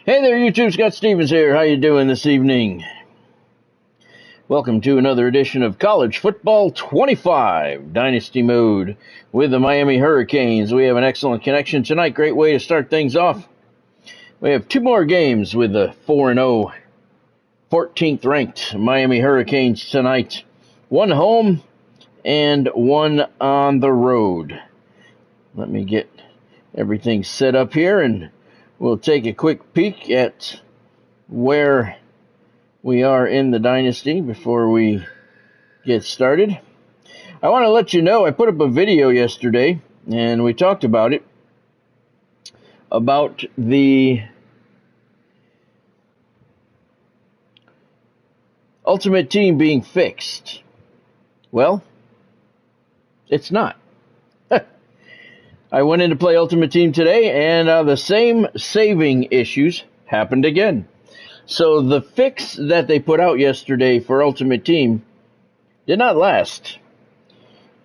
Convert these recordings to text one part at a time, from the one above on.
Hey there, YouTube. Scott Stevens here. How you doing this evening? Welcome to another edition of College Football 25 Dynasty Mode with the Miami Hurricanes. We have an excellent connection tonight. Great way to start things off. We have two more games with the 4-0, 14th ranked Miami Hurricanes tonight. One home and one on the road. Let me get everything set up here and we'll take a quick peek at where we are in the Dynasty before we get started. I want to let you know I put up a video yesterday and we talked about it, about the Ultimate Team being fixed. Well, it's not. I went in to play Ultimate Team today, and the same saving issues happened again. So the fix that they put out yesterday for Ultimate Team did not last.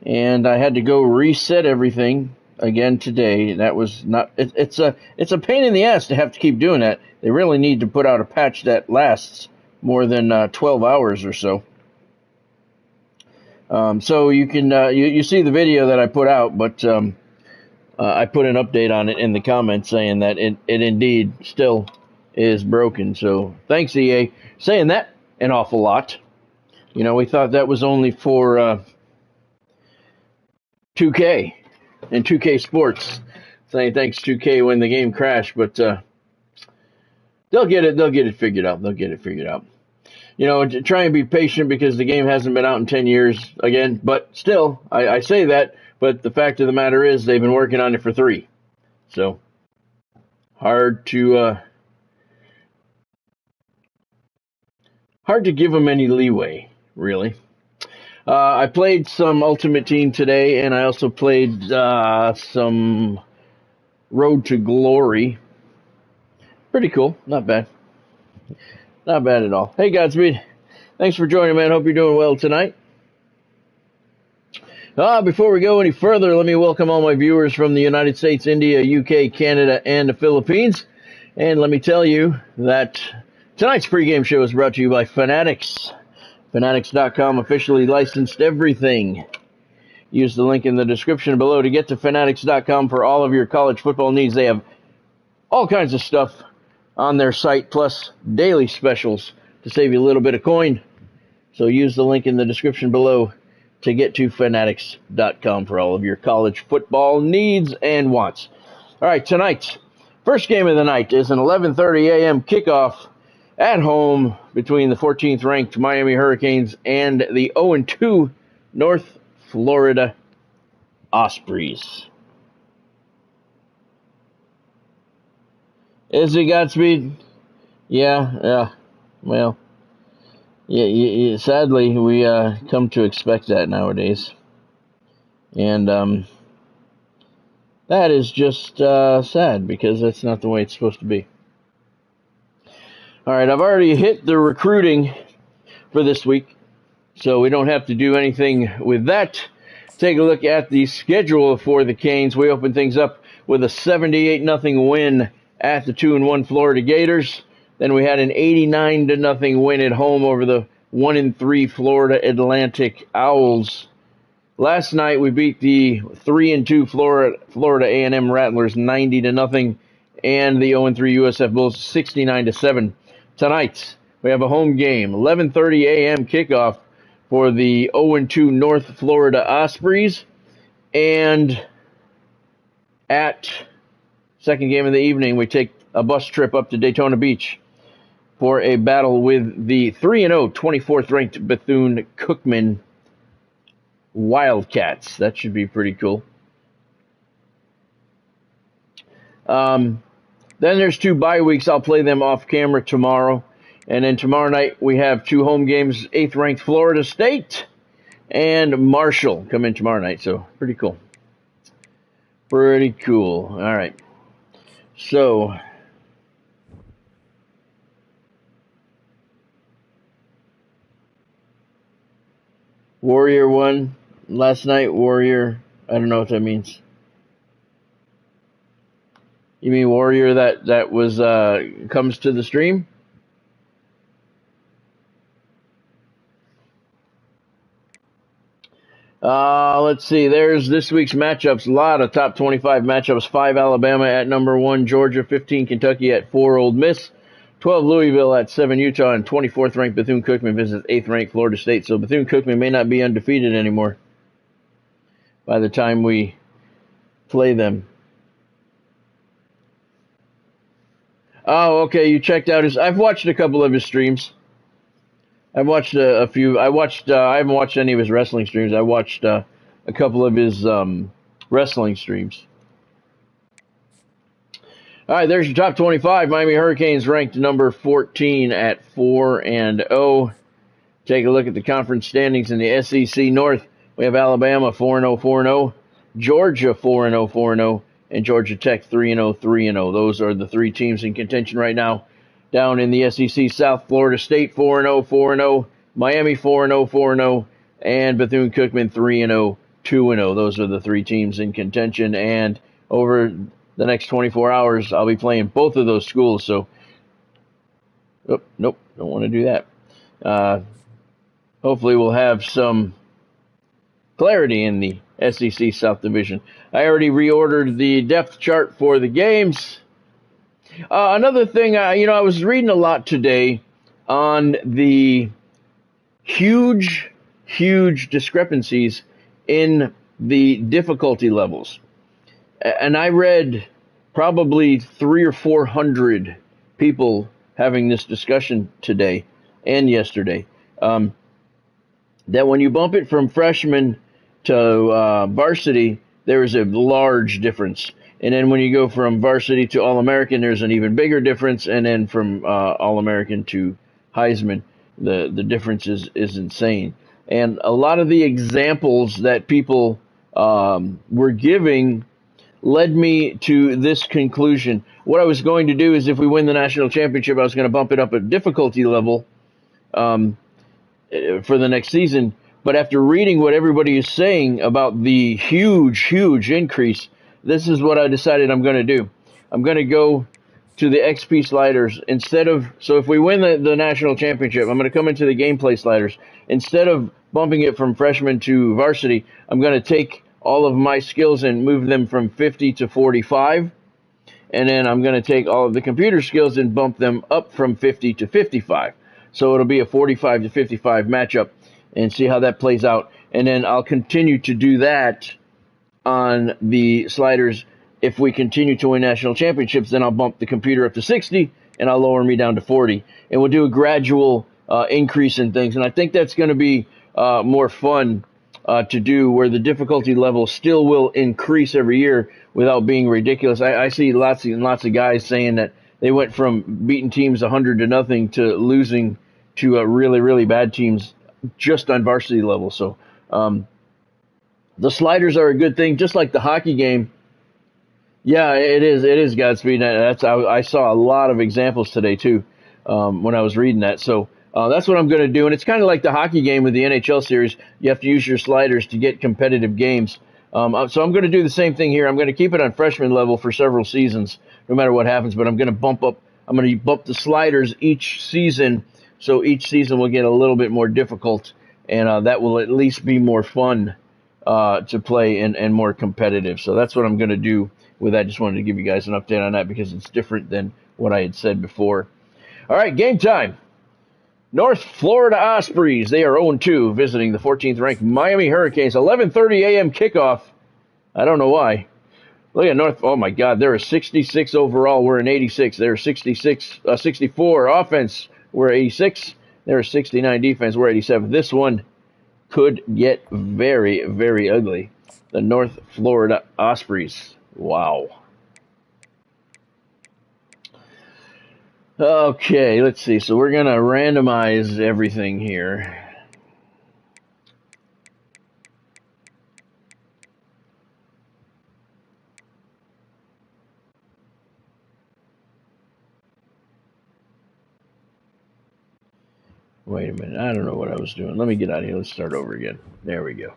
And I had to go reset everything again today. That was not... It's a pain in the ass to have to keep doing that. They really need to put out a patch that lasts more than 12 hours or so. So you can... you see the video that I put out, but... I put an update on it in the comments saying that it indeed still is broken. So thanks, EA. Saying that an awful lot. You know, we thought that was only for 2K and 2K Sports. Saying thanks 2K when the game crashed, but they'll get it figured out. They'll get it figured out. You know, try and be patient because the game hasn't been out in 10 years again. But still, I say that. But the fact of the matter is they've been working on it for 3. So, hard to give them any leeway, really. I played some Ultimate Team today, and I also played some Road to Glory. Pretty cool. Not bad. Not bad at all. Hey, Godspeed. Thanks for joining, man. Hope you're doing well tonight. Before we go any further, let me welcome all my viewers from the United States, India, UK, Canada, and the Philippines. And let me tell you that tonight's pregame show is brought to you by Fanatics. Fanatics.com officially licensed everything. Use the link in the description below to get to Fanatics.com for all of your college football needs. They have all kinds of stuff on their site, plus daily specials to save you a little bit of coin. So use the link in the description below to get to Fanatics.com for all of your college football needs and wants. All right, tonight's first game of the night is an 11:30 a.m. kickoff at home between the 14th ranked Miami Hurricanes and the 0-2 North Florida Ospreys. Is it Godspeed? Yeah, well... Yeah, sadly, we come to expect that nowadays. And that is just sad because that's not the way it's supposed to be. All right, I've already hit the recruiting for this week, so we don't have to do anything with that. Take a look at the schedule for the Canes. We open things up with a 78-0 win at the 2-1 Florida Gators. Then we had an 89-0 win at home over the 1-3 Florida Atlantic Owls. Last night we beat the 3-2 Florida A&M Rattlers 90-0, and the 0-3 USF Bulls 69-7. Tonight we have a home game, 11:30 a.m. kickoff for the 0-2 North Florida Ospreys, and at second game of the evening we take a bus trip up to Daytona Beach for a battle with the 3-0, 24th ranked Bethune-Cookman Wildcats. That should be pretty cool. Then there's 2 bye weeks. I'll play them off camera tomorrow. And then tomorrow night we have 2 home games, 8th ranked Florida State and Marshall come in tomorrow night. So pretty cool. Pretty cool. All right. So... Warrior won last night. Warrior, I don't know what that means. You mean Warrior that was comes to the stream? Let's see. There's this week's matchups. A lot of top 25 matchups. 5 Alabama at number 1 Georgia, 15 Kentucky at 4 Ole Miss, 12 Louisville at 7 Utah, and 24th ranked Bethune-Cookman visits 8th ranked Florida State. So Bethune-Cookman may not be undefeated anymore by the time we play them. Oh, okay. You checked out his. I've watched a couple of his streams. I've watched a few. I haven't watched any of his wrestling streams. I watched a couple of his wrestling streams. All right, there's your top 25. Miami Hurricanes ranked number 14 at 4-0. Take a look at the conference standings in the SEC North. We have Alabama 4-0, 4-0, Georgia 4-0, 4-0, and Georgia Tech 3-0, 3-0. Those are the 3 teams in contention right now. Down in the SEC South, Florida State 4-0, 4-0, Miami 4-0, 4-0, and Bethune-Cookman 3-0, 2-0. Those are the 3 teams in contention. And over the next 24 hours, I'll be playing both of those schools. So, nope, don't want to do that. Hopefully, we'll have some clarity in the SEC South Division. I already reordered the depth chart for the games. Another thing, I was reading a lot today on the huge discrepancies in the difficulty levels. And I read probably 300 or 400 people having this discussion today and yesterday. That when you bump it from freshman to varsity, there is a large difference. And then when you go from varsity to All-American, there's an even bigger difference. And then from All-American to Heisman, the difference is insane. And a lot of the examples that people were giving led me to this conclusion. What I was going to do is if we win the national championship, I was going to bump it up a difficulty level for the next season. But after reading what everybody is saying about the huge increase, this is what I decided I'm going to do. I'm going to go to the XP sliders so if we win the national championship, I'm going to come into the gameplay sliders. Instead of bumping it from freshman to varsity, I'm going to take all of my skills and move them from 50 to 45. And then I'm going to take all of the computer skills and bump them up from 50 to 55. So it'll be a 45 to 55 matchup and see how that plays out. And then I'll continue to do that on the sliders. If we continue to win national championships, then I'll bump the computer up to 60 and I'll lower me down to 40. And we'll do a gradual increase in things. And I think that's going to be more fun to do, where the difficulty level still will increase every year without being ridiculous. I see lots and lots of guys saying that they went from beating teams 100-0 to losing to really bad teams just on varsity level. So the sliders are a good thing, just like the hockey game. Yeah, it is Godspeed. I saw a lot of examples today too when I was reading that. So that's what I'm going to do. And it's kind of like the hockey game with the NHL series. You have to use your sliders to get competitive games. So I'm going to do the same thing here. I'm going to keep it on freshman level for several seasons, no matter what happens. But I'm going to bump the sliders each season. So each season will get a little bit more difficult. And that will at least be more fun to play and more competitive. So that's what I'm going to do with that. Just wanted to give you guys an update on that because it's different than what I had said before. All right, game time. North Florida Ospreys, they are 0-2, visiting the 14th ranked Miami Hurricanes. 11:30 a.m. kickoff. I don't know why. Look at North. Oh my God, they're a 66 overall. We're an 86. They're 64 offense. We're 86. They're a 69 defense. We're 87. This one could get very ugly. The North Florida Ospreys. Wow. Okay, let's see. So we're going to randomize everything here. Wait a minute. I don't know what I was doing. Let me get out of here. Let's start over again. There we go.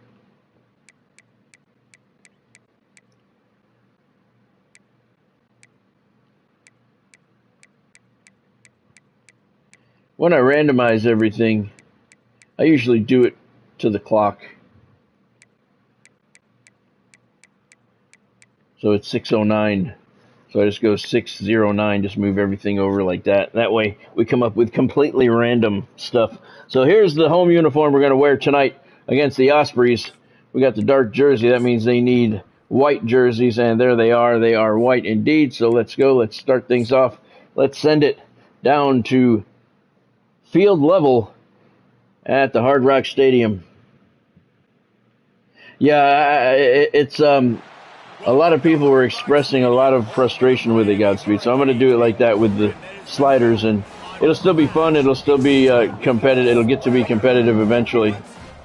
when I randomize everything, I usually do it to the clock. So it's 6:09. So I just go 6:09, just move everything over like that. That way we come up with completely random stuff. So here's the home uniform we're going to wear tonight against the Ospreys. We got the dark jersey. That means they need white jerseys, and there they are. They are white indeed. So let's go. Let's start things off. Let's send it down to field level at the Hard Rock Stadium. Yeah, it's a lot of people were expressing a lot of frustration with it, Godspeed. So I'm going to do it like that with the sliders, and it'll still be fun. It'll still be competitive. It'll get to be competitive eventually.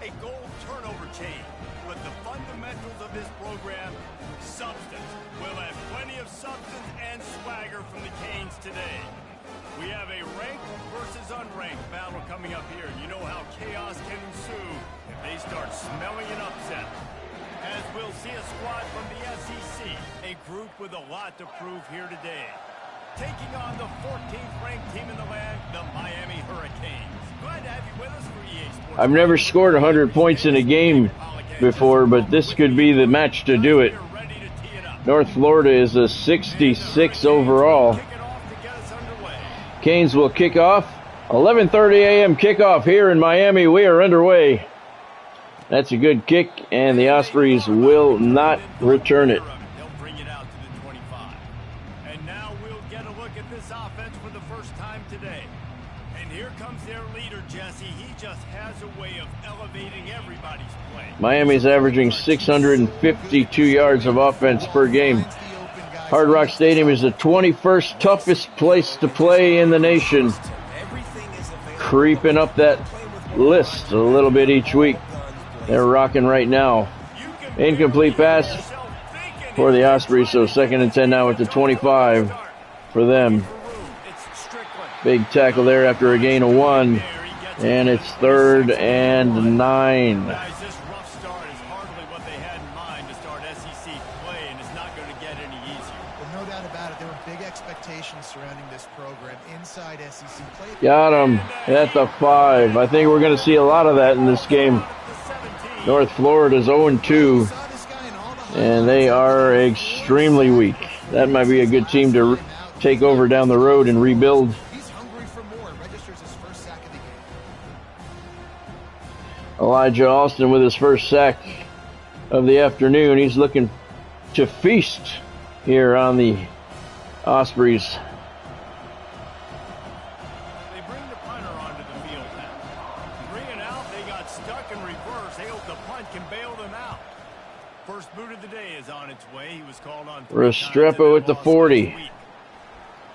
A goal turnover chain, but the fundamentals of this program, substance. We'll have plenty of substance and swagger from the Canes today. We have a ranked versus unranked battle coming up here. You know how chaos can ensue if they start smelling an upset. As we'll see a squad from the SEC, a group with a lot to prove here today. Taking on the 14th ranked team in the land, the Miami Hurricanes. Glad to have you with us for EA Sports. I've never scored 100 points in a game before, but this could be the match to do it. North Florida is a 66 overall. Canes will kick off. 11:30 a.m. kickoff here in Miami. We are underway. That's a good kick, and the Ospreys will not return it. They'll bring it out to the 25. And now we'll get a look at this offense for the first time today. And here comes their leader, Jesse. He just has a way of elevating everybody's play. Miami's averaging 652 yards of offense per game. Hard Rock Stadium is the 21st toughest place to play in the nation. Creeping up that list a little bit each week. They're rocking right now. Incomplete pass for the Ospreys, so 2nd and 10 now at the 25 for them. Big tackle there after a gain of 1, and it's 3rd and 9. This rough start is hardly what they had in mind to start SEC play, and it's not going to get any easier. Well, no doubt about it. There were big expectations surrounding this program inside SEC play. Got him at the 5. I think we're going to see a lot of that in this game. North Florida's 0-2, and they are extremely weak. That might be a good team to take over down the road and rebuild. He's hungry for more. Registers his first sack of the game. Elijah Alston with his first sack of the afternoon. He's looking to feast here on the Ospreys. They bring the punter onto the field now. 3 and out, they got stuck in reverse. They hope the punt can bail them out. First boot of the day is on its way. He was called on. Restrepo at the 40.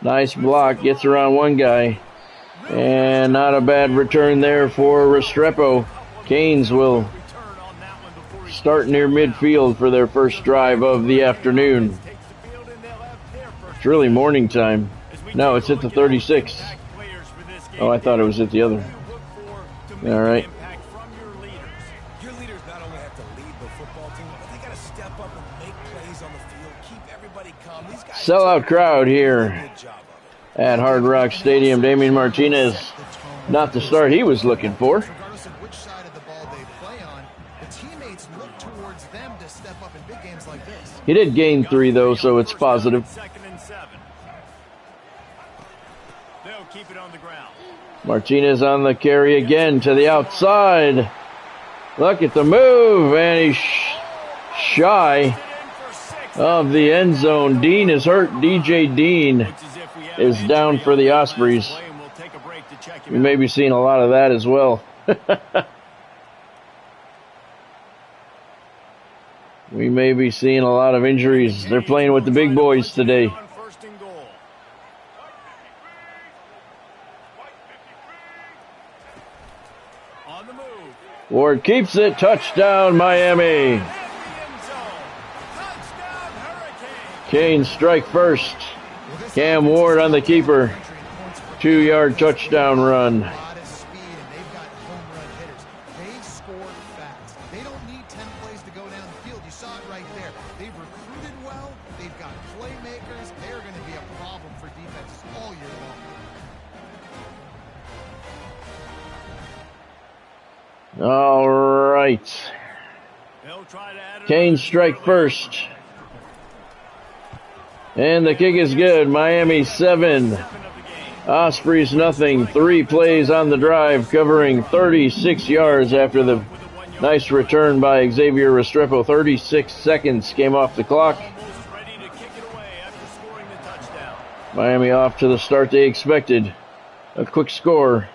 Nice block, gets around one guy. And not a bad return there for Restrepo. Canes will start near midfield for their first drive of the afternoon. It's really morning time. No, it's at the 36. Oh, I thought it was at the other. All right. Your leaders not only have to lead the football team, but they got to step up and make plays on the field, keep everybody calm. These guys Sellout crowd here at Hard Rock Stadium. Damian Martinez, not the start he was looking for. Regardless of which side of the ball they play on, the teammates look towards them to step up in big games like this. He did gain 3, though, so it's positive. 2nd and 7. They'll keep it on the ground. Martinez on the carry again to the outside. Look at the move, and he's shy of the end zone. Dean is hurt. DJ Dean is down for the Ospreys. We may be seeing a lot of that as well. We may be seeing a lot of injuries. They're playing with the big boys today. Ward keeps it. Touchdown, Miami. Canes strike first. Cam Ward on the keeper. 2-yard touchdown run. They don't need 10 plays to go down the field. You saw it right there. They've recruited well. They've got playmakers. They're going to be a problem for defenses all year long. All right. Canes strike first. And the kick is good. Miami 7. Ospreys nothing. 3 plays on the drive, covering 36 yards after the nice return by Xavier Restrepo. 36 seconds came off the clock. Miami off to the start they expected. A quick score.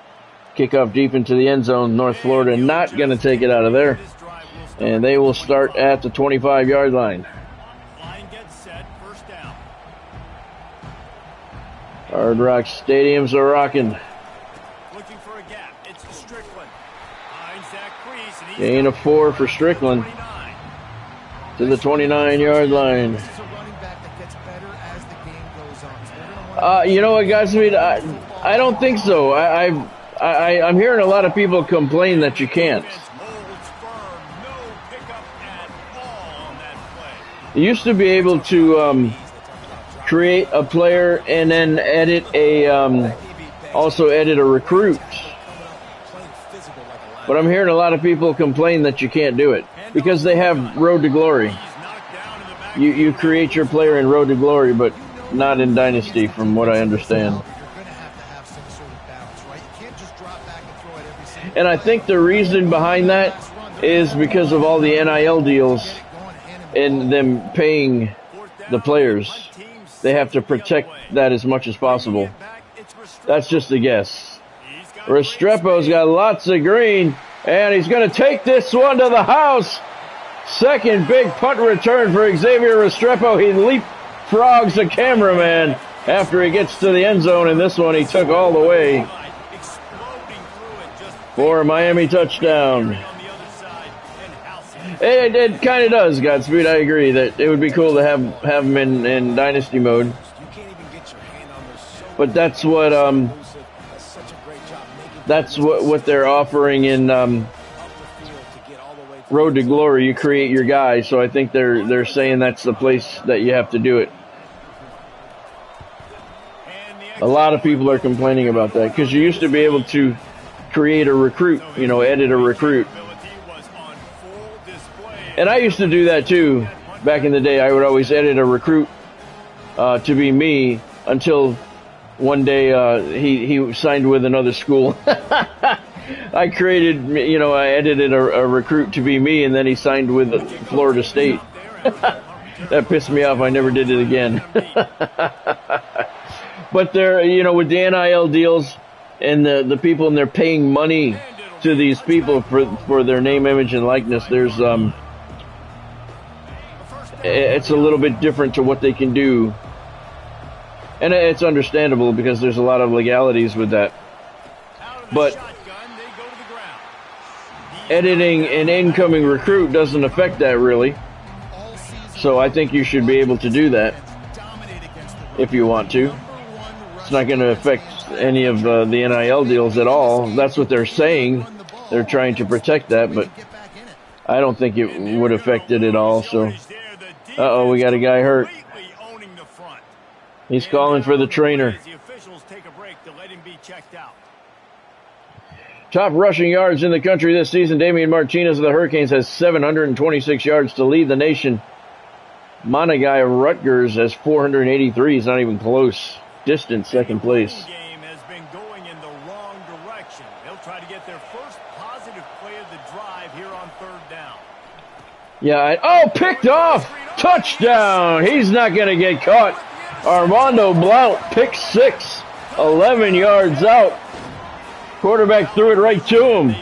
Kickoff deep into the end zone. North Florida not going to take it out of there. And they will start at the 25-yard line. Hard Rock Stadiums are rocking. Looking for a gap. It's Strickland. Finds that crease, and Gain of 4 for Strickland to the 29-yard line. This is a running back that gets better as the game goes on. So they're gonna wanna You know what, guys? I don't think so. I'm hearing a lot of people complain that you can't. holds firm. No pickup at all on that play. You used to be able to create a player and then edit also edit a recruit. But I'm hearing a lot of people complain that you can't do it because they have Road to Glory. You create your player in Road to Glory, but not in Dynasty, from what I understand. You're going to have some sort of balance, right? You can't just drop back and throw it every single And I think the reason behind that is because of all the NIL deals and them paying the players. They have to protect that as much as possible. That's just a guess. Restrepo's got lots of green, and he's going to take this one to the house. Second big punt return for Xavier Restrepo. He leapfrogs the cameraman after he gets to the end zone, and this one he took all the way for a Miami touchdown. It kind of does, Godspeed. I agree that it would be cool to have him in Dynasty mode. But that's what they're offering in Road to Glory. You create your guy, so I think they're saying that's the place that you have to do it. A lot of people are complaining about that because you used to be able to create a recruit, edit a recruit. And I used to do that too. Back in the day, I would always edit a recruit to be me until one day he signed with another school. I edited a recruit to be me, and then he signed with Florida State. That pissed me off. I never did it again. But they're, with the NIL deals and the people, and they're paying money to these people for their name, image, and likeness. There's it's a little bit different to what they can do. And it's understandable because there's a lot of legalities with that. But editing an incoming recruit doesn't affect that really. So I think you should be able to do that if you want to. It's not going to affect any of the NIL deals at all. That's what they're saying. They're trying to protect that, but I don't think it would affect it at all. So, we got a guy hurt. He's calling for the trainer. Top rushing yards in the country this season. Damian Martinez of the Hurricanes has 726 yards to lead the nation. Monagai of Rutgers has 483. He's not even close. Distant second place. Game has been going in the wrong direction. They'll try to get their first positive play of the drive here on third down. Yeah. Picked off. Touchdown. He's not going to get caught. Armando Blount, pick 6, 11 yards out. Quarterback threw it right to him.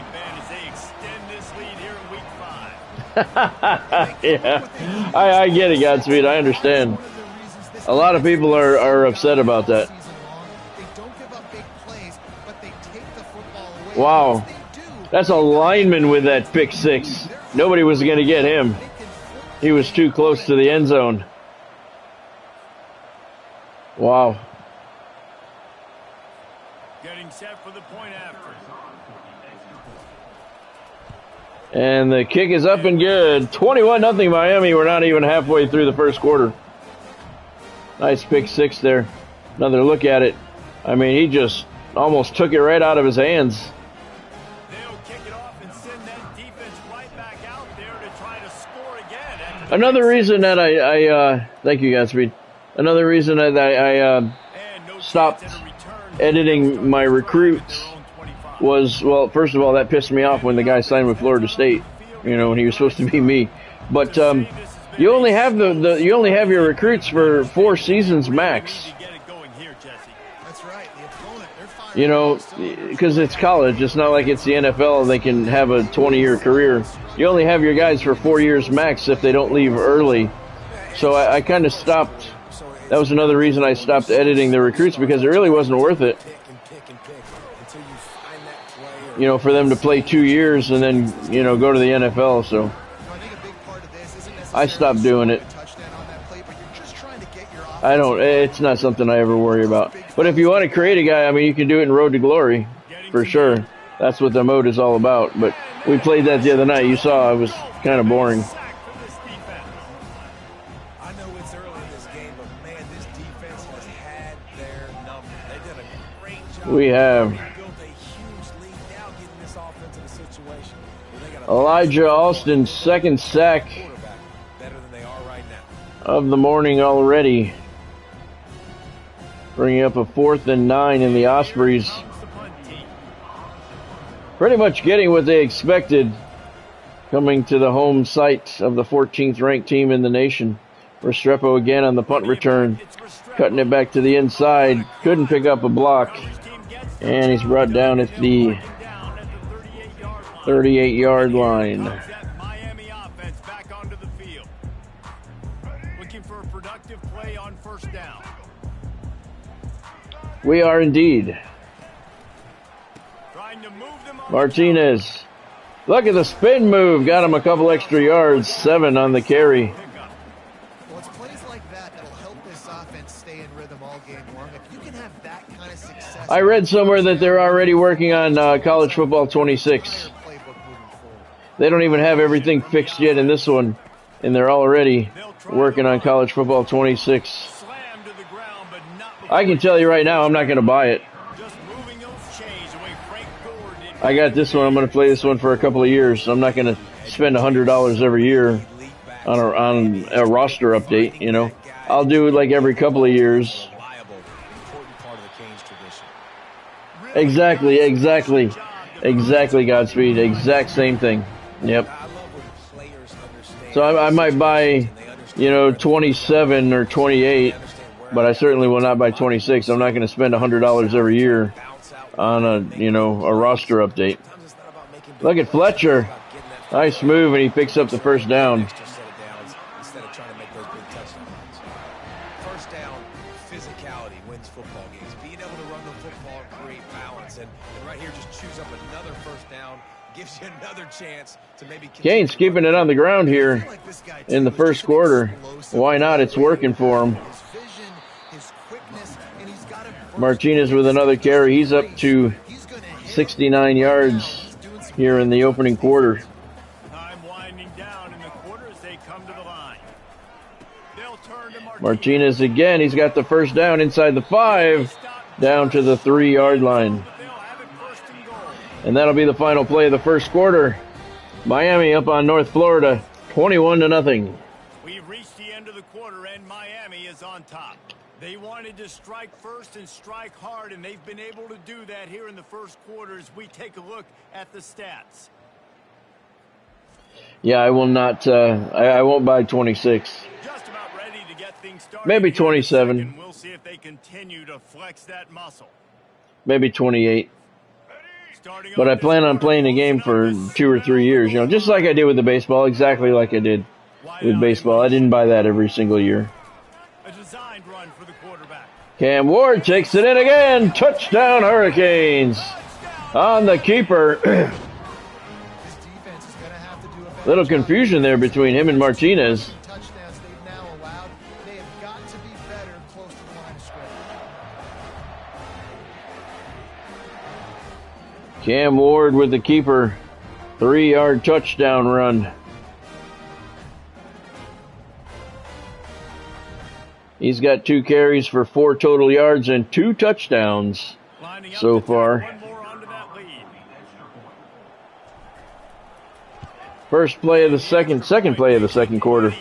Yeah, I get it, Godspeed. I understand. A lot of people are upset about that. Wow. That's a lineman with that pick 6. Nobody was going to get him. He was too close to the end zone. Wow. Getting set for the point after. And the kick is up and good. 21-0 Miami. We're not even halfway through the first quarter. Nice pick 6 there. Another look at it. I mean, he just almost took it right out of his hands. They'll kick it off and send that Another reason that I thank you, Godspeed. Another reason that I stopped editing my recruits was, well, first of all, that pissed me off when the guy signed with Florida State, you know, when he was supposed to be me. But you only have you only have your recruits for 4 seasons max. You know, because it's college. It's not like it's the NFL. They can have a 20-year career. You only have your guys for 4 years max if they don't leave early. So I kind of stopped. That was another reason I stopped editing the recruits, because it really wasn't worth it. You know, for them to play 2 years and then, you know, go to the NFL. So I stopped doing it. It's not something I ever worry about. But if you want to create a guy, I mean, you can do it in Road to Glory, for sure. That's what the mode is all about. But we played that the other night. You saw it was kind of boring. I know it's early in this game, but man, this defense has had their number. They did a great job. We have Elijah Alston's second sack of the morning already, bringing up a 4th and 9 in the Ospreys. Pretty much getting what they expected, coming to the home site of the 14th ranked team in the nation. Restrepo again on the punt return, cutting it back to the inside, couldn't pick up a block, and he's brought down at the 38-yard line. Miami offense back onto the field. Looking for a productive play on first down. We are indeed. Martinez. Look at the spin move. Got him a couple extra yards. 7 on the carry. Well, it's plays like that that'll help this offense stay in rhythm all game long. If you can have that kind of success. I read somewhere that they're already working on College Football 26. They don't even have everything fixed yet in this one, and they're already working on College Football 26. I can tell you right now, I'm not going to buy it. I got this one. I'm going to play this one for a couple of years. I'm not going to spend $100 every year on a roster update, you know. I'll do it like every couple of years. Exactly, Godspeed. Exact same thing. Yep. So I might buy, you know, 27 or 28, but I certainly will not buy 26. I'm not going to spend $100 every year on a roster update. Look at Fletcher. Nice move, and he picks up the first down. First down, physicality wins football games. Being able to run the football and create balance. And right here, just choose up another first down. Gives you another chance to maybe. Kane's keeping it on the ground here in the first quarter. Why not? It's working for him. Martinez with another carry. He's up to 69 yards here in the opening quarter. Time winding down in the quarter as they come to the line. They'll turn to Martinez again. He's got the first down inside the 5, down to the 3-yard line. And that'll be the final play of the first quarter. Miami up on North Florida, 21-0. We've reached the end of the quarter, and Miami is on top. They wanted to strike first and strike hard, and they've been able to do that here in the first quarter as we take a look at the stats. Yeah, I will not. I won't buy 26. Just about ready to get things started. Maybe 27. We'll see if they continue to flex that muscle. Maybe 28. But I plan on playing the game for 2 or 3 years, you know, just like I did with the baseball, exactly like I did with baseball. I didn't buy that every single year. A designed run for the quarterback. Cam Ward takes it in again. Touchdown, Hurricanes. On the keeper. Little confusion there between him and Martinez. Cam Ward with the keeper. 3-yard touchdown run. He's got 2 carries for 4 total yards and 2 touchdowns so far. Second play of the second quarter.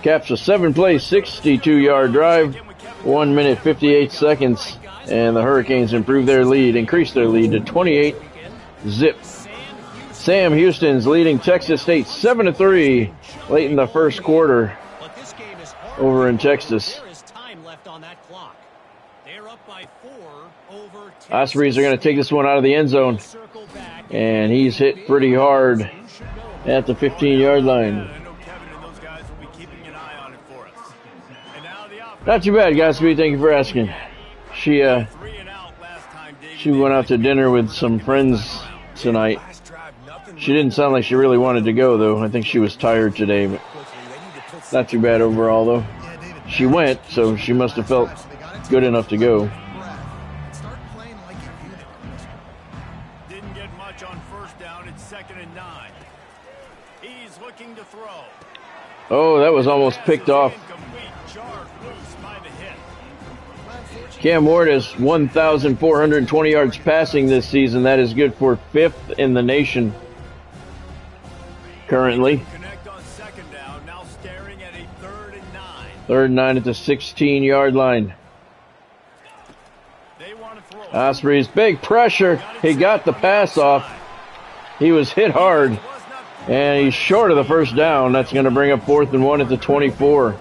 caps a 7-play, 62-yard drive, 1 minute 58 seconds, and the Hurricanes increase their lead to 28-zip. Sam Houston's leading Texas State 7-3 late in the first quarter over in Texas. Ospreys are going to take this one out of the end zone, and he's hit pretty hard at the 15-yard line. Not too bad, Godspeed. Thank you for asking. She went out to dinner with some friends tonight. She didn't sound like she really wanted to go, though. I think she was tired today, but not too bad overall, though. She went, so she must have felt good enough to go. Didn't get much on first down. It's 2nd and 9. He's looking to throw. Oh, that was almost picked off. Cam Ward has 1,420 yards passing this season. That is good for 5th in the nation currently. Connect on 2nd down. Now staring at a 3rd and 9. 3rd and 9 at the 16-yard line. They want to throw. Ospreys, big pressure. He got the pass off. He was hit hard, and he's short of the first down. That's going to bring up 4th and 1 at the 24.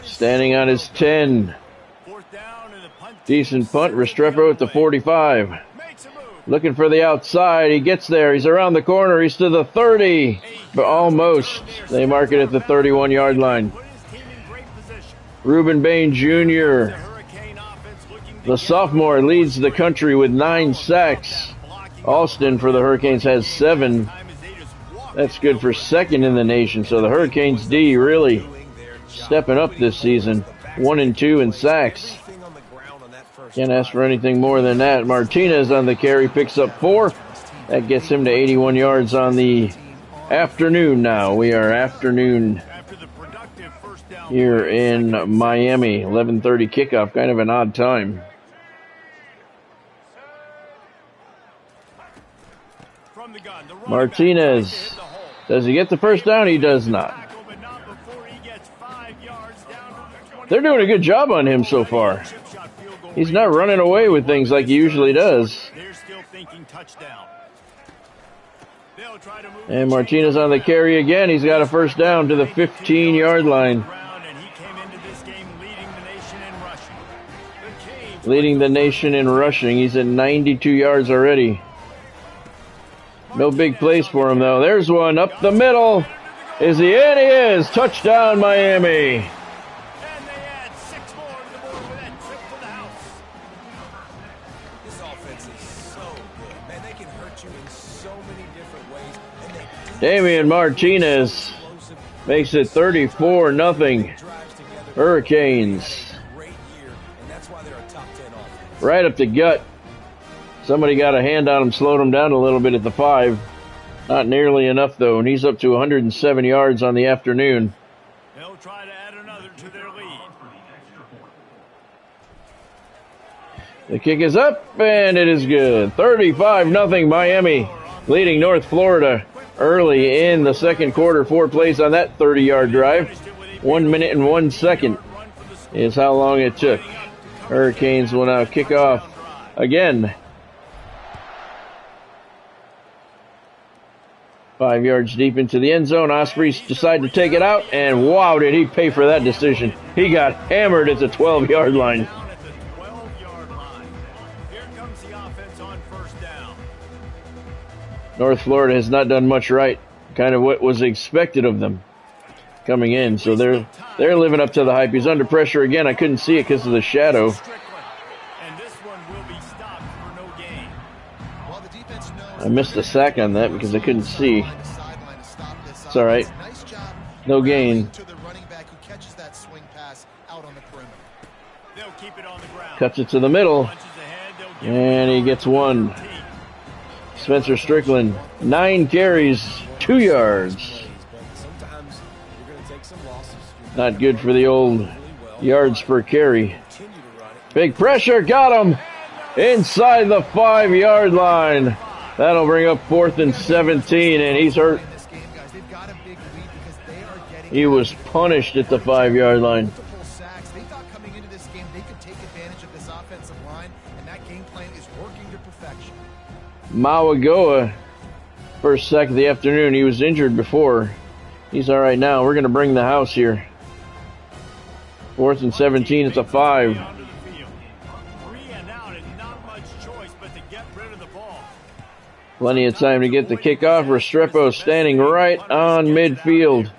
Standing on his 10. Decent punt. Restrepo at the 45. Looking for the outside. He gets there. He's around the corner. He's to the 30. But almost. They mark it at the 31-yard line. Reuben Bain Jr., the sophomore, leads the country with 9 sacks. Alston for the Hurricanes has 7. That's good for 2nd in the nation. So the Hurricanes D really stepping up this season. 1 and 2 in sacks. Can't ask for anything more than that. Martinez on the carry picks up 4. That gets him to 81 yards on the afternoon now. We are afternoon here in Miami. 11:30 kickoff. Kind of an odd time. Martinez. Does he get the first down? He does not. They're doing a good job on him so far. He's not running away with things like he usually does. And Martinez on the carry again. He's got a first down to the 15-yard line. Leading the nation in rushing. He's at 92 yards already. No big plays for him, though. There's one up the middle. Is he in? He is. Touchdown, Miami. Damian Martinez makes it 34-0. Hurricanes. Right up the gut. Somebody got a hand on him, slowed him down a little bit at the 5. Not nearly enough, though, and he's up to 107 yards on the afternoon. They'll try to add another to their lead. The kick is up, and it is good. 35-0 Miami, leading North Florida early in the second quarter. 4 plays on that 30-yard drive. 1 minute and 1 second is how long it took. Hurricanes will now kick off again. 5 yards deep into the end zone. Ospreys decide to take it out, and wow, did he pay for that decision. He got hammered at the 12-yard line. North Florida has not done much right. Kind of what was expected of them coming in. So they're living up to the hype. He's under pressure again. I couldn't see it because of the shadow. I missed a sack on that because I couldn't see. It's all right. No gain. Cuts it to the middle. And he gets 1. Spencer Strickland, 9 carries, 2 yards. Not good for the old yards per carry. Big pressure, got him inside the 5-yard line. That'll bring up 4th and 17, and he's hurt. He was punished at the 5-yard line. They thought coming into this game they could take advantage of this offensive line, and that game plan is working to perfection. Mawagoa, first sack of the afternoon. He was injured before. He's all right now. We're going to bring the house here. 4th and 17. It's a 5. Plenty of time to get the kickoff. Restrepo standing right on midfield.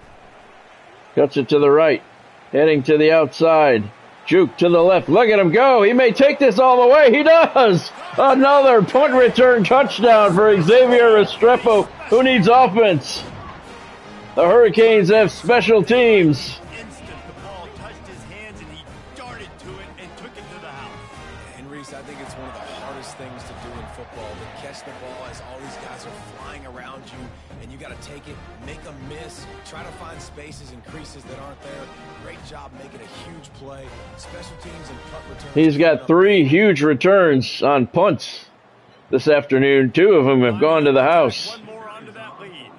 Cuts it to the right. Heading to the outside. Juke to the left. Look at him go. He may take this all the way. He does. Another punt return touchdown for Xavier Restrepo, who needs offense. The Hurricanes have special teams. The ball touched his hands and he darted to it and took it to the house. And Reese, I think it's one of the hardest things to do in football, to catch the ball as all these guys are flying around you, and you got to take it, make a miss, try to find spaces and creases that aren't there. Great job making a huge play. Special teams and punt returns. He's got 3 huge returns on punts this afternoon. 2 of them have gone to the house. One more onto that lead.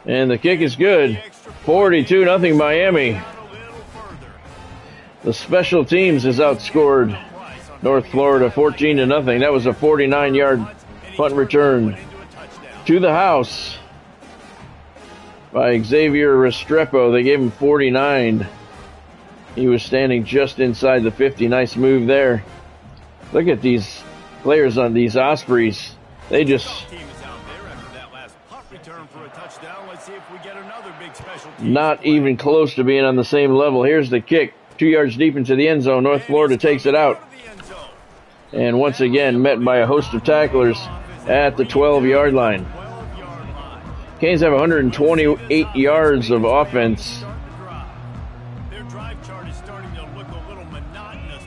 And the kick is good. 42-0 Miami. The special teams has outscored North Florida 14-0. That was a 49-yard punt return to the house by Xavier Restrepo. They gave him 49. He was standing just inside the 50. Nice move there. Look at these players on these Ospreys. They just not even close to being on the same level. Here's the kick. 2 yards deep into the end zone. North Florida takes it out. And once again met by a host of tacklers at the 12-yard line. Canes have 128 yards of offense. Their drive chart is starting to look a little monotonous.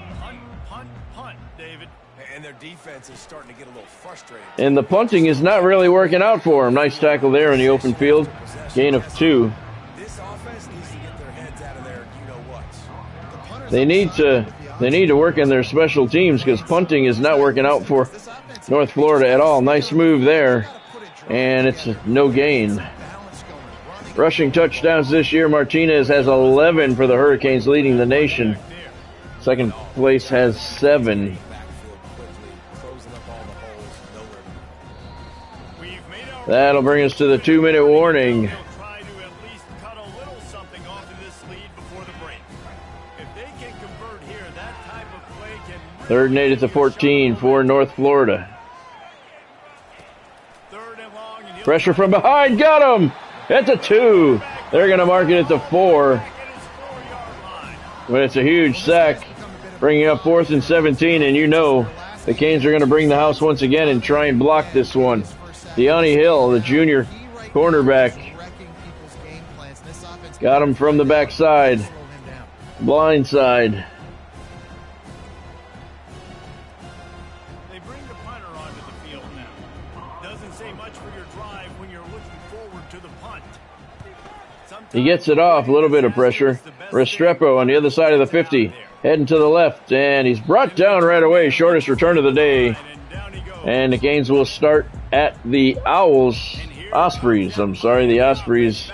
Punt, David. And their defense is starting to get a little frustrated. And the punting is not really working out for them. Nice tackle there in the open field. Gain of 2. This offense needs to get their heads out of there. You know what? They need to work on their special teams because punting is not working out for North Florida at all. Nice move there, and it's no gain. Rushing touchdowns this year, Martinez has 11 for the Hurricanes, leading the nation. Second place has 7. That'll bring us to the 2-minute warning. 3rd and 8 at the 14 for North Florida. Pressure from behind, got him at the 2. They're going to mark it at the 4. But it's a huge sack, bringing up 4th and 17, and you know the Canes are going to bring the house once again and try and block this one. Deani Hill, the junior cornerback, got him from the backside, blind side. He gets it off, a little bit of pressure. Restrepo on the other side of the 50, heading to the left, and he's brought down right away. Shortest return of the day. And the Canes will start at the Ospreys, the Ospreys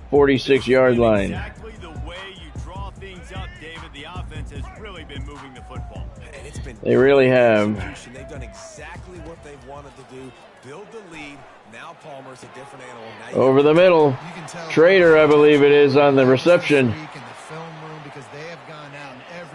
46-yard line. Exactly the way you draw things up, David. The offense has really been moving the football. And it's been They really have. They've done exactly what they wanted to do. Build the lead. Now Palmer's a different animal. Over the middle. Trader, I believe it is, on the reception.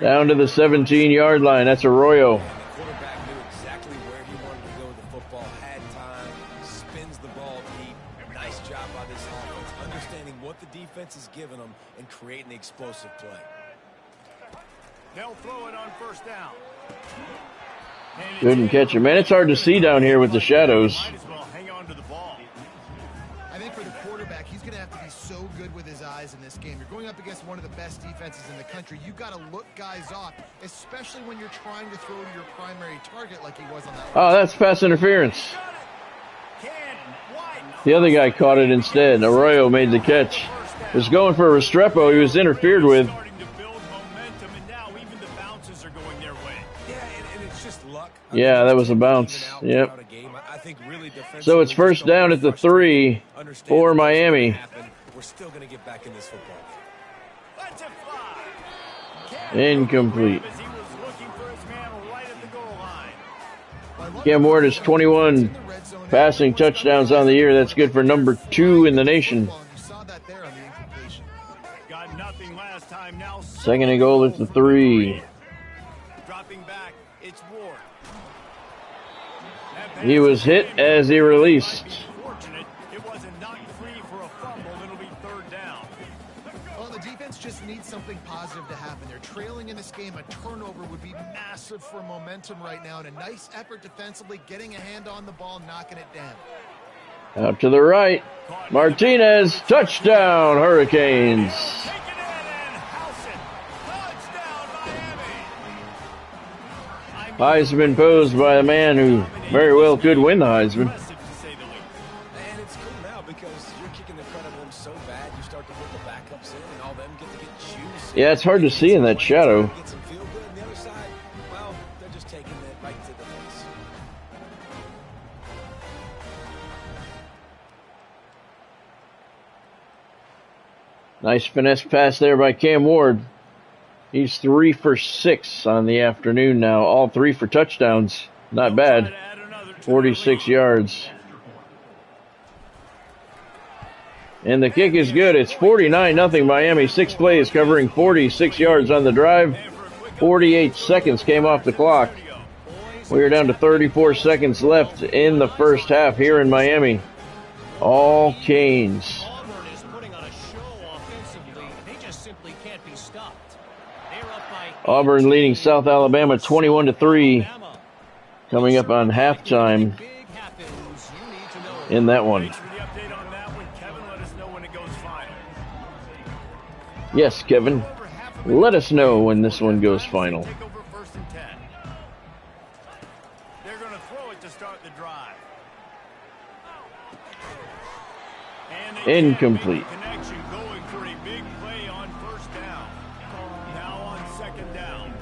Down to the 17-yard line. That's Arroyo. The quarterback knew exactly where he wanted to go with the football, had time, spins the ball deep. Nice job by this offense, understanding what the defense is giving them and creating the explosive play. They'll throw it on 1st down. Couldn't catch him. Man, it's hard to see down here with the shadows. Might as well hang on to the ball. I think for the quarterback, he's going to have to be so good with his eyes in this game. You're going up against one of the best defenses in the country. You've got to look guys off, especially when you're trying to throw to your primary target like he was on that. Oh, that's pass interference. The other guy caught it instead. Arroyo made the catch. Was going for Restrepo. He was interfered with. now even the bounces are going their way. Yeah, and it's just luck. Yeah, that was a bounce. Yep. I think really So it's first down at the 3 for Miami. We're still going to get back in this football game. Let's it fly. Incomplete. As he was looking for his man right at the goal line. Cam Ward has 21 passing touchdowns on the year. That's good for number 2 in the nation. You saw that there on the incompletion. Got nothing last time. Now Second and goal at the 3. dropping back. It's Ward. He was hit as he released. Fortunate it wasn't knocked free for a fumble. It'll be third down. Well, the defense just needs something positive to happen. They're trailing in this game. A turnover would be massive for momentum right now, and a nice effort defensively, getting a hand on the ball, knocking it down. Out to the right. Martinez, touchdown, Hurricanes. Take it in and house it. Touchdown, Miami. Heisman posed by a man who very well could win the Heisman. Impressive, to say the least. And it's cool now because you're kicking the credit of them so bad, you start to put the backups in, and all them get to get juice. Yeah, it's hard to see in that shadow. Get some feel good, and the other side, well, they're just taking it right to the face. Nice finesse pass there by Cam Ward. He's 3 for 6 on the afternoon now. All 3 for touchdowns. Not bad. 46 yards. And the kick is good. It's 49-0 Miami. 6 plays covering 46 yards on the drive. 48 seconds came off the clock. We are down to 34 seconds left in the first half here in Miami. All Canes. Auburn is putting on a show offensively. They just simply can't be stopped. They're up by Auburn leading South Alabama 21-3. Alabama. Coming up on halftime Big happens. You need to know. in that one. Thanks for the update on that one, Kevin. Let us know when it goes final. Yes, Kevin. Let us know when this one goes final. Take over first and 10. They're going to throw it to start the drive. And they Incomplete. can't make the connection, going for a big play on first down. Now on second down.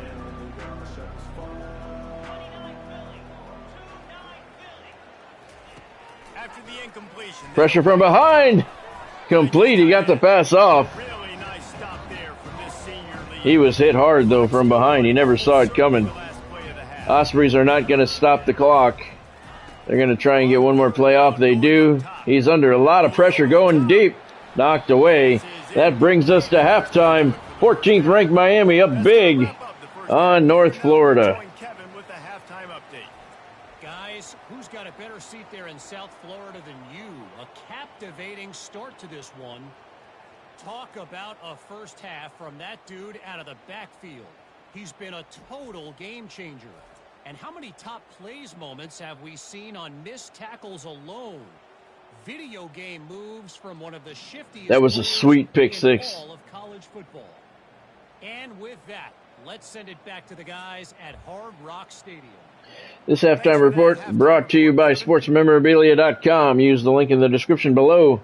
After the incompletion. Pressure from behind. Complete. He got the pass off. Really nice stop there from this senior league. He was hit hard, though, from behind. He never saw it coming. The last play of the half. Ospreys are not going to stop the clock. They're going to try and get one more play off. They do. He's under a lot of pressure, going deep. Knocked away. That brings us to halftime. 14th ranked Miami up big on North Florida. Join Kevin with the halftime update. Guys, who's got a better seat there in South Florida than you? A captivating start to this one. Talk about a first half from that dude out of the backfield. He's been a total game changer. And how many top plays moments have we seen on missed tackles alone? Video game moves from one of the shiftiest. That was a sweet pick in six. all of college football. And with that, let's send it back to the guys at Hard Rock Stadium. This halftime report brought to you by sportsmemorabilia.com. Use the link in the description below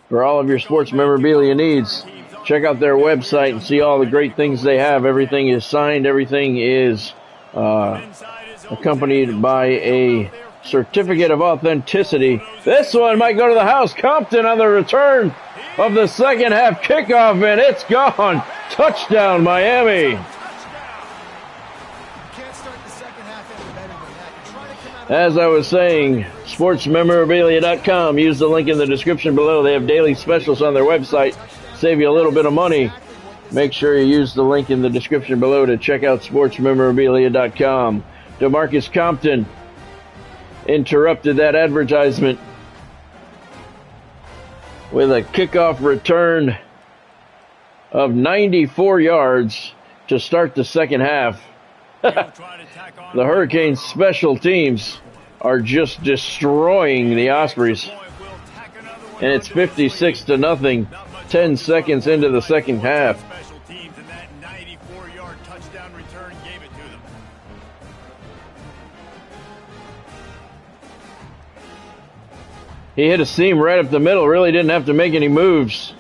for all of your sports memorabilia needs. Check out Inside and see all the great things they have. Everything is signed. Everything is accompanied by a certificate of authenticity. This one might go to the house. Compton on the return of the second half kickoff, and it's gone. Touchdown, Miami. Can't start the second half any better than that. You're trying to come out of As I was saying, sportsmemorabilia.com. Use the link in the description below. They have daily specials on their website. Save you a little bit of money. Make sure you use the link in the description below to check out sportsmemorabilia.com. DeMarcus Compton interrupted that advertisement with a kickoff return of 94 yards to start the second half. The Hurricanes special teams are just destroying the Ospreys. And it's 56-0, 10 seconds into the second half. Special teams, and that 94-yard touchdown return gave it to them. He hit a seam right up the middle, really didn't have to make any moves.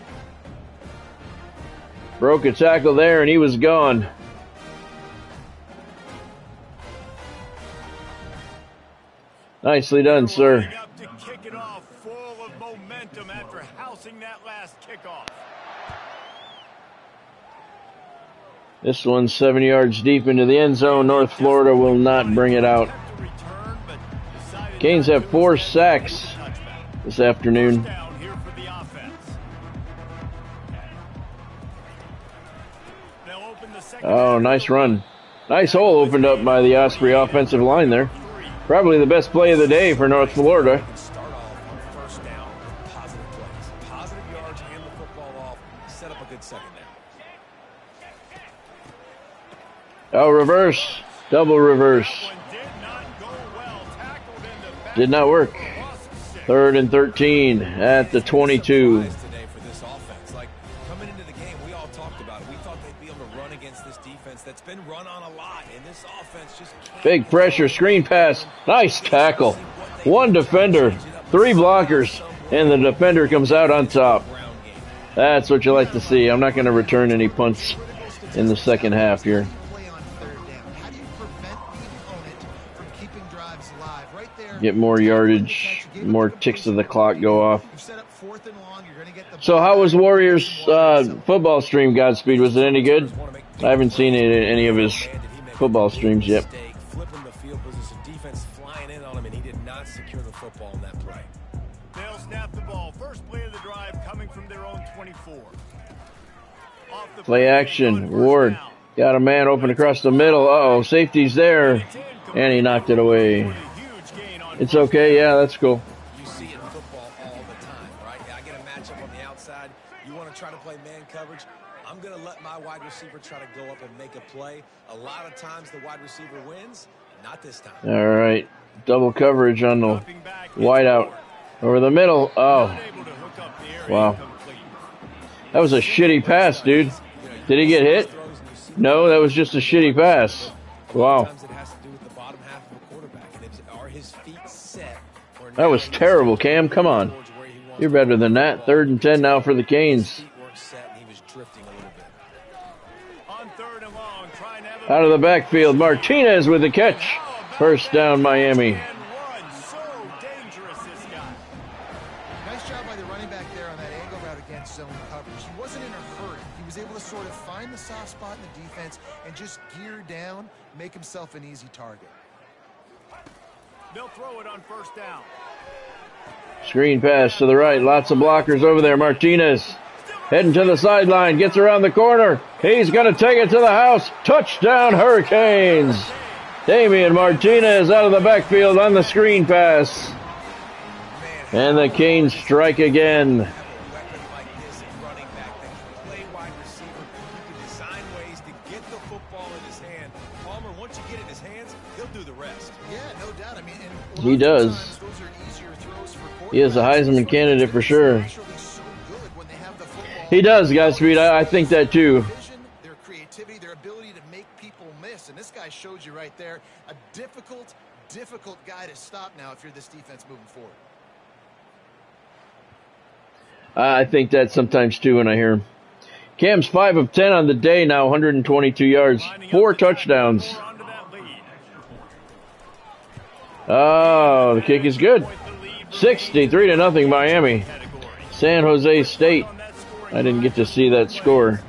Broke a tackle there, and he was gone. Nicely done, sir. Up to kick it off, full of momentum after housing that last kickoff. This one's 7 yards deep into the end zone. North Florida will not bring it out. Canes have 4 sacks this afternoon. Oh, nice run. Nice hole opened up by the Osprey offensive line there. Probably the best play of the day for North Florida. Start off on first down with positive plays. Positive yards, hand the football off, set up a good second down. Oh, reverse. Double reverse. Did not work. 3rd and 13 at the 22. Today for this offense. Like, coming into the game, we all talked about it. We thought they'd be able to run against this defense that's been run on a lot, and this offense just can't. Big pressure, screen pass. Nice tackle. 1 defender, 3 blockers, and the defender comes out on top. That's what you like to see. I'm not going to return any punts in the second half here. Get more yardage, more ticks of the clock go off. So how was Warriors football stream, Godspeed? Was it any good? I haven't seen any of his football streams yet. Flipping the field position, defense flying in on him, and he did not secure the football in that play. They'll snap the ball. First play of the drive coming from their own 24. Play action. Ward got a man open across the middle. Uh-oh, safety's there. And he knocked it away. It's okay, yeah, that's cool. You see it in football all the time, right? I get a matchup on the outside. You want to try to play man coverage? I'm going to let my wide receiver try to go up and make a play. A lot of times the wide receiver wins. Not this time. All right. Double coverage on the wide out. Over the middle. Oh. Wow. That was a shitty pass, dude. Did he get hit? No, that was just a shitty pass. Wow. That was terrible, Cam. Come on. You're better than that. 3rd and 10 now for the Canes. Out of the backfield, Martinez with the catch. First down, Miami. Nice job by the running back there on that angle route against zone coverage. He wasn't in a hurry. He was able to sort of find the soft spot in the defense and just gear down, make himself an easy target. They'll throw it on first down. Screen pass to the right. Lots of blockers over there. Martinez heading to the sideline. Gets around the corner. He's going to take it to the house. Touchdown, Hurricanes. Damian Martinez out of the backfield on the screen pass. And the Canes strike again. He does. He is a Heisman candidate for sure. He does, Godspeed. I think that too. Their creativity, their ability to make people miss. And this guy showed you right there a difficult guy to stop now if you're this defense moving forward. I think that sometimes too when I hear him. Cam's 5 of 10 on the day now, 122 yards, 4 touchdowns. Oh, the kick is good. 63-0 Miami. San Jose State. I didn't get to see that score.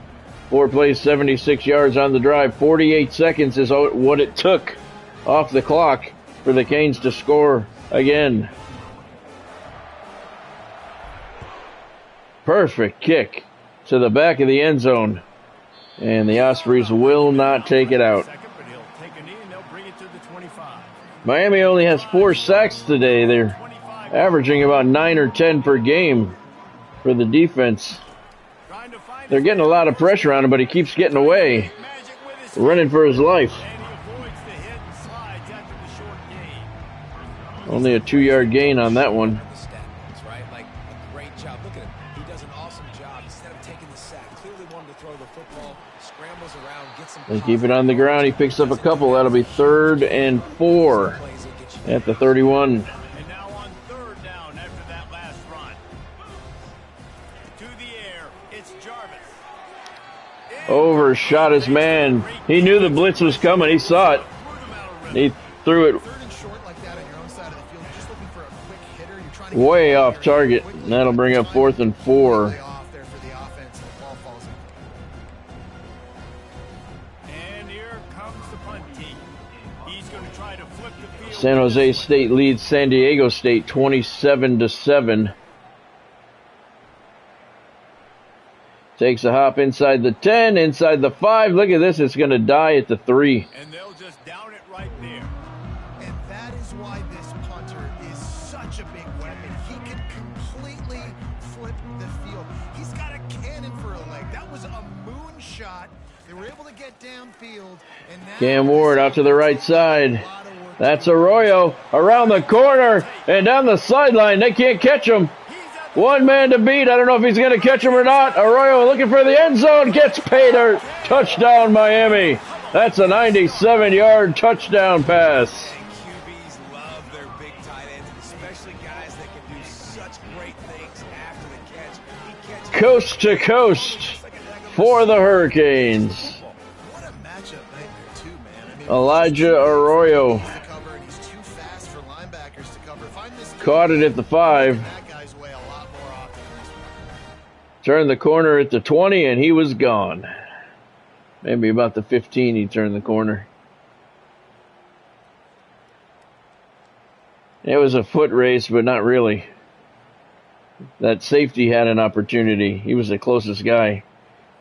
4 plays, 76 yards on the drive. 48 seconds is what it took off the clock for the Canes to score again. Perfect kick to the back of the end zone. And the Ospreys will not take it out. Miami only has 4 sacks today. They're averaging about 9 or 10 per game for the defense. They're getting a lot of pressure on him, but he keeps getting away, running for his life. Only a 2-yard gain on that one. They keep it on the ground. He picks up a couple. That'll be 3rd and 4 at the 31. And now on 3rd down after that last run. To the air, it's Jarvis. Overshot his man. He knew the blitz was coming. He saw it. He threw it Way off target. That'll bring up 4th and 4. And here comes the punt team. He's going to try to flip the field. San Jose State leads San Diego State 27-7. Takes a hop inside the 10, inside the 5. Look at this. It's going to die at the 3. And they'll just down it right there. And that is why this punter is such a big weapon. He can completely flip the field. He's got a cannon for a leg. That was a moonshot. They were able to get downfield. And now Cam Ward out to the right side. That's Arroyo around the corner and down the sideline. They can't catch him. One man to beat. I don't know if he's going to catch him or not. Arroyo looking for the end zone. Gets paid. Touchdown, Miami. That's a 97-yard touchdown pass. QBs love their big tight ends, especially guys that can do such great things after the catch. Coast to coast for the Hurricanes. what a matchup nightmare, too, man. I mean, Elijah Arroyo he's too fast for linebackers to cover. Find this caught it at the 5. that guy's way a lot more often than this one. Turned the corner at the 20, and he was gone. Maybe about the 15 he turned the corner. It was a foot race, but not really. That safety had an opportunity. He was the closest guy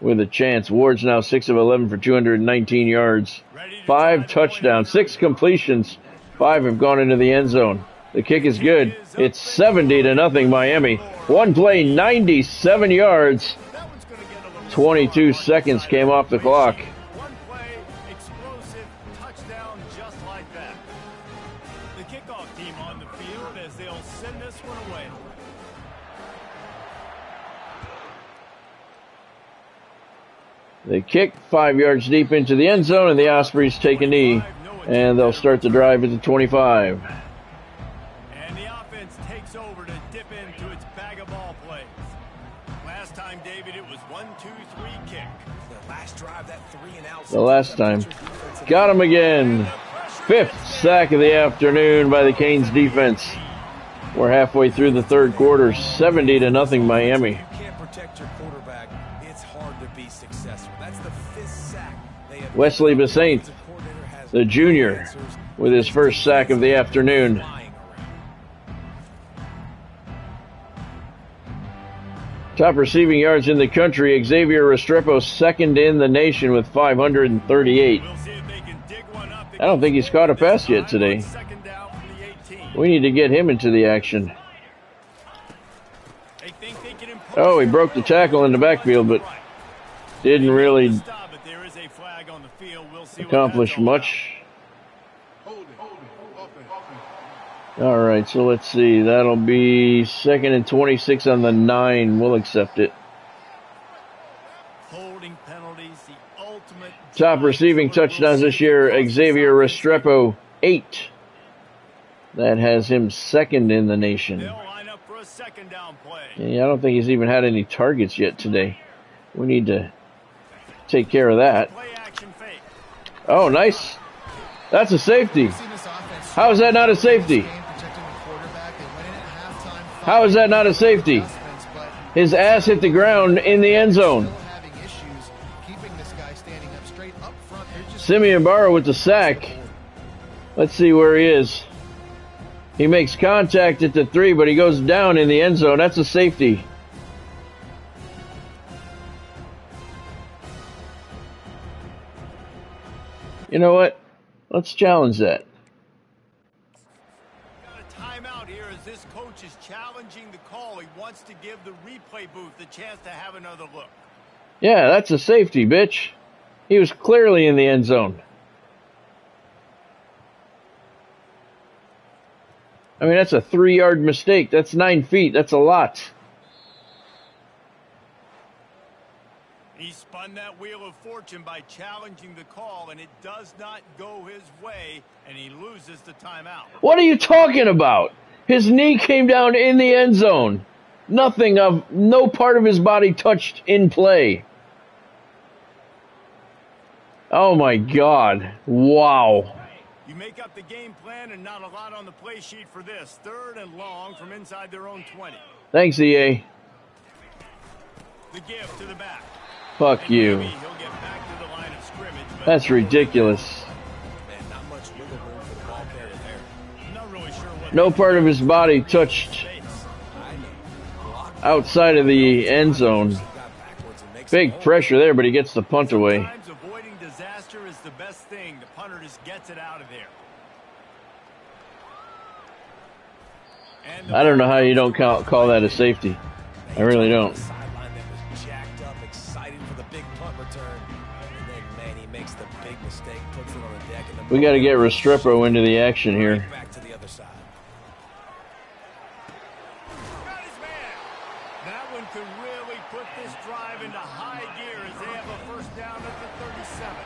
with a chance. Ward's now 6 of 11 for 219 yards. 5 touchdowns, 6 completions. 5 have gone into the end zone. The kick is good. It's 70-0 Miami. One play, 97 yards. 22 seconds came off the clock. One play, explosive touchdown just like that. The kickoff team on the field as they'll send this one away. They kick 5 yards deep into the end zone, and the Ospreys take a knee, and they'll start the drive at the 25. And the offense takes over to dip into its bag of ball plays. Last time, David, it was 1, 2, 3 kick. The last drive, that 3 and out. The last time. Got him again. 5th sack of the afternoon by the Canes defense. We're halfway through the third quarter, 70-0 Miami. You can't protect your quarterback. It's hard to be successful. That's the 5th sack they have. Wesley Basaint, the junior, with his first sack of the afternoon. Top receiving yards in the country, Xavier Restrepo second in the nation with 538. We'll see if they can dig one up. I don't think he's caught a pass yet today. Second down from the 18. We need to get him into the action. They think they can impose Oh, he broke the tackle in the backfield, but didn't really stop it. There is a flag on the field. We'll see what accomplish that's all much. All right, so let's see. That'll be 2nd and 26 on the 9. We'll accept it. about. Holding penalties, the ultimate Top receiving touchdowns this year, Xavier Restrepo, 8. That has him 2nd in the nation. They'll line up for a second down play. Yeah, I don't think he's even had any targets yet today. We need to take care of that. Play action fake. Oh, nice. That's a safety. How is that not a safety? How is that not a safety? His ass hit the ground in the end zone. Simeon Barrow with the sack. Let's see where he is. He makes contact at the 3, but he goes down in the end zone. That's a safety. You know what? Let's challenge that. Got a timeout here as this coach is challenging the call. He wants to give the replay booth the chance to have another look. Yeah, that's a safety, bitch. He was clearly in the end zone. I mean, that's a 3-yard mistake. That's 9 feet. That's a lot. He spun that wheel of fortune by challenging the call, and it does not go his way, and he loses the timeout. What are you talking about? His knee came down in the end zone. No part of his body touched in play. Oh my God. Wow. You make up the game plan and not a lot on the play sheet for this. 3rd and long from inside their own 20. Thanks, EA. The give to the back. Fuck And you. maybe he'll get back to the line of scrimmage, but That's ridiculous. Man, not much wiggle room for the ball carrier there. I'm not really sure what No part of his body touched face. I know. Blocked. outside of the end zone. Got backwards and makes Big it pressure there, but he gets the punt away. Sometimes avoiding disaster is the best thing. The punter just gets it out of there. And the I don't know how you don't call that a safety. I really don't. sideline that was jacked up, excited for the big punt return. And then, man, he makes the big mistake, puts it on the deck. And We got to get Restrepo into the action here. right back to the other side. got his man. That one could really put this drive into high gear as they have a first down at the 37.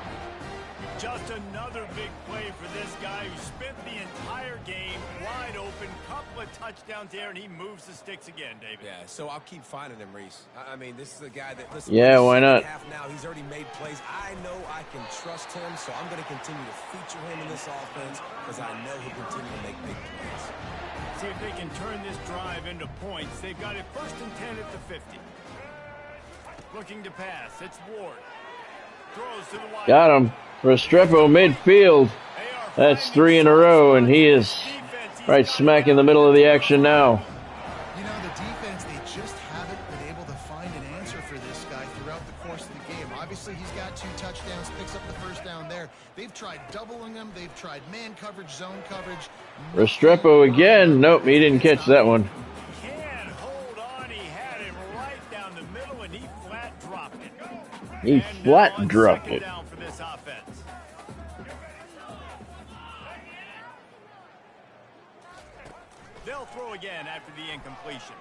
Just another big play for this guy who spent the entire game wide open. Couple of touchdowns there, and he moves the sticks again, David. Yeah, so I'll keep finding him, Reese. I mean, this is a guy that, listen, Yeah, why not? half now, he's already made plays. I know I can trust him, so I'm going to continue to feature him in this offense because I know he'll continue to make big plays. See if they can turn this drive into points. They've got it 1st and 10 at the 50. Looking to pass. It's Ward. Throws to the wide. Got him. Restrepo midfield. That's 3 in a row, and he is right smack in the middle of the action now. You know, the defense, they just haven't been able to find an answer for this guy throughout the course of the game. Obviously, he's got 2 touchdowns, picks up the first down there. They've tried doubling him. They've tried man coverage, zone coverage. Restrepo again. Nope, he didn't catch that one. Can't hold on. He had it right down the middle, and he flat dropped it. He And flat now on dropped 2nd it. down for this offense. They'll throw again after the incompletion.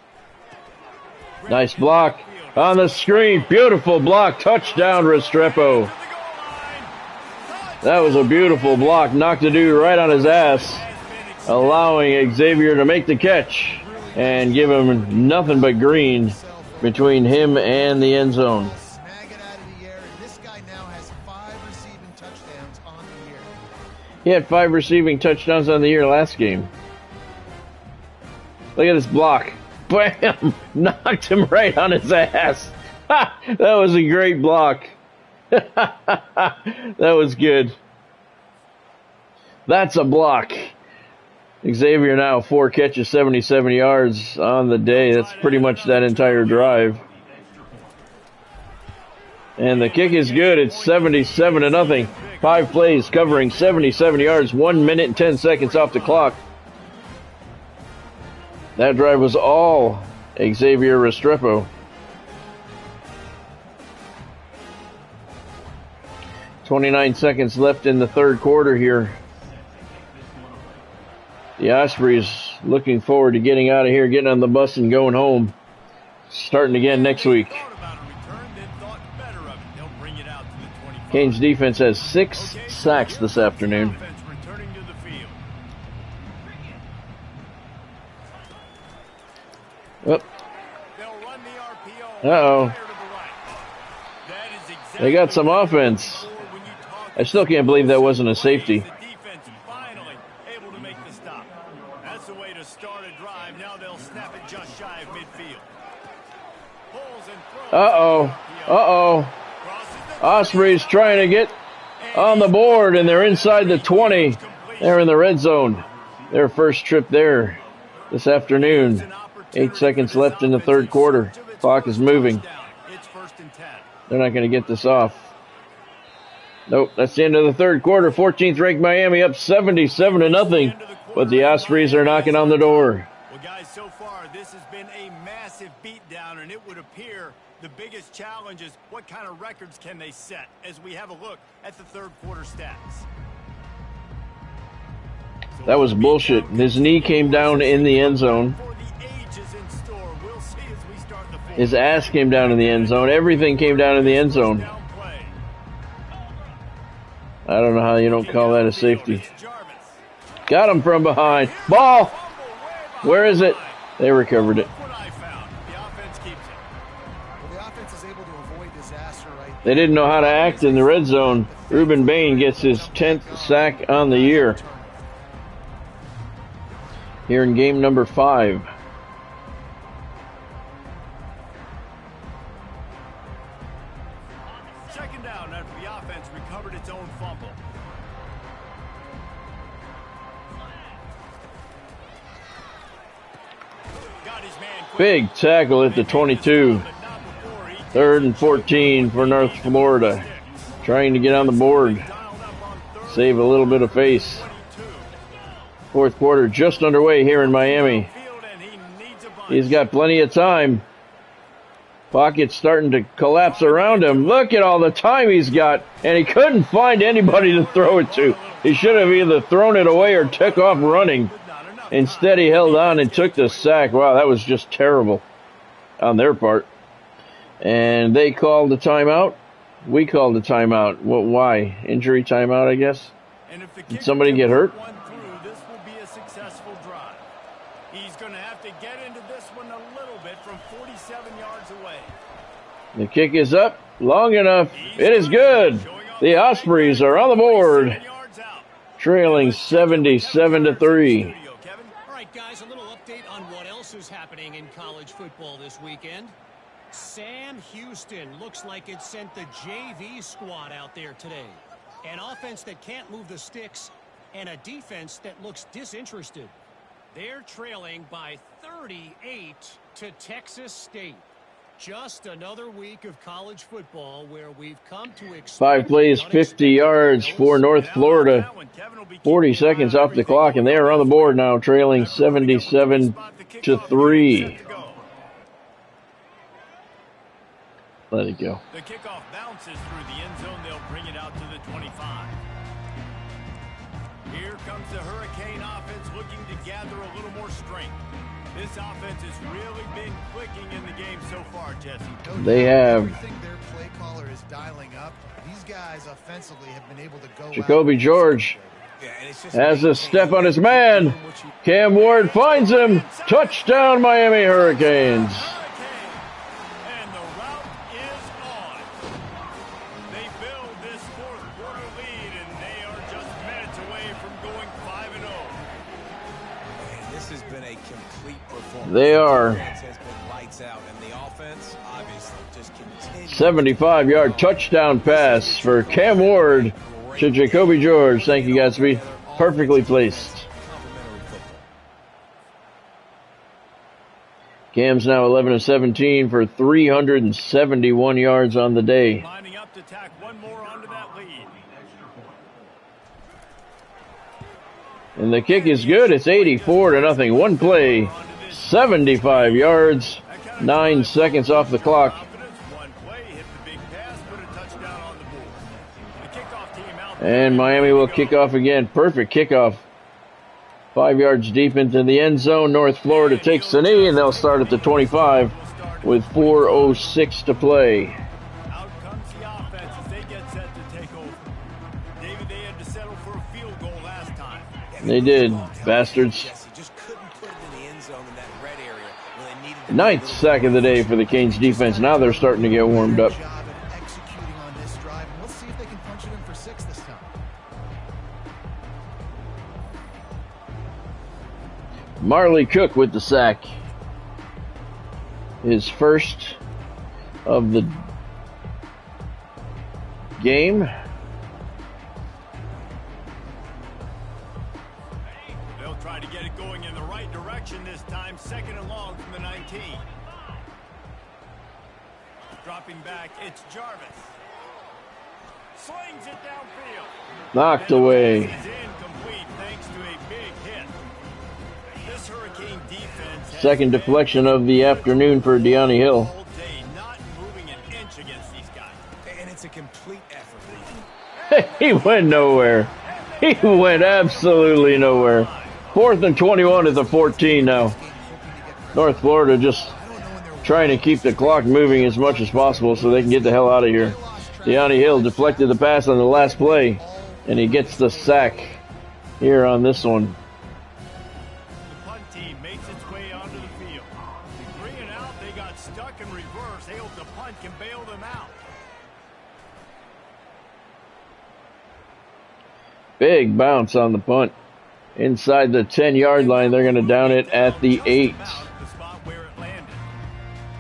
Nice block on the screen. Beautiful block. Touchdown, Restrepo. That was a beautiful block. Knocked the dude right on his ass, allowing Xavier to make the catch and give him nothing but green between him and the end zone. Snag it out of the air, and this guy now has 5 receiving touchdowns on the year. He had 5 receiving touchdowns on the year last game. Look at this block. Bam! Knocked him right on his ass. Ha! That was a great block. That was good. That's a block. Xavier now 4 catches, 77 yards on the day. That's pretty much that entire drive. And the kick is good. It's 77-0. 5 plays covering 77 yards, 1 minute and 10 seconds off the clock. That drive was all Xavier Restrepo. 29 seconds left in the 3rd quarter here. The Ospreys looking forward to getting out of here, getting on the bus and going home. Starting again next week. Canes defense has 6 sacks this afternoon. Oh. Uh-oh. They got some offense. I still can't believe that wasn't a safety. That's the way to start a drive. Now they'll snap it just shy of midfield. Uh-oh. Uh-oh. Ospreys trying to get on the board, and they're inside the 20. They're in the red zone. Their first trip there this afternoon. 8 seconds left in the 3rd quarter. Clock is moving. They're not going to get this off. Nope, that's the end of the 3rd quarter. 14th ranked Miami up 77-0. But the Ospreys are knocking on the door. Well, guys, so far this has been a massive beatdown, and it would appear the biggest challenge is what kind of records can they set as we have a look at the 3rd quarter stats. That was bullshit. His knee came down in the end zone. His ass came down in the end zone. Everything came down in the end zone. I don't know how you don't call that a safety. Got him from behind. Ball! Where is it? They recovered it. They didn't know how to act in the red zone. Ruben Bain gets his 10th sack on the year here in game number 5. Second down after the offense recovered its own fumble. Got his man quick. Big tackle at the 22. 3rd and 14 for North Florida. Trying to get on the board. Save a little bit of face. 4th quarter just underway here in Miami. He's got plenty of time. Pocket's starting to collapse around him. Look at all the time he's got. And he couldn't find anybody to throw it to. He should have either thrown it away or took off running. Instead, he held on and took the sack. Wow, that was just terrible on their part. And they called the timeout. We called the timeout. Why? Injury timeout, I guess? Did somebody get hurt? This will be a successful drive. He's going to have to get into this one a little bit from 47 yards away. The kick is up long enough. It is good. The Ospreys are on the board, trailing 77-3. All right, guys, a little update on what else is happening in college football this weekend. Sam Houston looks like it sent the JV squad out there today. An offense that can't move the sticks and a defense that looks disinterested. They're trailing by 38 to Texas State. Just another week of college football where we've come to expect 5 plays, 50 yards for North Florida. 40 seconds off the clock, and they are on the board now, trailing 77-3. Let it go. The kickoff bounces through the end zone. They'll bring it out to the 25. Here comes the Hurricane offense looking to gather a little more strength. This offense has really been clicking in the game so far, Jesse. They have. Everything their play caller is dialing up. These guys offensively have been able to go. Jacoby George has a step on his man. Cam Ward finds him. Touchdown, Miami Hurricanes. And the route is on. They build this fourth quarter lead, and they are just minutes away from going 5-0. This has been a complete performance. They are. The defense has been lights out, and the offense obviously just continues. 75-yard touchdown pass for Cam Ward to Jacoby George. Thank you, Godspeed. Perfectly placed. Cam's now 11 of 17 for 371 yards on the day. Lining up to tack one more onto that lead. And the kick is good. It's 84-0. One play, 75 yards, 9 seconds off the clock. One play, hit the big pass, put a touchdown on the board. The kickoff team out. And Miami will kick off again. Perfect kickoff. 5 yards deep into the end zone. North Florida takes the knee, and they'll start at the 25 with 4:06 to play. Out comes the offense as they get set to take over. David, they had to settle for a field goal last time. They did, bastards. Just couldn't put it in the end zone in that red area where they needed to. Ninth sack of the day for the Canes defense. Now they're starting to get warmed up. Job at executing on this drive. Let's see if they can punch it in for 6 this time. Marley Cook with the sack. His first of the game. They'll try to get it going in the right direction this time. 2nd and long from the 19. Dropping back, it's Jarvis. Slings it downfield. Knocked away. Is incomplete thanks to a big hit. This Hurricane defense has Second deflection of the afternoon for Deani Hill. all day not moving an inch against these guys. And it's a complete effort. He went nowhere. He went absolutely nowhere. 4th and 21 at the 14 now. North Florida just trying to keep the clock moving as much as possible so they can get the hell out of here. Deani Hill deflected the pass on the last play, and he gets the sack here on this one. The punt team makes its way onto the field. 3 and out, they got stuck in reverse. They hope the punt can bail them out. Big bounce on the punt. Inside the 10-yard line, they're going to down it at the 8. The spot where it landed.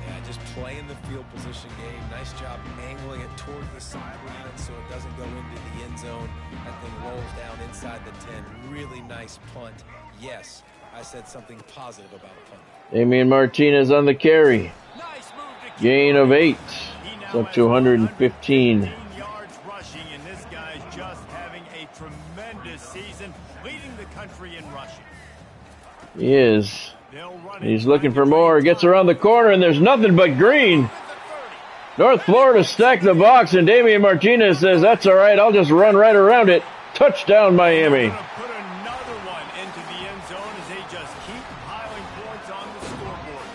Yeah, just playing the field position game. Nice job angling it toward the sideline so it doesn't go into the end zone. That thing rolls down inside the 10. Really nice punt. Yes, I said something positive about a punt. Damian Martinez on the carry. Nice move to keep Gain of 8. It's He up to 115. yards rushing, and this guy's just having a tremendous season, leading the country in rushing. He is. They'll run He's it looking back for to more. Bethune-Cookman. Gets around the corner, and there's nothing but green. North Florida stacked the box, and Damian Martinez says, that's all right, I'll just run right around it. Touchdown, Miami. Gonna put another one into the end zone as they just keep piling points on the scoreboard.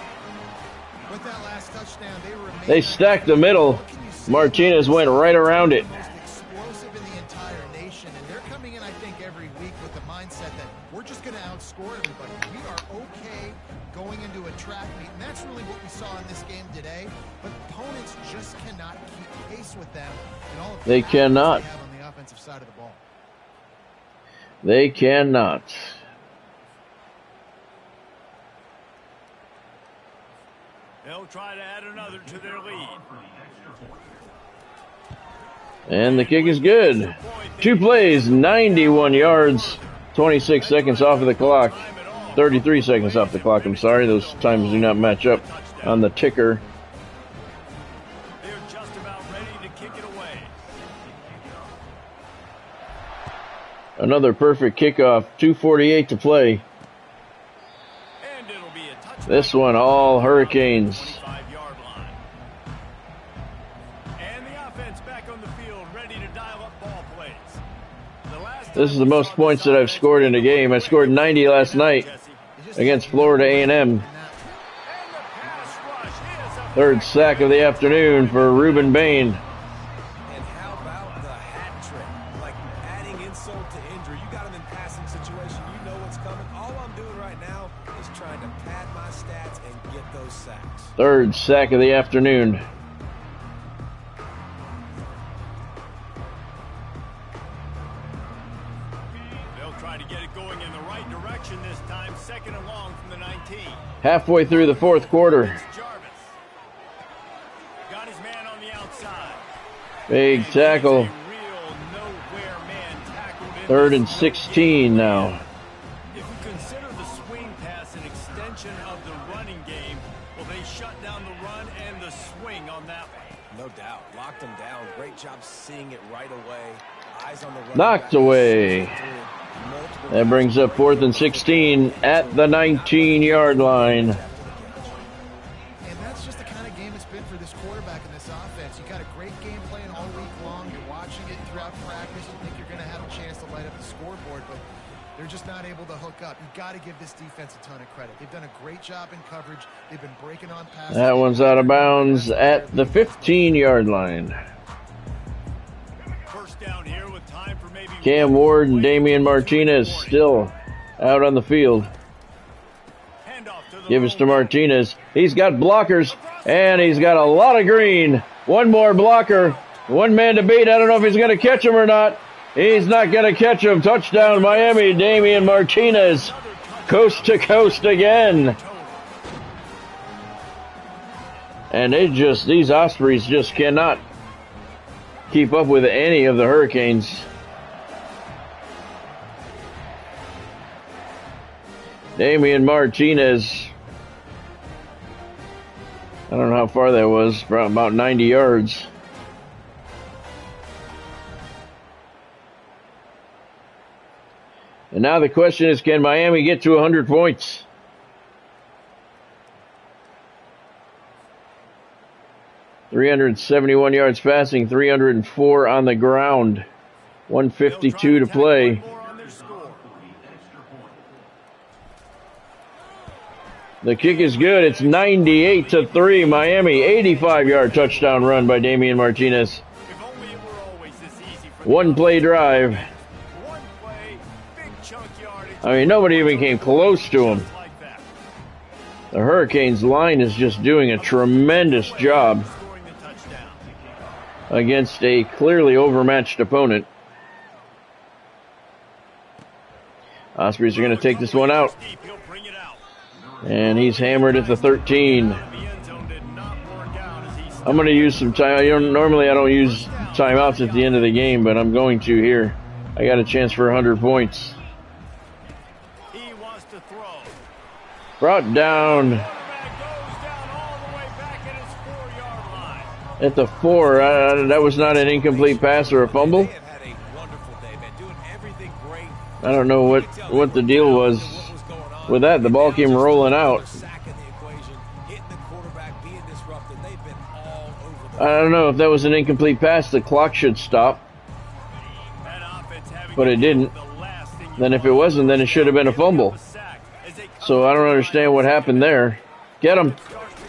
With that last touchdown, they were They stacked the middle. Martinez went right around it. most explosive in the entire nation, and they're coming in, I think, every week with the mindset that we're just going to outscore everybody. We are okay going into a track meet, and that's really what we saw in this game today. But opponents just cannot keep pace with them. And all of the They cannot. they have on the offensive side of the ball. They cannot. They'll try to add another to their lead. And the kick is good. 2 plays, 91 yards, 26 seconds off of the clock. 33 seconds off the clock, I'm sorry. Those times do not match up on the ticker. They're just about ready to kick it away. Another perfect kickoff, 2:48 to play. And it'll be a touchdown. This one, all Hurricanes. 25-yard line. And the offense back on the field, ready to dial up ball plays. The last This is the most points that I've scored in a game. I scored 90 last night against Florida A&M. And the pass rush is a Third sack of the afternoon for Reuben Bain. And how about the hat trick? Like adding insult to injury. You got him in passing situation. You know what's coming. All I'm doing right now is trying to pad my stats and get those sacks. Third sack of the afternoon. They'll try to get it going in the right direction this time. Second and long from the 19. Halfway through the fourth quarter. It's Jarvis. Got his man on the outside. Big tackle. A real nowhere man tackled in Third this and ball 16 game. now. If you consider the swing pass an extension of the running game, well, they shut down the run and the swing on that one. No doubt. Locked him down. Great job seeing it right away. Eyes on the running Knocked back. away. Multiple That brings up 4th and 16 at the 19-yard line. And that's just the kind of game it's been for this quarterback and this offense. You got a great game plan all week long. You're watching it throughout practice. You think you're going to have a chance to light up the scoreboard, but they're just not able to hook up. You got to give this defense a ton of credit. They've done a great job in coverage. They've been breaking on passes. That one's out of bounds at the 15-yard line. First down here with time for maybe Cam Ward and Damian Martinez still out on the field. handoff to the Give us to lone Martinez. He's got blockers, and he's got a lot of green. One more blocker. One man to beat. I don't know if he's going to catch him or not. He's not going to catch him. Touchdown, Miami. Damian Martinez. Coast to coast again. And these Ospreys just cannot keep up with any of the Hurricanes. Damian Martinez. I don't know how far that was, about 90 yards. And now the question is, can Miami get to 100 points? .371 yards passing, 304 on the ground, 152 to play. The kick is good. It's 98-3. Miami, 85-yard touchdown run by Damian Martinez. If only it were always this easy for One play drive. one play, big chunk yardage. I mean, nobody even came close to him. Just like that. The Hurricanes line is just doing a tremendous job Scoring the touchdown. against a clearly overmatched opponent. Ospreys are going to take this one out. And he's hammered at the 13. I'm going to use some time. Normally I don't use timeouts at the end of the game, but I'm going to here. I got a chance for 100 points. He wants to throw. Brought down at the 4. That was not an incomplete pass or a fumble. I don't know what the deal was with that. The ball came rolling out. I don't know if that was an incomplete pass. The clock should stop. But it didn't. Then if it wasn't, then it should have been a fumble. So I don't understand what happened there. Get him.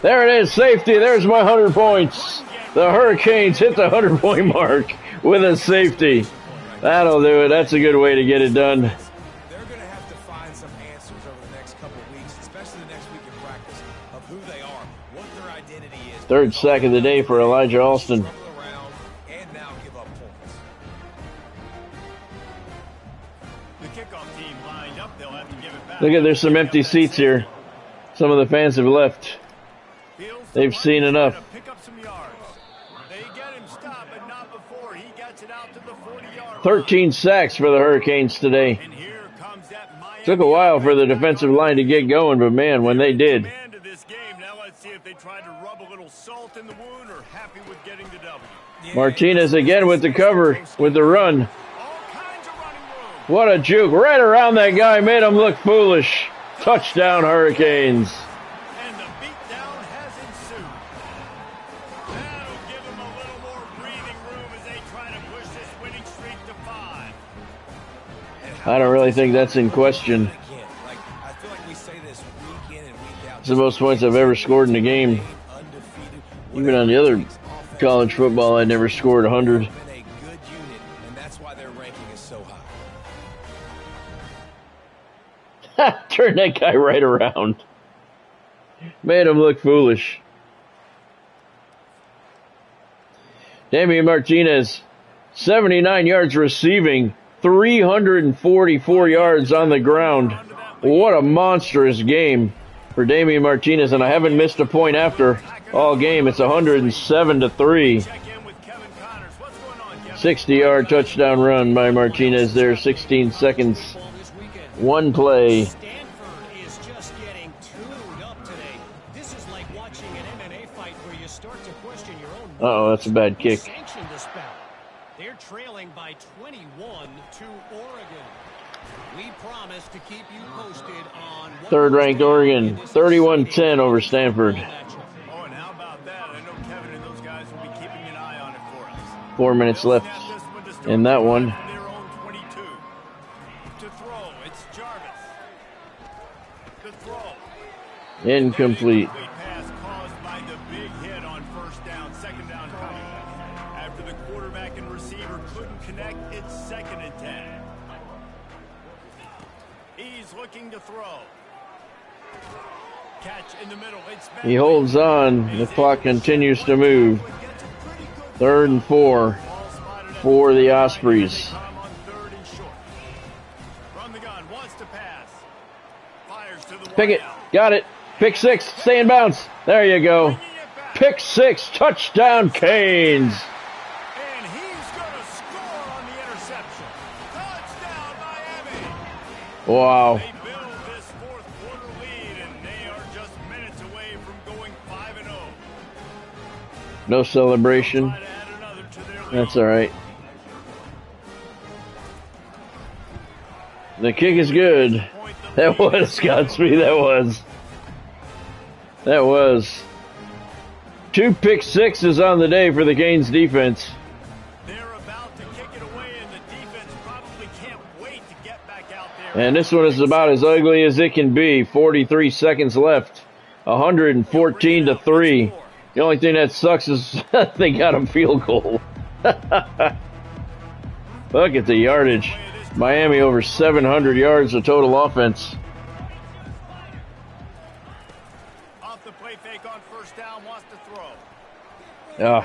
There it is. Safety. There's my 100 points. The Hurricanes hit the 100-point mark with a safety. That'll do it. That's a good way to get it done. They're going to have to find some answers over the next couple of weeks, especially the next week in practice, of who they are, what their identity is. Third sack of the day for Elijah Alston. And now give up points. The kickoff team lined up. They'll have to give it back. Look at, there's some empty seats here. Some of the fans have left. They've seen enough. Pick up some yards. They get him stopped, but not before he gets it out to the 40-yard 13 sacks for the Hurricanes today. And here comes that Miami. Took a while for the defensive line to get going, but man, when they did. Command of this game. Now let's see if they try to rub a little salt in the wound or happy with getting the W. Martinez again with the cover, with the run. All kinds of running room. What a juke. Right around that guy, made him look foolish. Touchdown, Hurricanes. And the beatdown has ensued. That'll give them a little more breathing room as they try to push this winning streak to 5. I don't really think that's in question. I feel like we say this week in and week out. It's the most points I've ever scored in a game. Even on the other college football, I never scored 100. Been a good unit, and that's why their ranking is so high. Turn that guy right around. Made him look foolish. Damian Martinez, 79 yards receiving, 344 yards on the ground. What a monstrous game for Damian Martinez, and I haven't missed a point after all game. It's 107-3. 60-yard touchdown run by Martinez there, 16 seconds. One play. Stanford is just getting tuned up today. This is like watching an MMA fight where you start to question your own. Uh-oh, that's a bad kick. Sanctioned this bout. They're trailing by 21 to Oregon. We promise to keep you posted on Third-ranked Oregon, 31-10 over Stanford. Oh, and how about that? I know Kevin and those guys will be keeping an eye on it for us. 4 minutes left in that one. Their own 22. To throw, it's Jarvis. The throw. Incomplete. Pass caused by the big hit on first down, second down coming. After the quarterback and receiver couldn't connect, it's 2nd and 10. He's looking to throw. Catch in the middle. It's back. He holds on. The clock continues to move. 3rd and 4 for the Ospreys. On 3rd and short. Run the gun. Wants to pass. Fires to the Pick it. wideout. Got it. Pick 6. Stay in bounds. There you go. Pick 6. Touchdown, Canes. And he's going to score on the interception. Touchdown, Miami. Wow. They build this 4th quarter lead, and they are just minutes away from going 5-0. No celebration. Try to add another to their lead. That's all right. The kick is good. That was, Godspeed. That was. 2 pick sixes on the day for the Canes defense. They're about to kick it away, and the defense probably can't wait to get back out there. And this one is about as ugly as it can be. 43 seconds left. 114-3. The only thing that sucks is they got a field goal. Look at the yardage. Miami over 700 yards of total offense. Off the play fake on first down, wants to throw.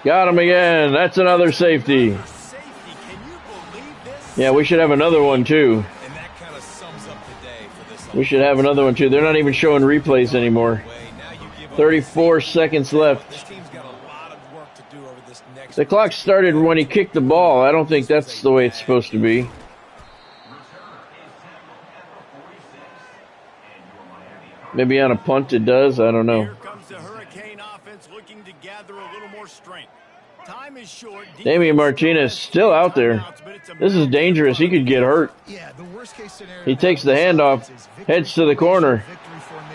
Got him again. That's another safety. Safety, can you believe this? Yeah, we should have another one too. And that We should have another one, too. They're not even showing replays anymore. 34 seconds left. This team's got a lot of work to do over this next. The clock started when he kicked the ball. I don't think that's the way it's supposed to be. Maybe on a punt it does. I don't know. Here comes the Hurricane offense looking to gather a little more strength. Time is short. Damian Martinez still out there. This is dangerous. He could get hurt. Yeah, the worst case scenario. He takes the handoff, heads to the corner.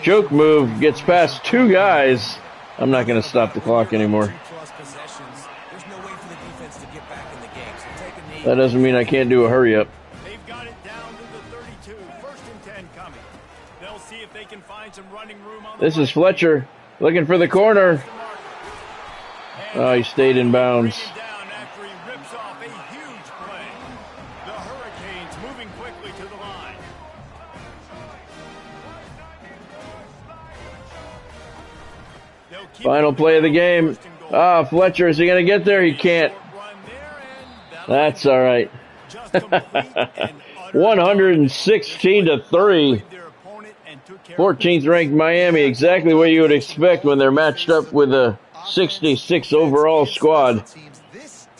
Joke move, gets past two guys. I'm not going to stop the clock anymore. That doesn't mean I can't do a hurry up. They've got it down to the 32. First and 10 coming. They'll see if they can find some running room on the This is Fletcher looking for the corner. Oh, he stayed in bounds. down after he rips off a huge play. The Hurricanes moving quickly to the line. They'll keep Final play of the game. Ah, Fletcher, is he going to get there? He can't. run there, and That's all right. just complete and utter 116 to 3. their opponent and took care 14th ranked Miami, exactly what you would expect when they're matched up with a 66 overall squad.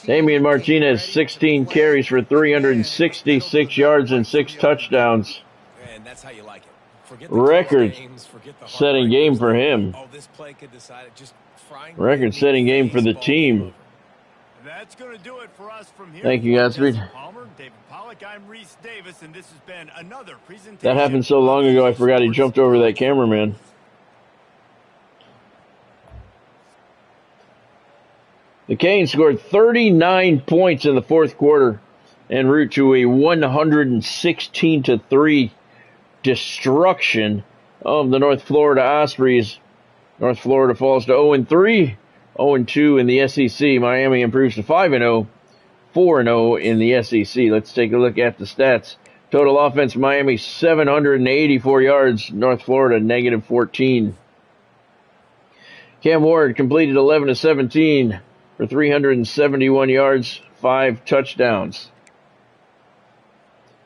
Damian Martinez, 16 carries for 366 yards and 6 touchdowns. And that's how you like it. Forget the Record games, forget the setting game for him. Oh, this play could decide it. Just frying Record setting game for the team. That's going to do it for us from here. Thank you, Godspeed. Palmer, David Pollack, I'm Reese Davis, and this has been another presentation. That happened so long ago, I forgot he jumped over that cameraman. The Canes scored 39 points in the fourth quarter en route to a 116 to 3 destruction of the North Florida Ospreys. North Florida falls to 0-3, 0-2 in the SEC. Miami improves to 5-0, 4-0 in the SEC. Let's take a look at the stats. Total offense, Miami 784 yards, North Florida negative 14. Cam Ward completed 11 of 17 for 371 yards, 5 touchdowns.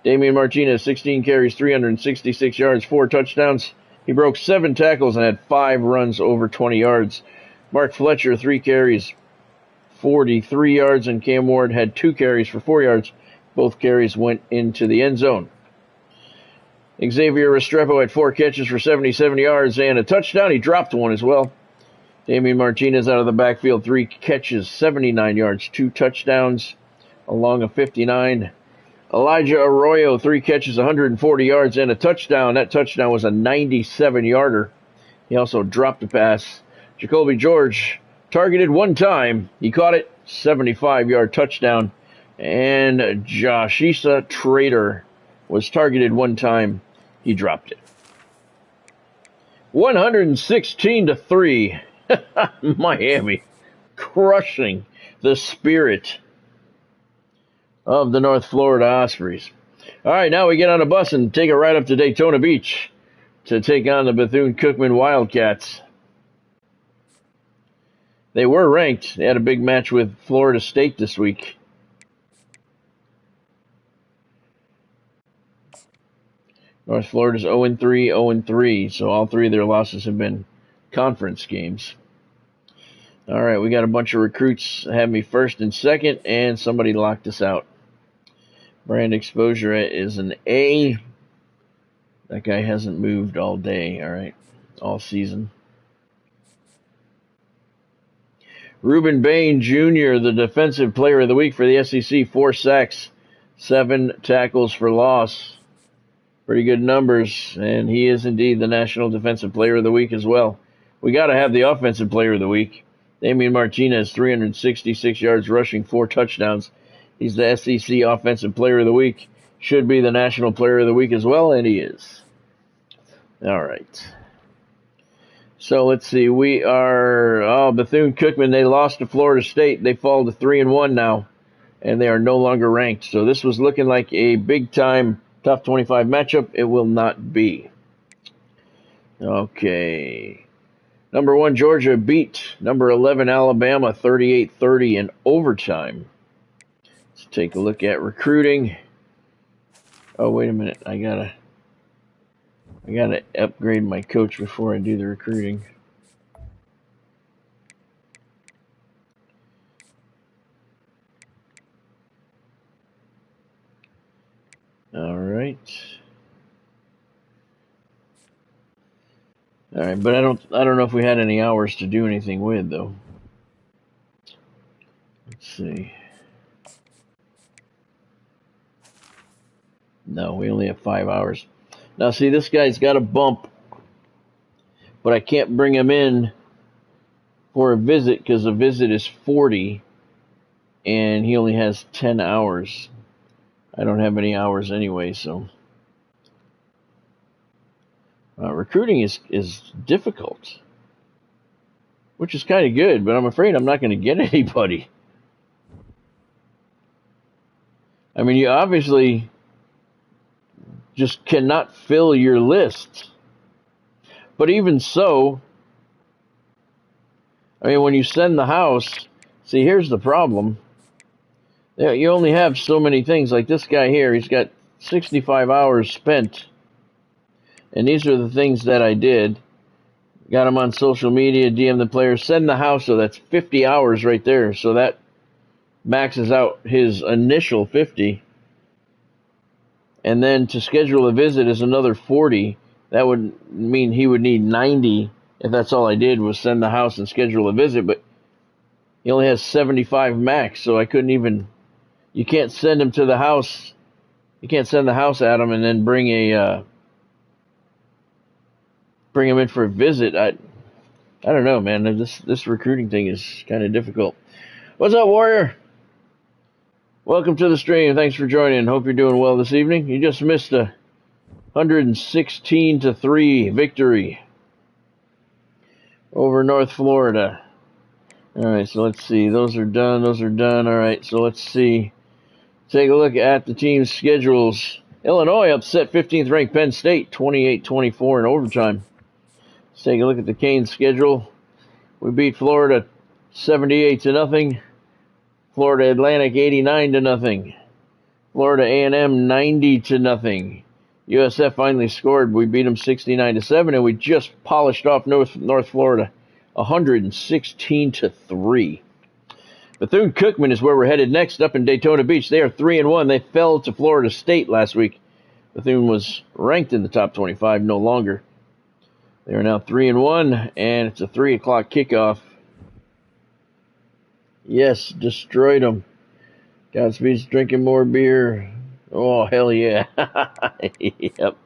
Damian Martinez, 16 carries, 366 yards, 4 touchdowns. He broke 7 tackles and had 5 runs over 20 yards. Mark Fletcher, 3 carries, 43 yards, and Cam Ward had 2 carries for 4 yards. Both carries went into the end zone. Xavier Restrepo had 4 catches for 77 yards and a touchdown. He dropped one as well. Damian Martinez out of the backfield, 3 catches, 79 yards, 2 touchdowns, along a 59. Elijah Arroyo, 3 catches, 140 yards, and a touchdown. That touchdown was a 97-yarder. He also dropped a pass. Jacoby George targeted 1 time. He caught it, 75-yard touchdown. And Joshisa Trader was targeted 1 time. He dropped it. 116 to 3. Miami crushing the spirit of the North Florida Ospreys. All right, now we get on a bus and take a ride up to Daytona Beach to take on the Bethune-Cookman Wildcats. They were ranked. They had a big match with Florida State this week. North Florida's 0-3, 0-3, so all 3 of their losses have been conference games. All right, we got a bunch of recruits have me first and second, and somebody locked us out. Brand exposure is an A. That guy hasn't moved all day, all right, all season. Reuben Bain Jr., the defensive player of the week for the SEC, 4 sacks, 7 tackles for loss. Pretty good numbers, and he is indeed the National Defensive Player of the Week as well. We got to have the Offensive Player of the Week. Damian Martinez, 366 yards rushing, 4 touchdowns. He's the SEC Offensive Player of the Week. Should be the National Player of the Week as well, and he is. All right. So let's see. We are Bethune-Cookman. They lost to Florida State. They fall to 3-1 now, and they are no longer ranked. So this was looking like a big-time top 25 matchup. It will not be. Okay. Number 1, Georgia beat number 11, Alabama, 38-30 in overtime. Let's take a look at recruiting. Oh, wait a minute. I I gotta upgrade my coach before I do the recruiting. Alright, but I don't know if we had any hours to do anything with though. Let's see. No, we only have 5 hours. Now see, this guy's got a bump, but I can't bring him in for a visit because a visit is 40 and he only has 10 hours. I don't have any hours anyway, so recruiting is difficult, which is kind of good, but I'm afraid I'm not going to get anybody. I mean, you obviously just cannot fill your list. But even so, I mean, when you send the house, see, here's the problem. You only have so many things. Like this guy here, he's got 65 hours spent. And these are the things that I did. Got him on social media, DM the players, send the house, so that's 50 hours right there. So that maxes out his initial 50. And then to schedule a visit is another 40. That would mean he would need 90 if that's all I did was send the house and schedule a visit. But he only has 75 max, so I couldn't even... You can't send him to the house. You can't send the house at him and then bring him in for a visit. I don't know, man. This recruiting thing is kind of difficult. What's up, Warrior? Welcome to the stream. Thanks for joining. Hope you're doing well this evening. You just missed a 116-3 victory over North Florida. All right, so let's see. Those are done. All right, so let's see. Take a look at the team's schedules. Illinois upset 15th ranked Penn State 28-24 in overtime. Let's take a look at the Canes schedule. We beat Florida 78-0. Florida Atlantic 89-0. Florida A&M 90-0. USF finally scored. We beat them 69-7, and we just polished off North Florida 116-3. Bethune-Cookman is where we're headed next, up in Daytona Beach. They are 3-1. They fell to Florida State last week. Bethune was ranked in the top 25, no longer. They are now 3-1, and it's a 3 o'clock kickoff. Yes, destroyed them. Godspeed's drinking more beer. Oh, hell yeah. Yep.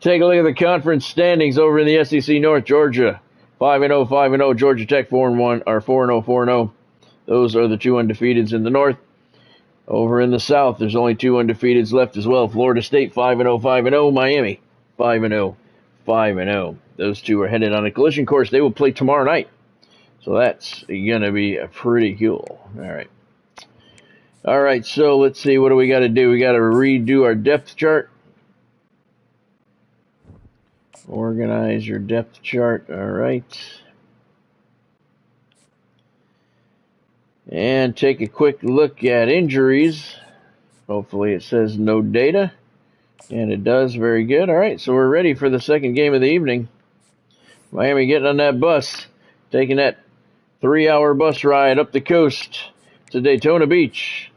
Take a look at the conference standings over in the SEC North. Georgia 5-0, 5-0. Georgia Tech 4-1, or 4-0, 4-0. Those are the two undefeateds in the North. Over in the South, there's only two undefeateds left as well. Florida State 5-0, 5-0. Miami 5-0, 5-0. Those two are headed on a collision course. They will play tomorrow night. So that's going to be pretty cool. All right, so let's see. What do we got to do? We got to redo our depth chart. Organize your depth chart. All right. And take a quick look at injuries. Hopefully it says no data. And it does. Very good. All right, so we're ready for the second game of the evening. Miami getting on that bus. Taking that 3-hour bus ride up the coast to Daytona Beach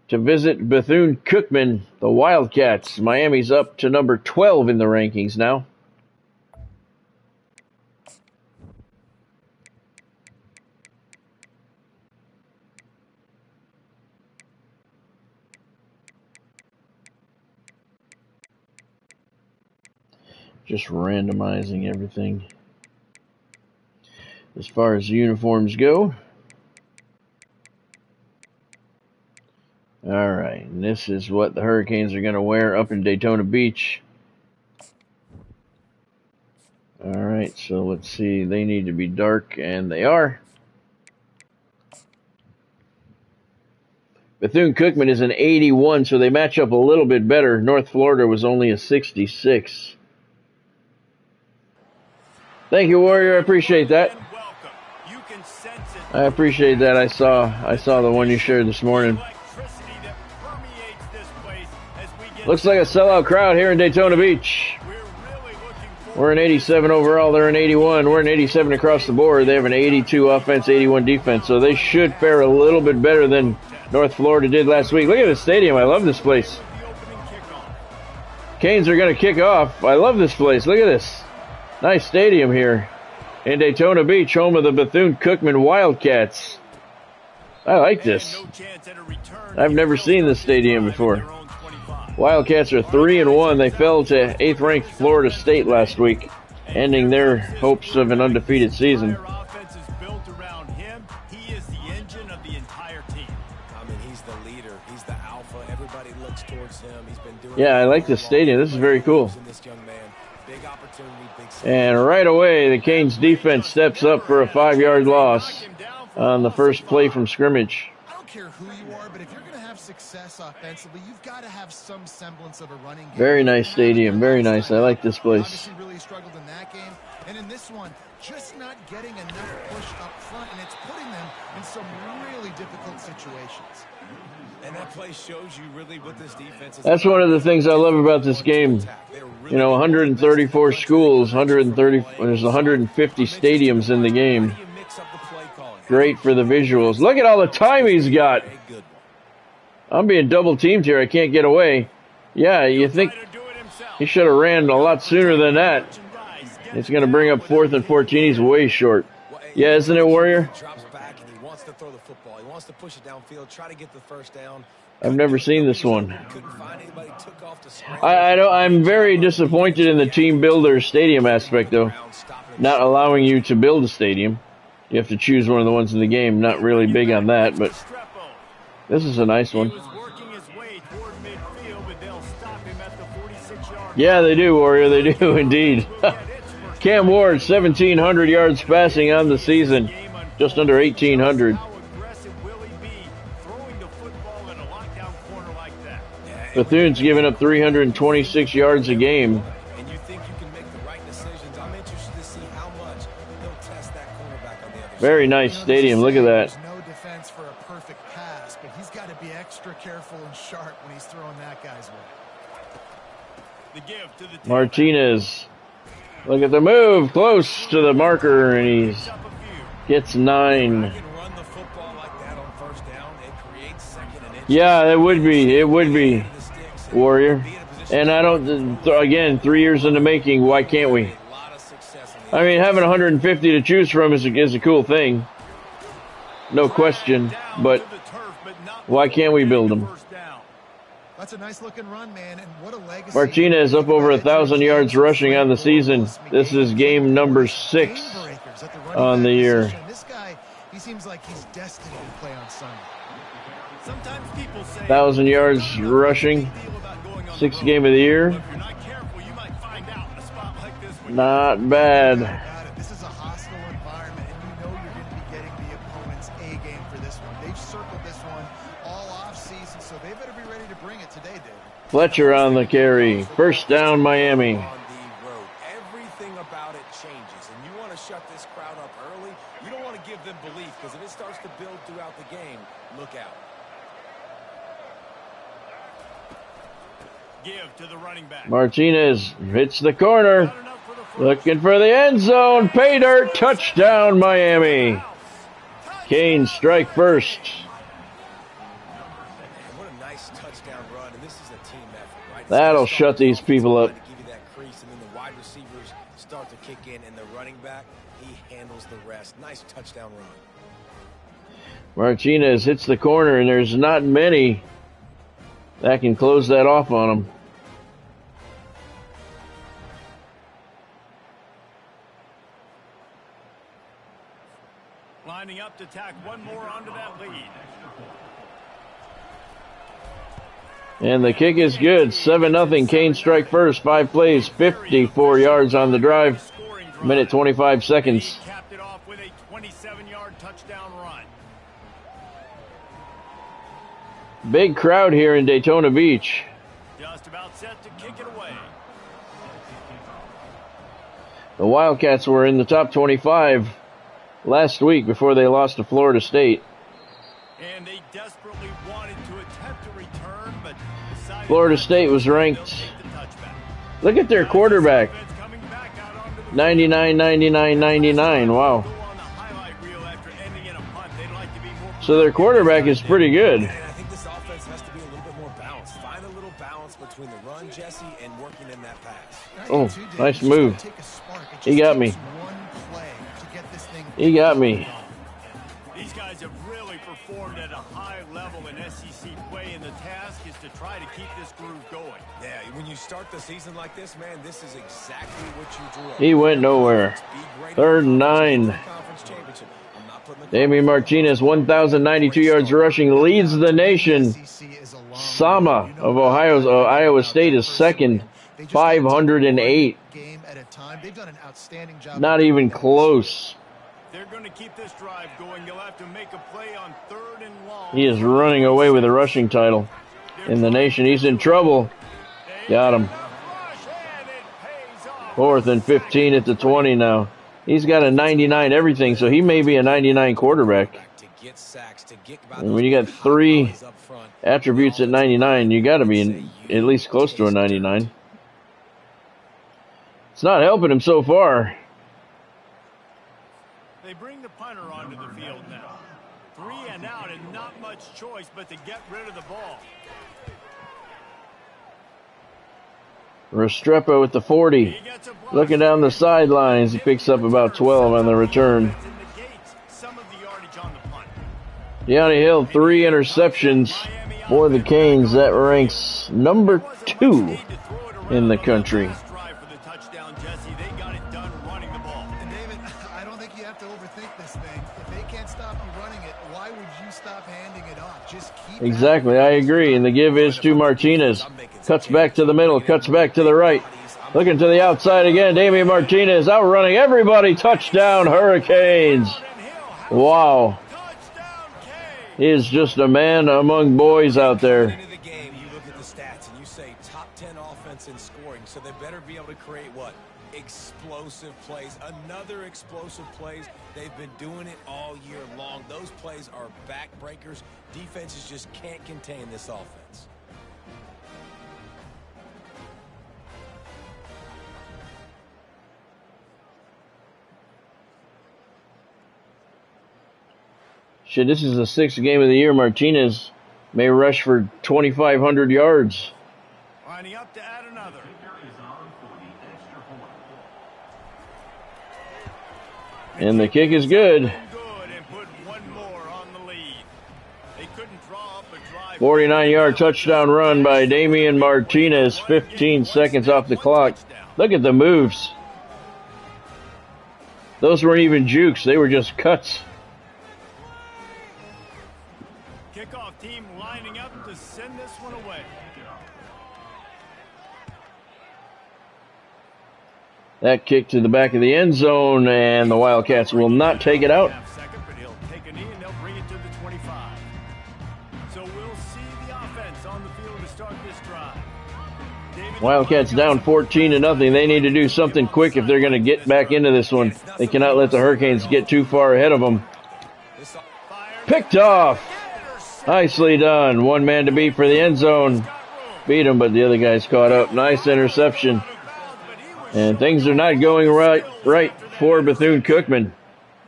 to visit Bethune-Cookman, the Wildcats. Miami's up to number 12 in the rankings now. Just randomizing everything. As far as uniforms go. All right, and this is what the Hurricanes are going to wear up in Daytona Beach. All right, so let's see. They need to be dark, and they are. Bethune-Cookman is an 81, so they match up a little bit better. North Florida was only a 66. Thank you, Warrior. I appreciate that. I appreciate that. I saw the one you shared this morning. Looks like a sellout crowd here in Daytona Beach. We're really We're an 87 overall. They're an 81. We're an 87 across the board. They have an 82 offense, 81 defense. So they should fare a little bit better than North Florida did last week. Look at this stadium. I love this place. Canes are going to kick off. I love this place. Look at this. Nice stadium here in Daytona Beach, home of the Bethune-Cookman Wildcats. I like this. I've never seen this stadium before. Wildcats are 3-1. They fell to 8th-ranked Florida State last week, ending their hopes of an undefeated season. Yeah, I like this stadium. This is very cool. And right away, the Canes defense steps up for a 5-yard loss on the first play from scrimmage. I don't care who you are, but if you're going to have success offensively, you've got to have some semblance of a running game. Very nice stadium. Very nice. I like this place. Obviously really struggled in that game. And in this one, just not getting enough push up front, and it's putting them in some really difficult situations. And that play shows you really what this defense is. That's one of the things I love about this game. You know, 134 schools, there's 150 stadiums in the game. Great for the visuals. Look at all the time he's got. I'm being double teamed here. I can't get away. Yeah, you think he should have ran a lot sooner than that. It's going to bring up 4th and 14. He's way short. Yeah, isn't it, Warrior? I've never seen this one. I'm very disappointed in the team builder stadium aspect, though. Not allowing you to build a stadium. You have to choose one of the ones in the game. Not really big on that, but this is a nice one. Yeah, they do, Warrior. They do indeed. Cam Ward, 1,700 yards passing on the season. Just under 1,800. Bethune's giving up 326 yards a game. And you think you can make the right decisions. I'm interested to see how much they'll test that cornerback on the other side. Very nice stadium. Look at that. There's no defense for a perfect pass, but he's got to be extra careful and sharp when he's throwing that guy's way. Martinez. Look at the move. Close to the marker, and he gets 9. Yeah, it would be. It would be, Warrior. And I don't, again, 3 years in the making, why can't we? I mean, having 150 to choose from is a cool thing. No question. But why can't we build them? That's a nice looking run, man, and what a legacy. Martinez up over 1,000 yards rushing on the season. This is game number 6 on the year. This guy, he seems like he's destined to play on Sunday. 1,000 yards rushing. 6th game of the year. Not bad. This is a hostile environment, and you know you're going to be getting the opponent's A game for this one. They've circled this one all off season, so they better be ready to bring it today, Dave. Fletcher on the carry. First down, Miami. Everything about it changes, and you want to shut this crowd up early. You don't want to give them belief, because if it starts to build throughout the game, look out. Give to the running back. Martinez hits the corner. Looking for the end zone. Pay dirt. Touchdown, Miami. Canes strike first. What a nice touchdown run, and this is a team effort, right? That'll shut these people up. Give you that crease, and then the wide receivers start to kick in, and the running back, he handles the rest. Nice touchdown run. Martinez hits the corner, and there's not many that can close that off on him. Lining up to tack one more onto that lead. And the kick is good. 7-0. Canes strike first. 5 plays, 54 yards on the drive. Minute 25 seconds. Capped it off with a 27-yard touchdown run. Big crowd here in Daytona Beach. Just about set to kick it away. The Wildcats were in the top 25 last week before they lost to Florida State. And they desperately wanted to attempt a return, but decided Florida State was ranked. Look at their quarterback. 99, 99, 99. Wow. So their quarterback is pretty good. And I think this offense has to be a little bit more balanced. Find a little balance between the run, Jesse, and working in that pass. Oh, nice move. He got me. He got me. These guys have really performed at a high level in SEC play, and the task is to try to keep this groove going. Yeah, when you start the season like this, man, this is exactly what you drew up. He went nowhere. 3rd and 9. Damian Martinez, 1,092 yards rushing, leads the nation. Sama of Iowa State is second, 508. Not even close. They're going to keep this drive going. They'll have to make a play on 3rd and long. He is running away with the rushing title in the nation. He's in trouble. Got him. 4th and 15 at the 20 now. He's got a 99 everything, so he may be a 99 quarterback. And when you got 3 attributes at 99, you got to be at least close to a 99. It's not helping him so far. They bring the punter onto the field now. 3 and out, and not much choice but to get rid of the ball. Restrepo with the 40. Looking down the sidelines, he picks up about 12 on the return. De'Anni Hill, 3 interceptions for the Canes. That ranks number 2 in the country. Exactly, I agree. And the give is to Martinez. Cuts back to the middle, cuts back to the right. Looking to the outside again. Damian Martinez outrunning everybody. Touchdown, Hurricanes. Wow. He is just a man among boys out there. Into the game, you look at the stats and you say top 10 offense in scoring, so they better be able to create what? Explosive plays. Another explosive plays. They've been doing it all year long. Those plays are backbreakers. Defenses just can't contain this offense. Shit, this is the 6th game of the year. Martinez may rush for 2,500 yards. Lining up to add another. And the kick is good. 49-yard touchdown run by Damian Martinez. 15 seconds off the clock. Look at the moves. Those weren't even jukes. They were just cuts. Kickoff team lining up to send this one away. That kick to the back of the end zone, and the Wildcats will not take it out. But he'll take a knee and they'll bring it to the 25. So we'll see the offense on the field to start this drive. Wildcats down 14-0. They need to do something quick if they're going to get back into this one. They cannot let the Hurricanes get too far ahead of them. Picked off. Nicely done. One man to beat for the end zone. Beat him, but the other guy's caught up. Nice interception. And things are not going right for Bethune-Cookman.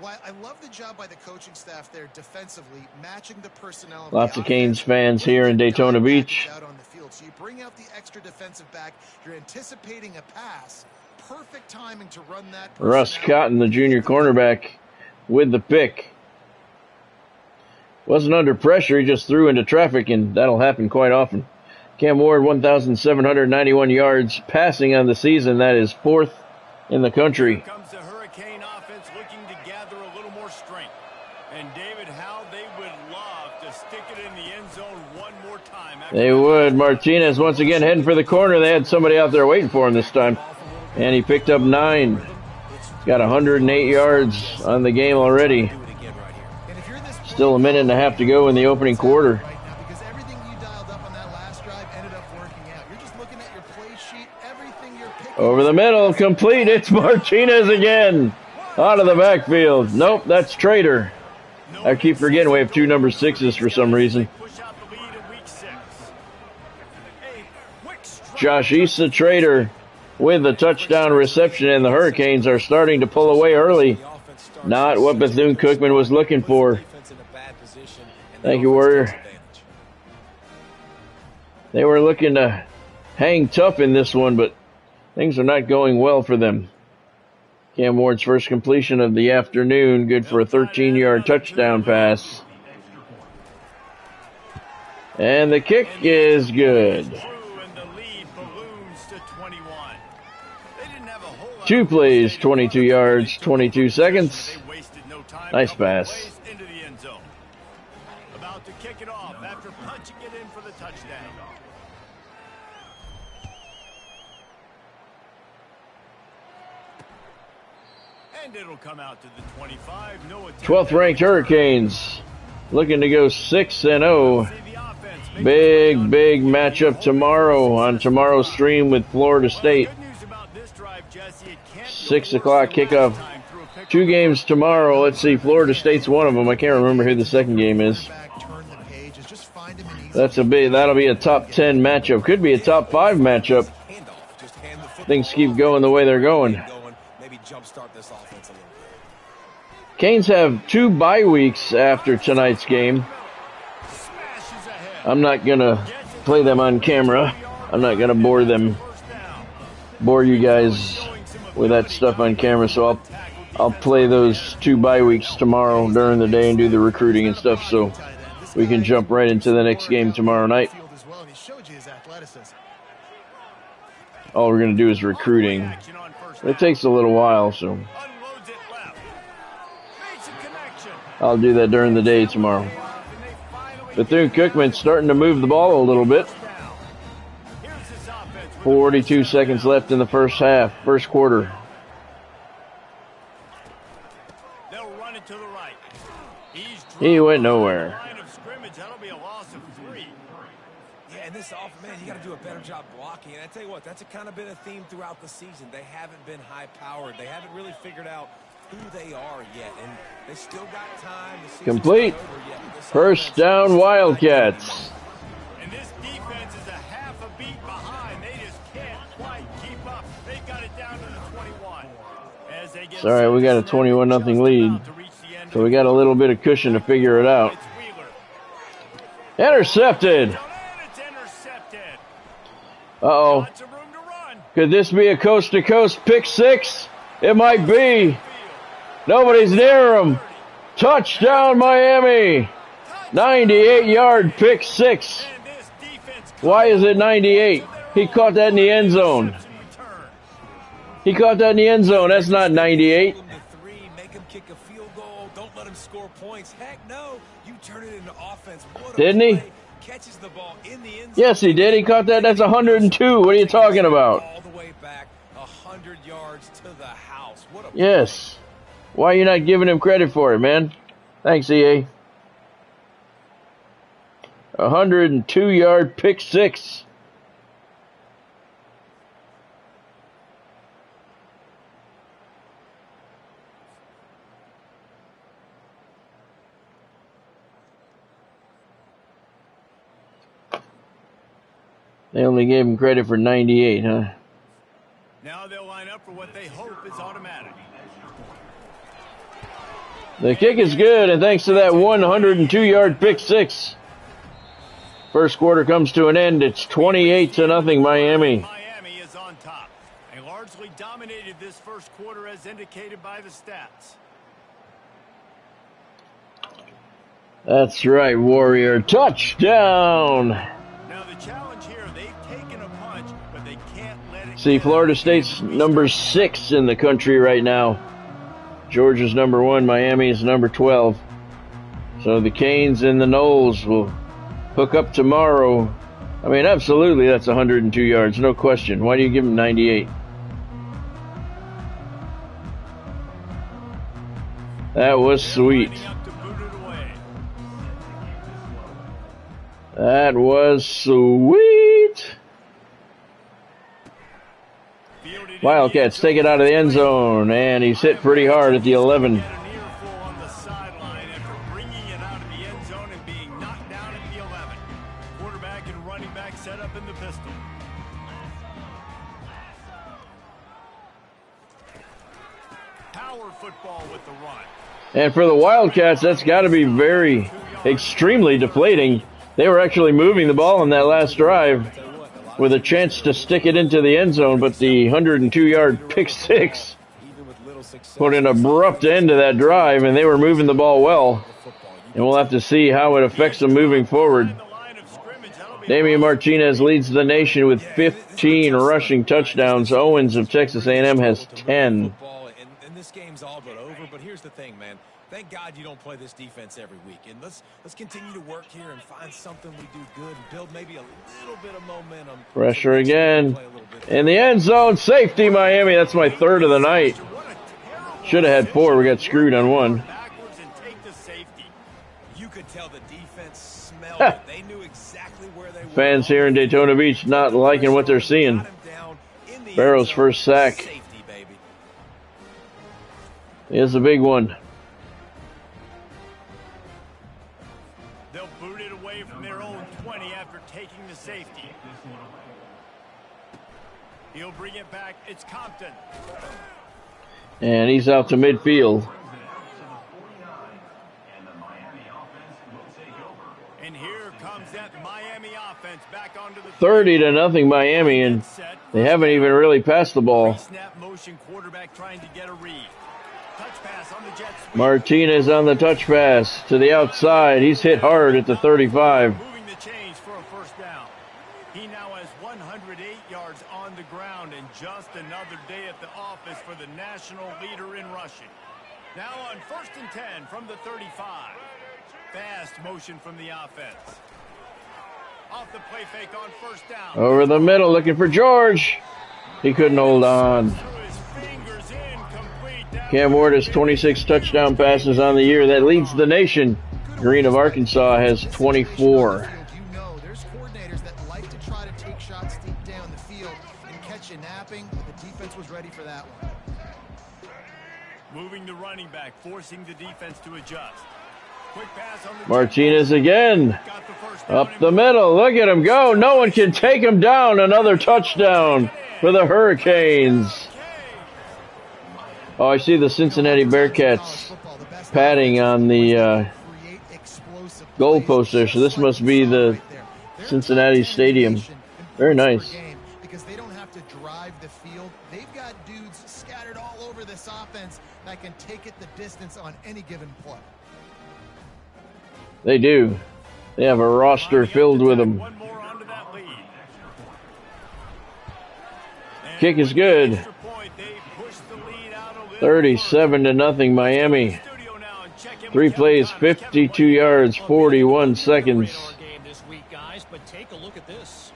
Well, I love the job by the coaching staff there defensively, matching the personnel. Lots of Canes fans here in Daytona Beach. Out on the field. So you bring out the extra defensive back. You're anticipating a pass. Perfect timing to run that. Russ Cotton, the junior cornerback, with the pick. Wasn't under pressure. He just threw into traffic, and that'll happen quite often. Cam Ward, 1,791 yards passing on the season. That is 4th in the country. Here comes the Hurricane offense looking to gather a little more strength. And David, how they would love to stick it in the end zone one more time. They would. Martinez once again heading for the corner. They had somebody out there waiting for him this time. And he picked up 9. Got 108 yards on the game already. Still a minute and a half to go in the opening quarter. Over the middle, complete. It's Martinez again. Out of the backfield. Nope, that's Trader. I keep forgetting we have 2 number 6s for some reason. Josh Issa, Trader. with a touchdown reception, and the Hurricanes are starting to pull away early. Not what Bethune-Cookman was looking for. Thank you, Warrior. They were looking to hang tough in this one, but things are not going well for them. Cam Ward's first completion of the afternoon, good for a 13-yard touchdown pass. And the kick is good. 2 plays, 22 yards, 22 seconds. Nice pass. About to kick it off after punching it in for the touchdown. And it'll come out to the 25. 12th ranked Hurricanes looking to go 6-0. Big matchup tomorrow on tomorrow's stream with Florida State. 6 o'clock kickoff. 2 games tomorrow. Let's see, Florida State's one of them. I can't remember who the second game is. That'll be a top 10 matchup. Could be a top 5 matchup. Things keep going the way they're going. Canes have 2 bye weeks after tonight's game. I'm not gonna play them on camera. I'm not gonna bore you guys with that stuff on camera, so I'll play those 2 bye weeks tomorrow during the day and do the recruiting and stuff, so we can jump right into the next game tomorrow night. All we're going to do is recruiting. It takes a little while, so I'll do that during the day tomorrow. Bethune-Cookman starting to move the ball a little bit. 42 seconds left in the first quarter. He went nowhere. Yeah, and this offense, man, you got to do a better job blocking. And I tell you what, that's kind of been a theme throughout the season. They haven't been high-powered. They haven't really figured out who they are yet, and they still got time. Complete. First down, Wildcats. And this defense is a half a beat behind. They just can't quite keep up. They got it down to the 21. As they get Sorry, we got a 21-0 lead. So we got a little bit of cushion to figure it out. Intercepted. Uh-oh. Could this be a coast-to-coast pick 6? It might be. Nobody's near him. Touchdown, Miami. 98-yard pick 6. Why is it 98? He caught that in the end zone. He caught that in the end zone. That's not 98. Score points. Heck no, you turn it into offense. Didn't he? Catches the ball in the end zone. Yes, he did. He caught that. That's 102. What are you talking about? All the way back 100 yards to the house. What a yes. Why are you not giving him credit for it, man? Thanks, EA. 102-yard pick 6. They only gave him credit for 98, huh? Now they'll line up for what they hope is automatic. The kick is good, and thanks to that 102-yard pick 6. First quarter comes to an end. It's 28-0 Miami. Miami is on top. They largely dominated this first quarter as indicated by the stats. That's right, Warrior. Touchdown! Now the challenge here, they've taken a punch, but they can't let it. See, Florida State's number 6 in the country right now. Georgia's number 1, Miami is number 12. So the Canes and the Noles will hook up tomorrow. I mean, absolutely, that's 102 yards, no question. Why do you give him 98? That was sweet. That was sweet. Wildcats take it out of the end zone, and he's hit pretty hard at the 11. power football with the run. And for the Wildcats, that's got to be very, extremely deflating. They were actually moving the ball on that last drive with a chance to stick it into the end zone, but the 102-yard pick six put an abrupt end to that drive, and they were moving the ball well. And we'll have to see how it affects them moving forward. Damian Martinez leads the nation with 15 rushing touchdowns. Owens of Texas A&M has 10. And this game's all but over, but here's the thing, man. Thank God you don't play this defense every week. And let's continue to work here and find something we do good and build maybe a little bit of momentum. Pressure again. In the end zone, safety Miami. That's my third of the night. Should have had 4. We got screwed on 1. You could tell the defense smelled it. They knew exactly where they were. Fans here in Daytona Beach not liking what they're seeing. Barrow's first sack is a big one. They'll boot it away from their own 20 after taking the safety. He'll bring it back. It's Compton. And he's out to midfield. And here comes that Miami offense back onto the 30-0 Miami, and they haven't even really passed the ball. Snap motion, quarterback trying to get a read. Touch pass on the Jets. Martinez on the touch pass to the outside. He's hit hard at the 35. Moving the chains for a first down. He now has 108 yards on the ground and just another day at the office for the national leader in rushing. Now on 1st and 10 from the 35. Fast motion from the offense. Off the play fake on first down. Over the middle looking for George. He couldn't hold on. Cam Ward has 26 touchdown passes on the year. That leads the nation. Green of Arkansas has 24. You know, there's coordinators that like to try to take shots deep down the field and catch you napping. The defense was ready for that one. Moving the running back, forcing the defense to adjust. Quick pass on the Martinez again. Up the middle. Look at him go. No one can take him down. Another touchdown for the Hurricanes. Oh, I see the Cincinnati Bearcats padding on the goalpost there. So this must be the Cincinnati Stadium. Very nice. Because they don't have to drive the field. They've got dudes scattered all over this offense that can take it the distance on any given play. They do. They have a roster filled with them. Kick is good. 37-0 Miami. 3 plays, 52 yards, 41 seconds. But take a look at this.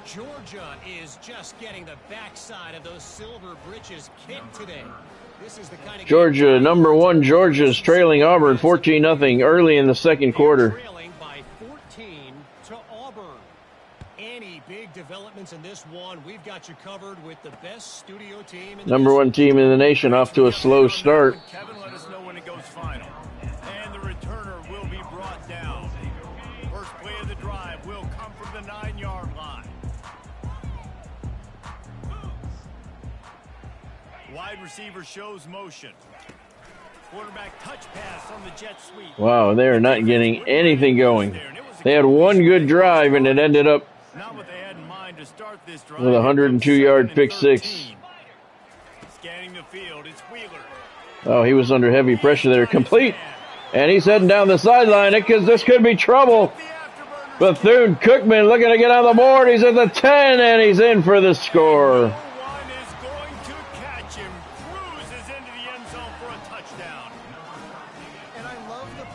Georgia is just getting the backside of those silver britches kicked today. This is the kind of Georgia, number 1, Georgia's trailing Auburn 14-0 early in the second quarter. Trailing by 14 to Auburn. Any big developments in this one, we've got you covered with the best studio team. Number 1 team in the nation off to a slow start. Kevin, let us know when it goes final. And the returner will be brought down. First play of the drive will come from the 9-yard line. Wide receiver shows motion. Quarterback touch pass on the jet sweep. Wow, they are not getting anything going. They had one good drive, and it ended up Not what they had in mind to start this drive. with a 102-yard pick six. Scanning the field, it's Wheeler. Oh, he was under heavy pressure there. Complete. And he's heading down the sideline because this could be trouble. Bethune-Cookman looking to get on the board. He's at the 10, and he's in for the score. One is going to catch him. Cruises into the end zone for a touchdown. And I love the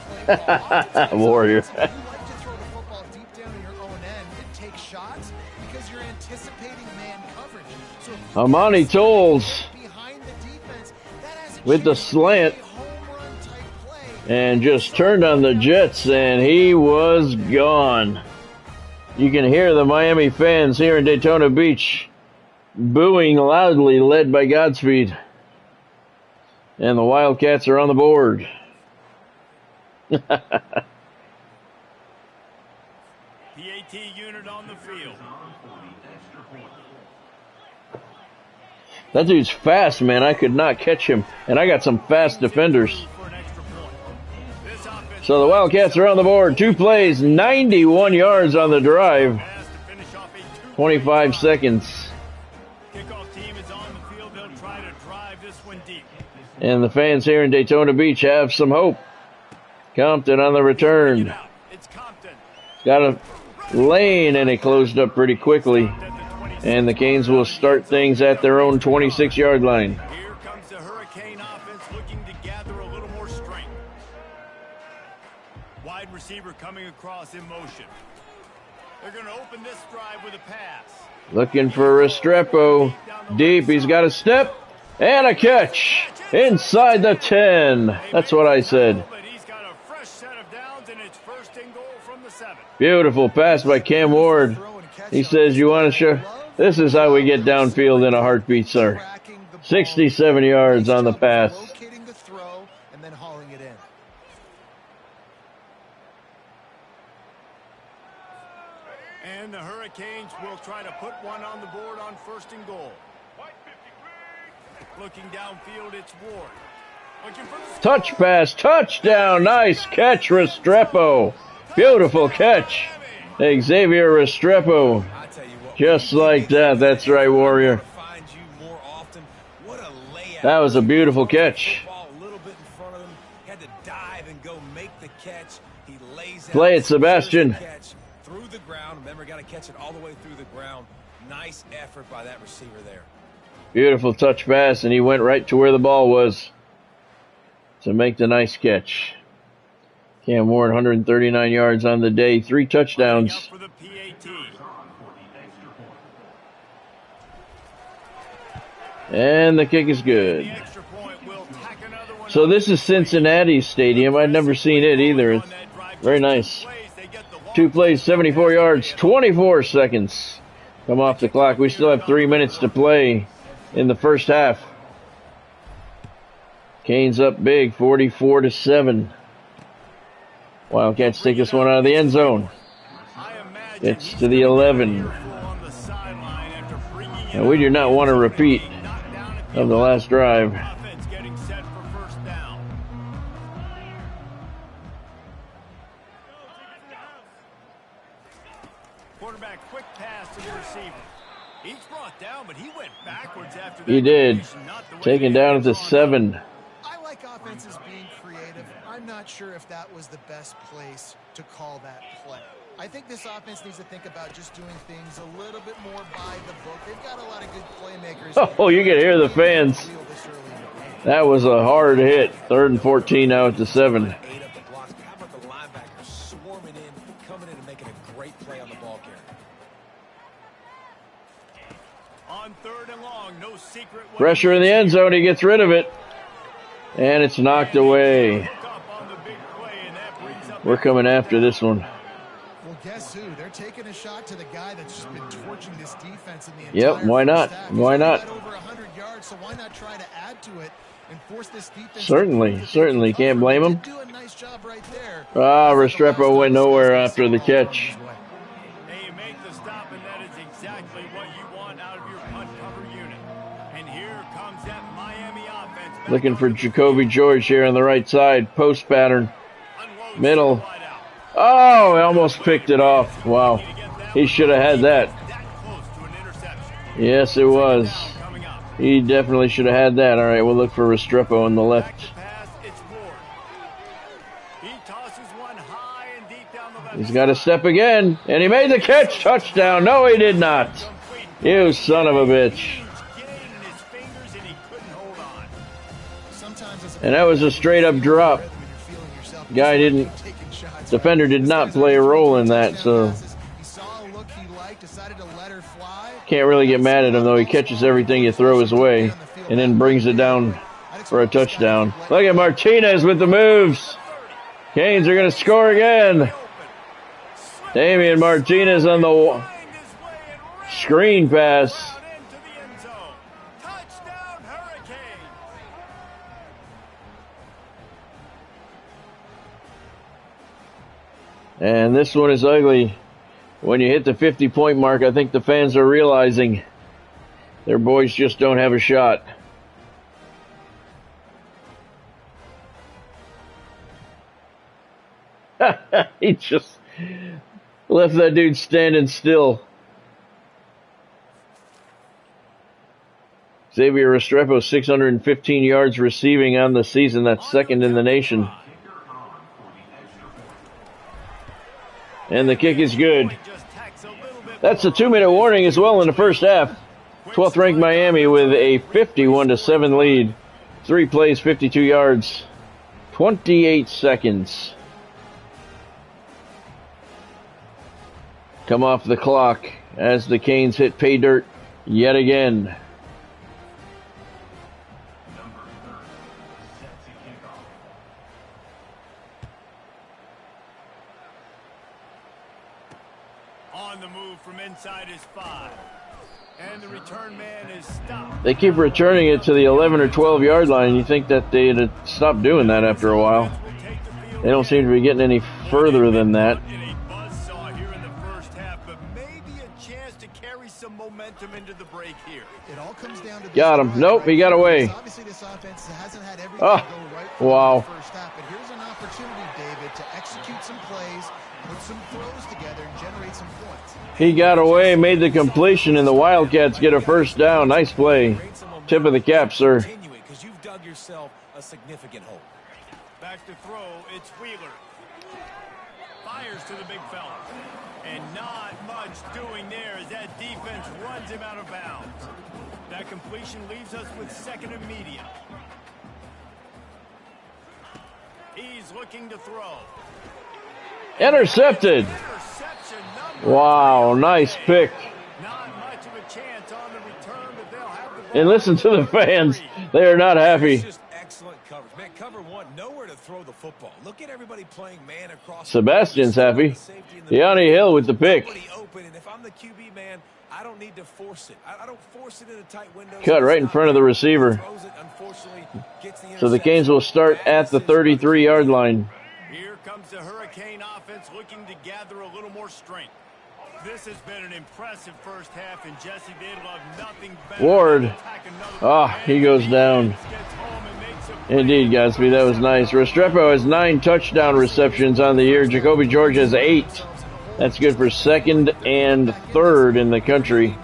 play. Warrior. You like to throw the football deep down in your own end and take shots because you're anticipating man coverage. So if you Amani Tolles behind the defense, that has a with the chance to slant be a home run type play. and just turned on the Jets, and he was gone. You can hear the Miami fans here in Daytona Beach booing loudly, led by Godspeed. And the Wildcats are on the board. The AT unit on the field. That dude's fast, man. I could not catch him. And I got some fast defenders. So the Wildcats are on the board. 2 plays, 91 yards on the drive. 25 seconds. Kickoff team is on the field. They'll try to drive this one deep. And the fans here in Daytona Beach have some hope. Compton on the return. It's Compton. Got a lane, and it closed up pretty quickly. And the Canes will start things at their own 26-yard line. Here comes the Hurricane offense looking to gather a little more strength. Wide receiver coming across in motion. They're going to open this drive with a pass. Looking for Restrepo. Deep. He's got a step and a catch inside the 10. That's what I said. But he's got a fresh set of downs, and it's first and goal from the 7. Beautiful pass by Cam Ward. He says, you want to show? This is how we get downfield in a heartbeat, sir. 67 yards on the pass. Locating the throw and then hauling it in. And the Hurricanes will try to put one on the board on first and goal. Looking downfield, it's Ward. Looking for the Touch pass, touchdown, nice catch, Restrepo. Beautiful catch. Xavier Restrepo. I tell you what, Just like that, that's right, Warrior. find you more often. What a layout. That was a beautiful catch. Football a little bit in front of him. Had to dive and go make the catch. He lays out. Play it, Sebastian. Catch through the ground. Remember, got to catch it all the way through the ground. Nice effort by that receiver there. Beautiful touch pass, and he went right to where the ball was to make the nice catch. Cam Ward, 139 yards on the day, 3 touchdowns. up for the PAT. And the kick is The good. extra point will tack another one. So this is Cincinnati Stadium. I'd never seen it either. It's very nice. 2 plays, 74 yards, 24 seconds. Come off the clock. We still have 3 minutes to play in the first half. Canes up big, 44-7. Wildcats take this one out of the end zone. It's to the 11. And we do not want a repeat of the last drive. Offense getting set for first down. Quarterback quick pass to the receiver. He's brought down, but he went backwards after that. He did. Not the way Taken they down had at the gone. 7. I like offenses being creative. I'm not sure if that was the best place to call that play. I think this offense needs to think about just doing things a little bit more by the book. They've got a lot of good playmakers. Oh, you can hear the fans. That was a hard hit. 3rd and 14 now at the 7. Ate up the blocks. How about the linebacker swarming in, coming in and making a great play on the ball carrier? On 3rd and long, no secret. Pressure in the end zone. He gets rid of it. And it's knocked away. We're coming after this one. Well, guess who? They're taking a shot to the guy that's just been torching this defense in the Yep, entire why not? first half. Why He's not? got over 100 yards, so why not try to add to it and force this defense? Certainly. Can't blame him. Do a nice job right there. Restrepo went nowhere after the catch. They make the stop, and that is exactly what you want out of your punt cover unit. And here comes that Miami offense. back Looking on for the Jacoby George here on the right side. Post pattern. unloads Middle. the wide out. Oh, he almost picked it off. Wow. He should have had that. That close to an interception. Yes, it was. Down coming up. He definitely should have had that. All right, we'll look for Restrepo on the Back left. to pass, it's Ward. He tosses one high and deep down the left He's got to side. step again. And he made the catch. Touchdown. No, he did not. Complete. You son of a bitch. Huge gain in his fingers, and he couldn't hold on. Sometimes as a And that was a straight up drop. when you're feeling yourself, Guy didn't. taking shots. Defender did not play a role in that, so He saw a look he liked, decided to let her fly. can't really get mad at him, though. He catches everything you throw his way and then brings it down for a touchdown. Look at Martinez with the moves. Canes are going to score again. Damian Martinez on the Find his way and ran screen pass. out into the end zone. Touchdown, Hurricanes. And this one is ugly. When you hit the 50-point mark, I think the fans are realizing Their boys just don't have a shot. He just left that dude standing still. Xavier Restrepo, 615 yards receiving on the season. That's second in the nation. And the kick is good. That's a 2-minute warning as well in the first half. 12th ranked Miami with a 51-7 lead. 3 plays, 52 yards, 28 seconds. Come off the clock as the Canes hit pay dirt yet again. On the move from inside his 5. And the return man is stopped. They keep returning it to the 11 or 12 yard line. You think that they'd stop doing that after a while. They don't seem to be getting any further than that. Momentum into the break here. It all comes down to got him. Nope, he got away. Obviously, this offense hasn't had everything Oh, go right wow. the first half, but here's an opportunity, David, to execute some plays, put some throws together, and generate some points. He got away, made the completion, and the Wildcats get a first down. Nice play. Tip of the cap, sir. Because you've dug yourself a significant hole. Back to throw, it's Wheeler. Fires to the big fella. And not much doing there as that defense runs him out of bounds. That completion leaves us with second and medium. He's looking to throw. Intercepted. Wow, nice pick. Not much of a chance on the return, but they'll have the ball. And listen to the fans. They are not happy. Just excellent coverage. Man, cover one, nowhere to throw the football. Look at everybody playing man across. Sebastian's happy. Deonte Hill with the pick. Open, and if I'm the QB man, I don't need to force it. I don't force it in a tight window. Cut right in front of the receiver. So the Canes will start at the 33-yard line. Here comes the Hurricane offense looking to gather a little more strength. This has been an impressive first half, and Jesse, they'd love nothing better. Ward. He goes down. Indeed, Gatsby, that was nice. Restrepo has 9 touchdown receptions on the year. Jacoby George has 8. That's good for second and third in the country.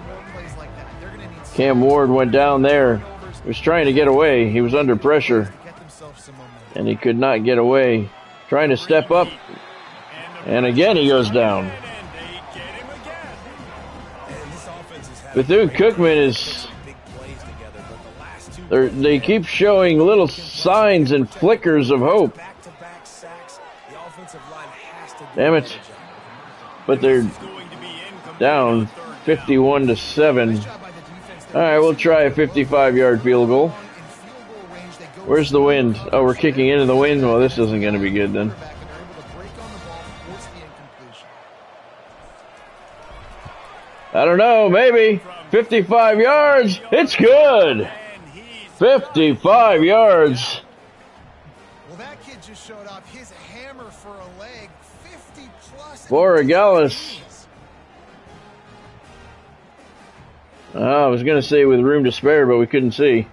Cam Ward went down there. He was trying to get away. He was under pressure, and he could not get away. Trying to step up, and again he goes down. Bethune-Cookman is... They keep showing little signs and flickers of hope. Damn it. But they're down 51-7. All right, we'll try a 55-yard field goal. Where's the wind? Oh, we're kicking into the wind? Well, this isn't going to be good then. I don't know, maybe. 55 yards. It's good. 55 yards. Well, that kid just showed off his hammer for a leg. 50 plus. Borregales. I was going to say with room to spare, but we couldn't see.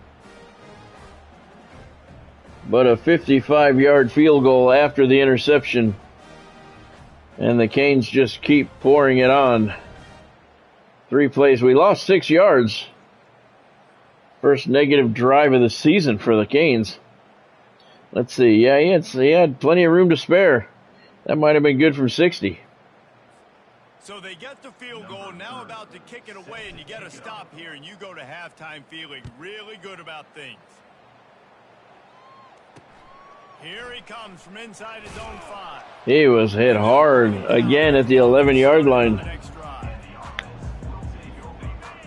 But a 55-yard field goal after the interception. And the Canes just keep pouring it on. 3 plays. We lost 6 yards. First negative drive of the season for the Canes. Let's see. Yeah, he had plenty of room to spare. That might have been good from 60. So they get the field goal, now about to kick it away, and you get a stop here, and you go to halftime feeling really good about things. Here he comes from inside his own 5. He was hit hard again at the 11-yard line.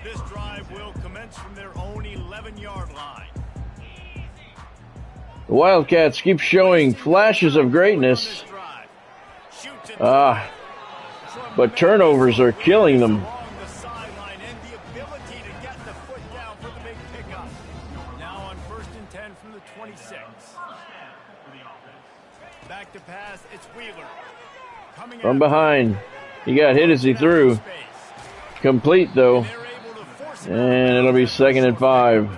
This drive will commence from their own 11-yard line. The Wildcats keep showing flashes of greatness. But turnovers are killing them. Now on 1st and 10 from the 26. Back to pass, it's Wheeler. From behind. He got hit as he threw. Complete, though. And it'll be 2nd and 5.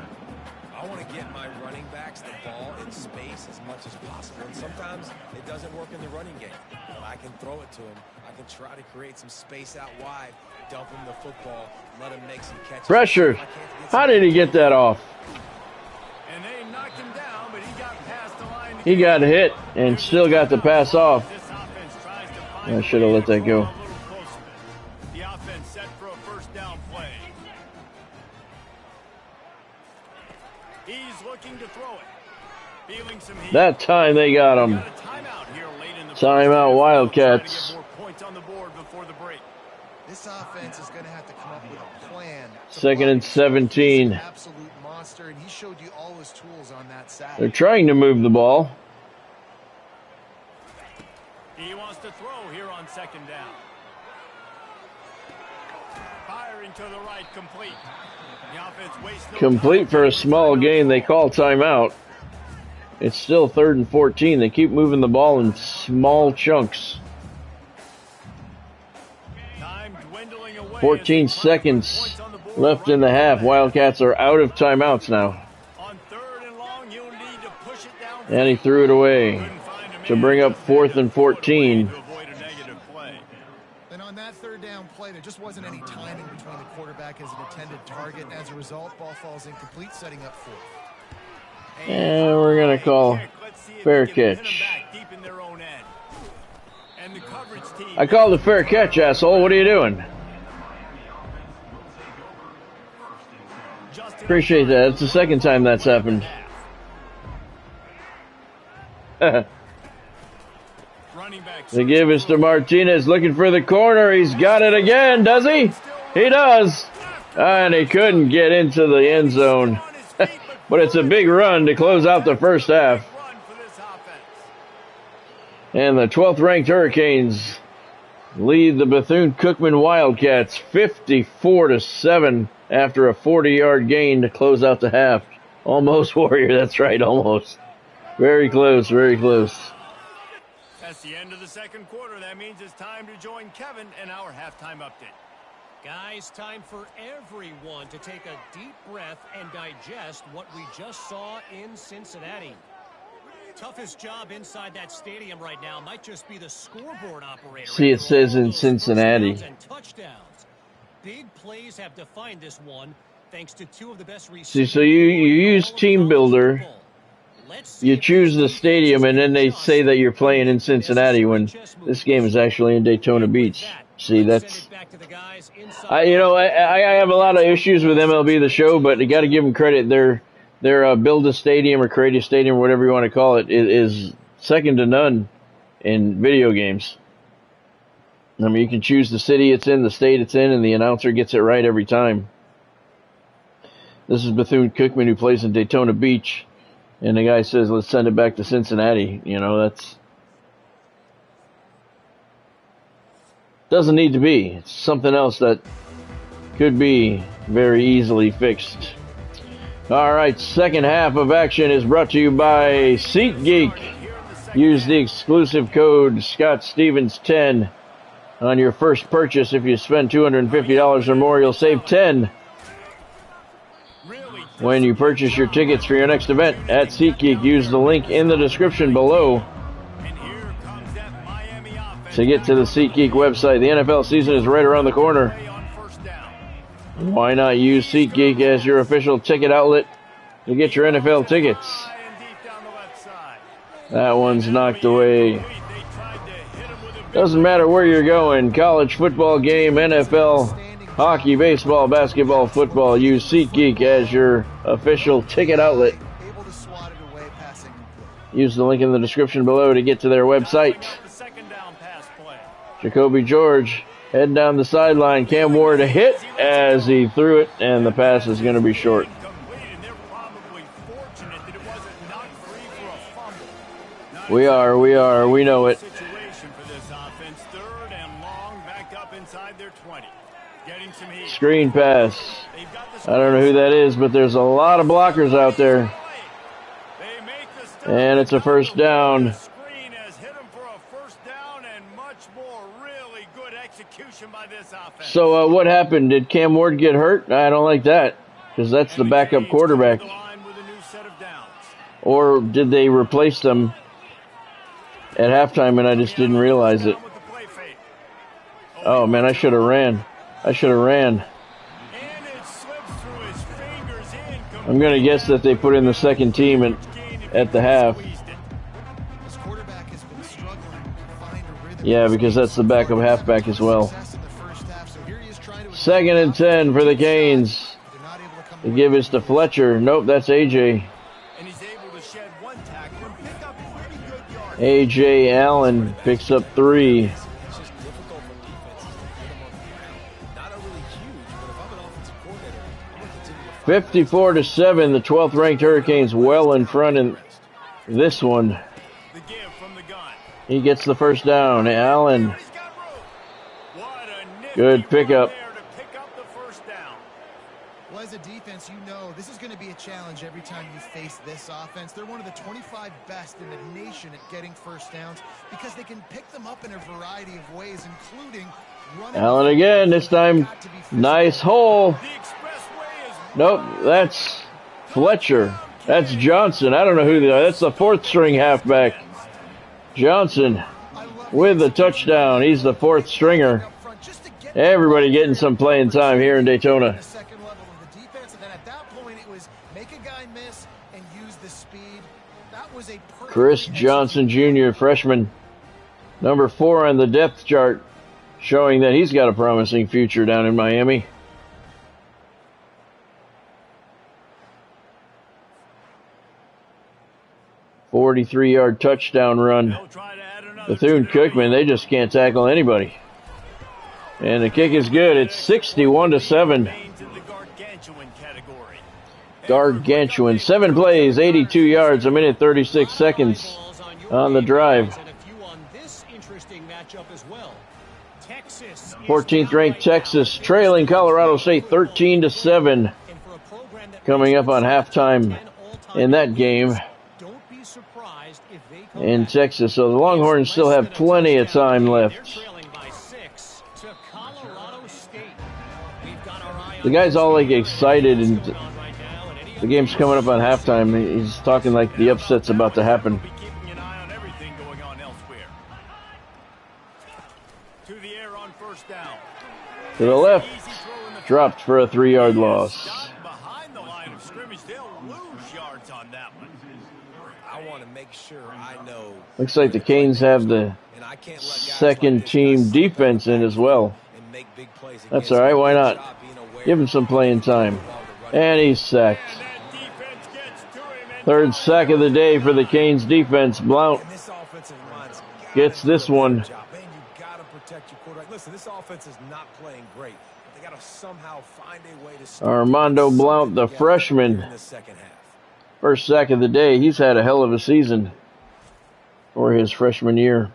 I want to get my running backs the ball in space as much as possible. And sometimes it doesn't work in the running game. But I can throw it to him. I can try to create some space out wide, dump him the football, let him make some catches. Pressure. How did he get that off? And they knocked him down, but he got past the line. He got hit and still got the pass off. This offense tries to find I should have let that go. a little closer. The offense set for a first down play. He's looking to throw it. Feeling some heat. That time they got him. Got a timeout here late in the Timeout first. Wildcats. Trying to get more points on the board before the break. This offense is going to have to come up with a plan. 2nd and 17. Absolute monster, and he showed you all his tools on that side. They're trying to move the ball. He wants to throw here on 2nd down. Firing to the right, complete. The offense wastes no Complete time. for a small gain. They call timeout. It's still 3rd and 14. They keep moving the ball in small chunks. Time dwindling away 14 as they try to put seconds points on the board left in the right half. away. Wildcats are out of timeouts now. On 3rd and long, you'll need to push it down. And he threw it away Couldn't find a to man bring up to 4th and throw it away 14. to avoid a negative play. And on that 3rd down play, there just wasn't any timing between the quarterback as an intended target. As a result, ball falls incomplete, setting up 4th. And we're going to call Let's see if fair they can pin catch. them back deep in their own end. And the coverage team. I called a fair catch, asshole. What are you doing? just in Appreciate that. It's the 2nd time that's happened. Running back. They give us to Martinez looking for the corner. He's got it again, does he? He does. And he couldn't get into the end zone. But it's a big run to close out the first half. Run for this offense. And the 12th ranked Hurricanes lead the Bethune-Cookman Wildcats 54-7 after a 40-yard gain to close out the half. Almost, Warrior. That's right, almost. Very close, very close. That's the end of the 2nd quarter. That means it's time to join Kevin in our halftime update. Guys, time for everyone to take a deep breath and digest what we just saw in Cincinnati. Toughest job inside that stadium right now might just be the scoreboard operator. See, it says in Cincinnati. And touchdowns. Big plays have defined this one thanks to 2 of the best receivers. See, so you use Team Builder. You choose the stadium, and then they say that you're playing in Cincinnati when this game is actually in Daytona Beach. See, that's... I have a lot of issues with MLB The Show, but you got to give them credit. Their build a stadium or create a stadium, or whatever you want to call it, is second to none in video games. I mean, you can choose the city it's in, the state it's in, and the announcer gets it right every time. This is Bethune-Cookman, who plays in Daytona Beach, and the guy says, let's send it back to Cincinnati. You know, that's... doesn't need to be. It's something else that could be very easily fixed. All right, 2nd half of action is brought to you by SeatGeek. Use the exclusive code ScottStevens10 on your first purchase. If you spend $250 or more, you'll save $10 when you purchase your tickets for your next event at SeatGeek. Use the link in the description below to get to the SeatGeek website. The NFL season is right around the corner. Why not use SeatGeek as your official ticket outlet to get your NFL tickets? That one's knocked away. Doesn't matter where you're going. College football game, NFL, hockey, baseball, basketball, football. Use SeatGeek as your official ticket outlet. Use the link in the description below to get to their website. Jacoby George heading down the sideline. Cam Ward a hit as he threw it, and the pass is going to be short. We know it. Screen pass. I don't know who that is, but there's a lot of blockers out there. And it's a first down. Screen has hit him for a first down and much more. Really good execution by this this offense. So what happened? Did Cam Ward get hurt? I don't like that, because that's the backup quarterback. Or did they replace them at halftime and I just didn't realize it? Oh, man, I should have ran. I'm going to guess that they put in the second team at the half. Yeah, because that's the backup halfback as well. 2nd and 10 for the Canes. They give this to Fletcher. Nope, that's AJ. AJ Allen picks up 3. 54-7, the 12th ranked Hurricanes well in front in this one. He gets the first down. Allen. Good pickup. Well, as a defense, you know this is going to be a challenge every time you face this offense. They're one of the 25 best in the nation at getting first downs because they can pick them up in a variety of ways, including running. Allen again, this time. Nice hole. Nope, that's Fletcher. That's Johnson. I don't know who they are. That's the 4th string halfback. Johnson with the touchdown. He's the 4th stringer. Everybody getting some playing time here in Daytona. Chris Johnson Jr., freshman, number 4 on the depth chart, showing that he's got a promising future down in Miami. .43-yard touchdown run. Bethune-Cookman, they just can't tackle anybody. And the kick is good. It's 61-7. Gargantuan. 7 plays, 82 yards, 1:36 seconds on the drive. 14th ranked Texas trailing Colorado State 13-7. Coming up on halftime in that game in Texas. So the Longhorns still have plenty of time left. The guy's all like excited and the game's coming up on halftime. He's talking like the upset's about to happen. To the left, dropped for a 3-yard loss. Looks like the Canes have the second team defense in as well. That's all right, why not? Give him some playing time. And he's sacked. 3rd sack of the day for the Canes defense. Blount gets this one. Armando Blount, the freshman. 1st sack of the day. He's had a hell of a season for his freshman year.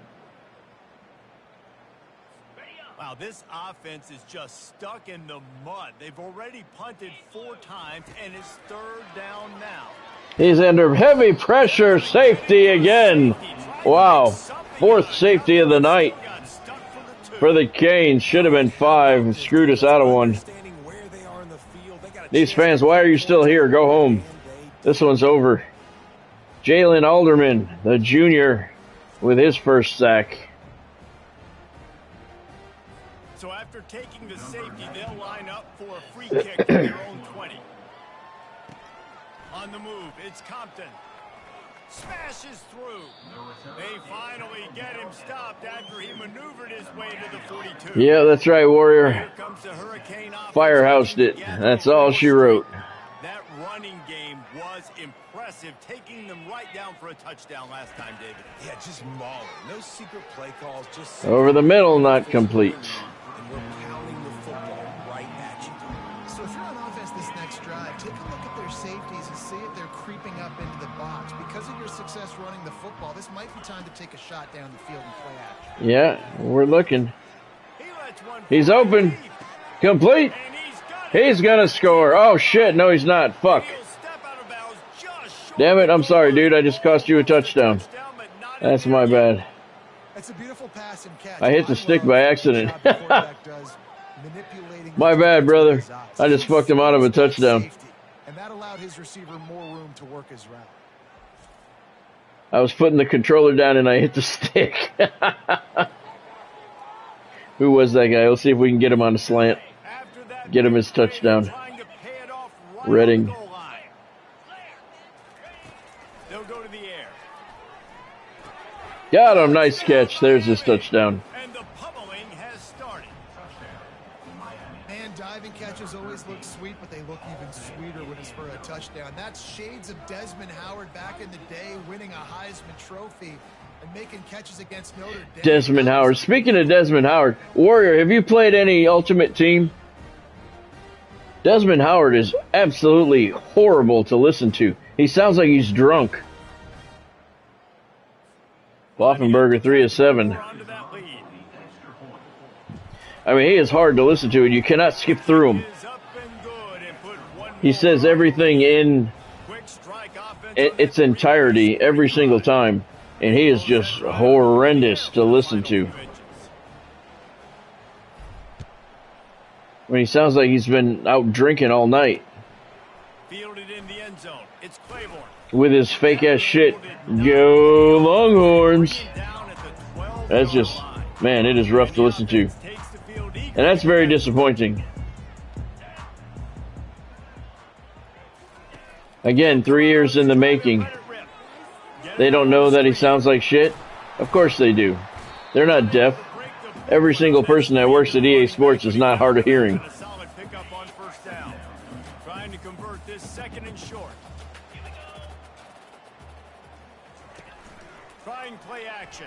Wow, this offense is just stuck in the mud. They've already punted 4 times, and it's 3rd down now. He's under heavy pressure. Safety again. Wow. 4th safety of the night for the Canes. Should have been 5. Screwed us out of one. These fans, why are you still here? Go home. This one's over. Jalen Alderman, the junior, with his 1st sack. So after taking the safety, they'll line up for a free kick from their own 20. On the move, it's Compton. Smashes through. They finally get him stopped after he maneuvered his way to the 42. Yeah, that's right, Warrior. Here comes the Hurricane offense. Firehoused it. That's all she wrote. That running game was impressive, taking them right down for a touchdown last time, David. Yeah, just mauling. No secret play calls, just over the middle, not complete. And we're pounding the football right at you. So if you're on offense this next drive, take a look at their safeties and see if they're creeping up into the box. Because of your success running the football, this might be time to take a shot down the field and play action. Yeah, we're looking. He's open. Complete. He's going to score. Oh, shit. No, he's not. Fuck. Damn it. I'm sorry, dude. I just cost you a touchdown. That's my bad. It's a beautiful pass and catch. I hit the stick by accident. manipulating. My bad, brother. I just fucked him out of a touchdown. And that allowed his receiver more room to work his route. I was putting the controller down and I hit the stick. Who was that guy? Let's see if we can get him on a slant. Get him his touchdown. Redding. They'll go to the air. Got him. Nice catch. There's his touchdown. And the pummeling has started. Man, diving catches always look sweet, but they look even sweeter when it's for a touchdown. That's shades of Desmond Howard back in the day, winning a Heisman Trophy and making catches against Notre Dame. Desmond Howard. Speaking of Desmond Howard, Warrior, have you played any Ultimate Team? Desmond Howard is absolutely horrible to listen to. He sounds like he's drunk. Boffenberger 3 of 7. I mean, he is hard to listen to, and you cannot skip through him. He says everything in its entirety every single time, and he is just horrendous to listen to. I mean, he sounds like he's been out drinking all night. Fielded in the end zone. It's Claiborne. With his fake-ass shit. Go Longhorns! That's just, man, it is rough to listen to. And that's very disappointing. Again, 3 years in the making. They don't know that he sounds like shit? Of course they do. They're not deaf. Every single person that works at EA Sports is not hard of hearing. Trying to convert this second and short. Trying play action.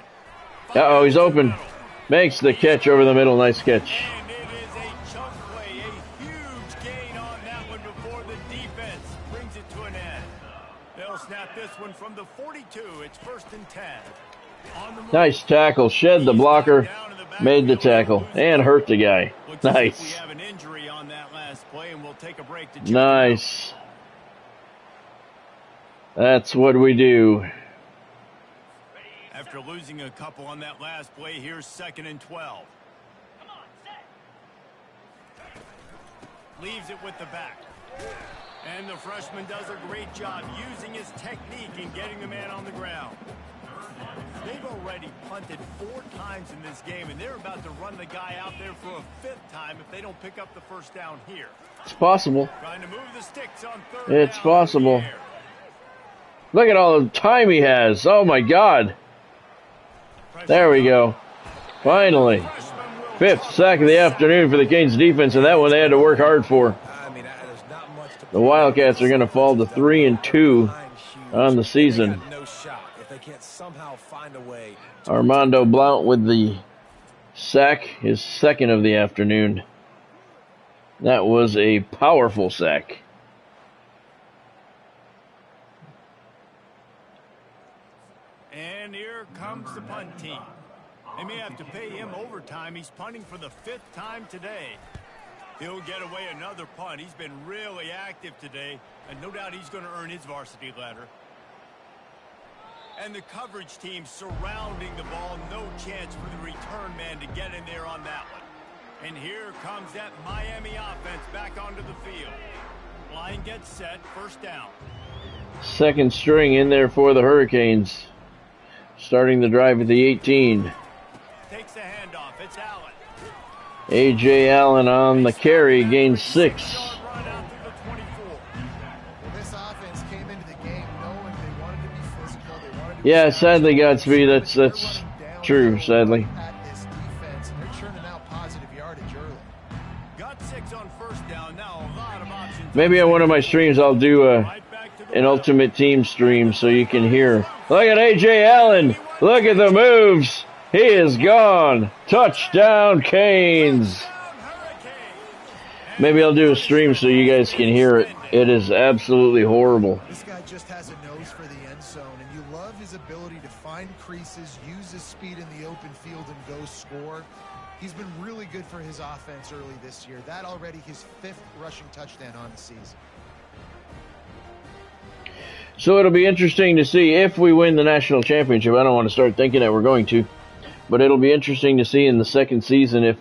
Uh-oh, he's open. Makes the catch over the middle. Nice catch. And it is a chunk play, a huge gain on that one before the defense brings it to an end. They'll snap this one from the 42. It's 1st and 10. Nice tackle. Shed the blocker. Made the tackle. And hurt the guy. Nice. We have an injury on that last play, and we'll take a break to nice. That's what we do. After losing a couple on that last play, here's 2nd and 12. Leaves it with the back. And the freshman does a great job using his technique and getting the man on the ground. They've already punted 4 times in this game, and they're about to run the guy out there for a 5th time if they don't pick up the first down here. It's possible. Trying to move the sticks on 3rd It's down. possible. Look at all the time he has. Oh, my God. There we go. Finally. 5th sack of the afternoon for the Canes defense, and that one they had to work hard for. The Wildcats are going to fall to 3 and 2 on the season. Armando Blount with the sack, his 2nd of the afternoon. That was a powerful sack. And here comes the punt team. They may have to pay him overtime. He's punting for the 5th time today. He'll get away another punt. He's been really active today, and no doubt he's going to earn his varsity ladder. And the coverage team surrounding the ball. No chance for the return man to get in there on that one. And here comes that Miami offense back onto the field. Line gets set. 1st down. 2nd string in there for the Hurricanes. Starting the drive at the 18. Takes the handoff. It's Allen. A.J. Allen on the carry. Gains 6. Yeah, sadly, Godspeed, that's true, sadly. Maybe on one of my streams I'll do an Ultimate Team stream so you can hear. Look at A.J. Allen. Look at the moves. He is gone. Touchdown, Canes. Maybe I'll do a stream so you guys can hear it. It is absolutely horrible. This guy just has a nose for the end zone, and you love his ability to find creases, use his speed in the open field, and go score. He's been really good for his offense early this year. That already his 5th rushing touchdown on the season. So it'll be interesting to see if we win the national championship. I don't want to start thinking that we're going to, but it'll be interesting to see in the 2nd season if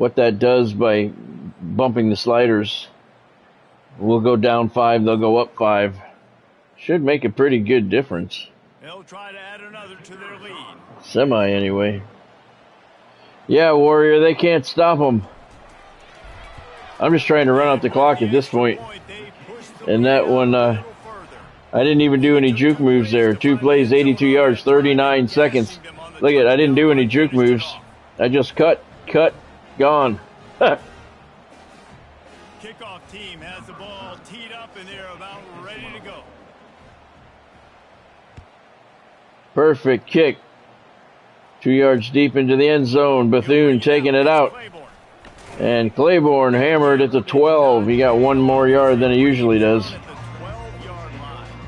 what that does by bumping the sliders. We'll go down 5, they'll go up 5. Should make a pretty good difference. They'll try to add another to their lead. Semi, anyway. Yeah, Warrior, they can't stop them. I'm just trying to run out the clock at this point. And that one, I didn't even do any juke moves there. 2 plays, 82 yards, 39 seconds. Look at it, I didn't do any juke moves. I just cut, gone. Kickoff team has the ball teed up and they're about ready to go. Perfect kick. 2 yards deep into the end zone. Bethune taking it out. And Claiborne hammered at the 12. He got 1 more yard than he usually does.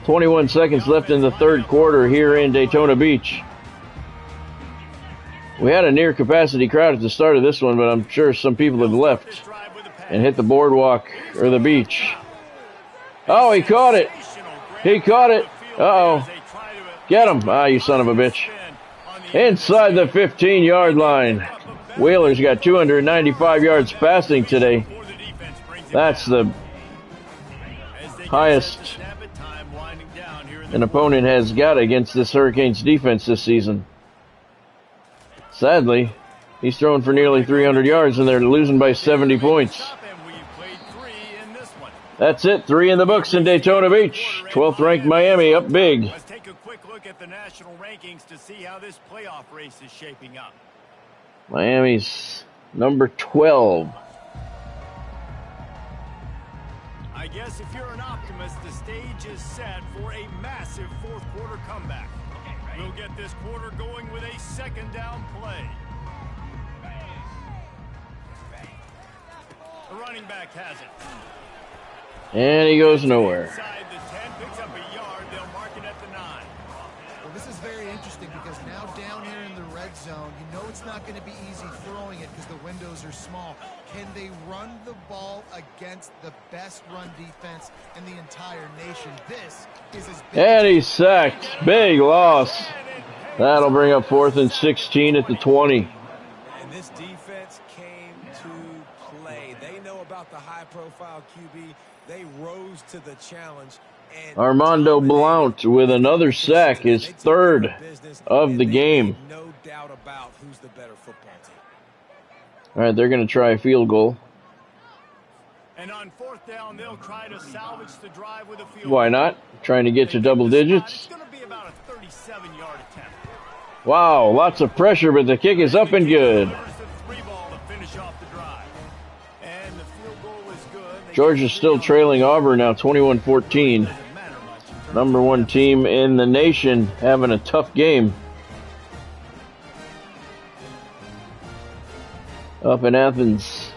21 seconds left in the third quarter here in Daytona Beach. We had a near capacity crowd at the start of this one, but I'm sure some people have left and hit the boardwalk or the beach. Oh, he caught it. He caught it. Uh-oh. Get him. Ah, you son of a bitch. Inside the 15-yard line. Wheeler's got 295 yards passing today. That's the highest an opponent has got against this Hurricanes defense this season. Sadly, he's throwing for nearly 300 yards and they're losing by 70 points. That's it. 3 in the books in Daytona Beach. 12th ranked Miami up big. Let's take a quick look at the national rankings to see how this playoff race is shaping up. Miami's number 12. I guess if you're an optimist, the stage is set for a massive fourth quarter comeback. We'll get this quarter going with a second down play. The running back has it. And he goes nowhere. Inside the 10, picks up a yard. They'll mark it at the 9. Well, this is very interesting because now down here in the red zone, you know it's not going to be easy throwing it because the windows are small. Can they run the ball against the best run defense in the entire nation? This is as big. And he's sacked. Big loss. That'll bring up 4th and 16 at the 20. And this defense came to play. They know about the high-profile QB. They rose to the challenge. And Armando Blount with another sack, his 3rd of the game. No doubt about who's the better football team. All right, they're going to try a field goal. And on 4th down, they'll try to salvage the drive with a field goal. Why not? Trying to get to double digits. It's going to be about a 37-yard attempt. Wow, lots of pressure, but the kick is up and good. Georgia's still trailing Auburn now, 21-14. Number 1 team in the nation, having a tough game. Up in Athens.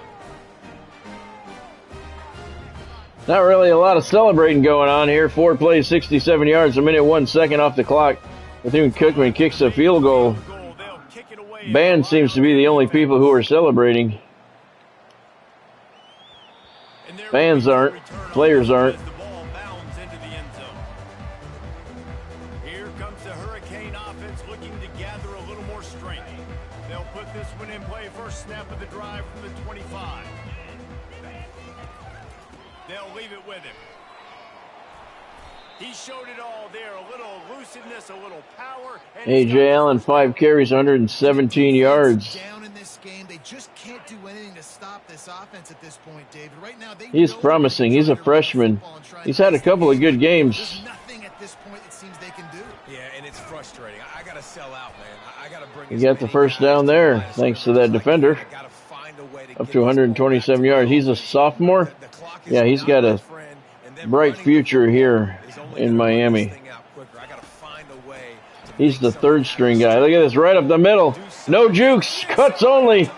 Not really a lot of celebrating going on here. 4 plays, 67 yards, 1 minute 1 second off the clock. Bethune-Cookman kicks a field goal. Band seems to be the only people who are celebrating. Fans aren't. Players aren't. Here comes the Hurricane offense looking to gather a little more strength. They'll put this one in play. First snap of the drive from the 25. They'll leave it with him. He showed it all there. A little elusiveness, a little power. A.J. Allen, 5 carries, 117 yards. Down in this game, they just can't do anything to stop this offense at this point, David. Right now, He's promising. He's a freshman. He's had a couple of good games. There's nothing at this point it seems they can do. Yeah, and it's frustrating. I got to sell out, man. I got to bring. He got the first down there, thanks to that defender. Up to 127 yards. He's a sophomore. Yeah, he's got a bright future here in Miami. He's the 3rd string guy. Look at this, right up the middle. No jukes, cuts only.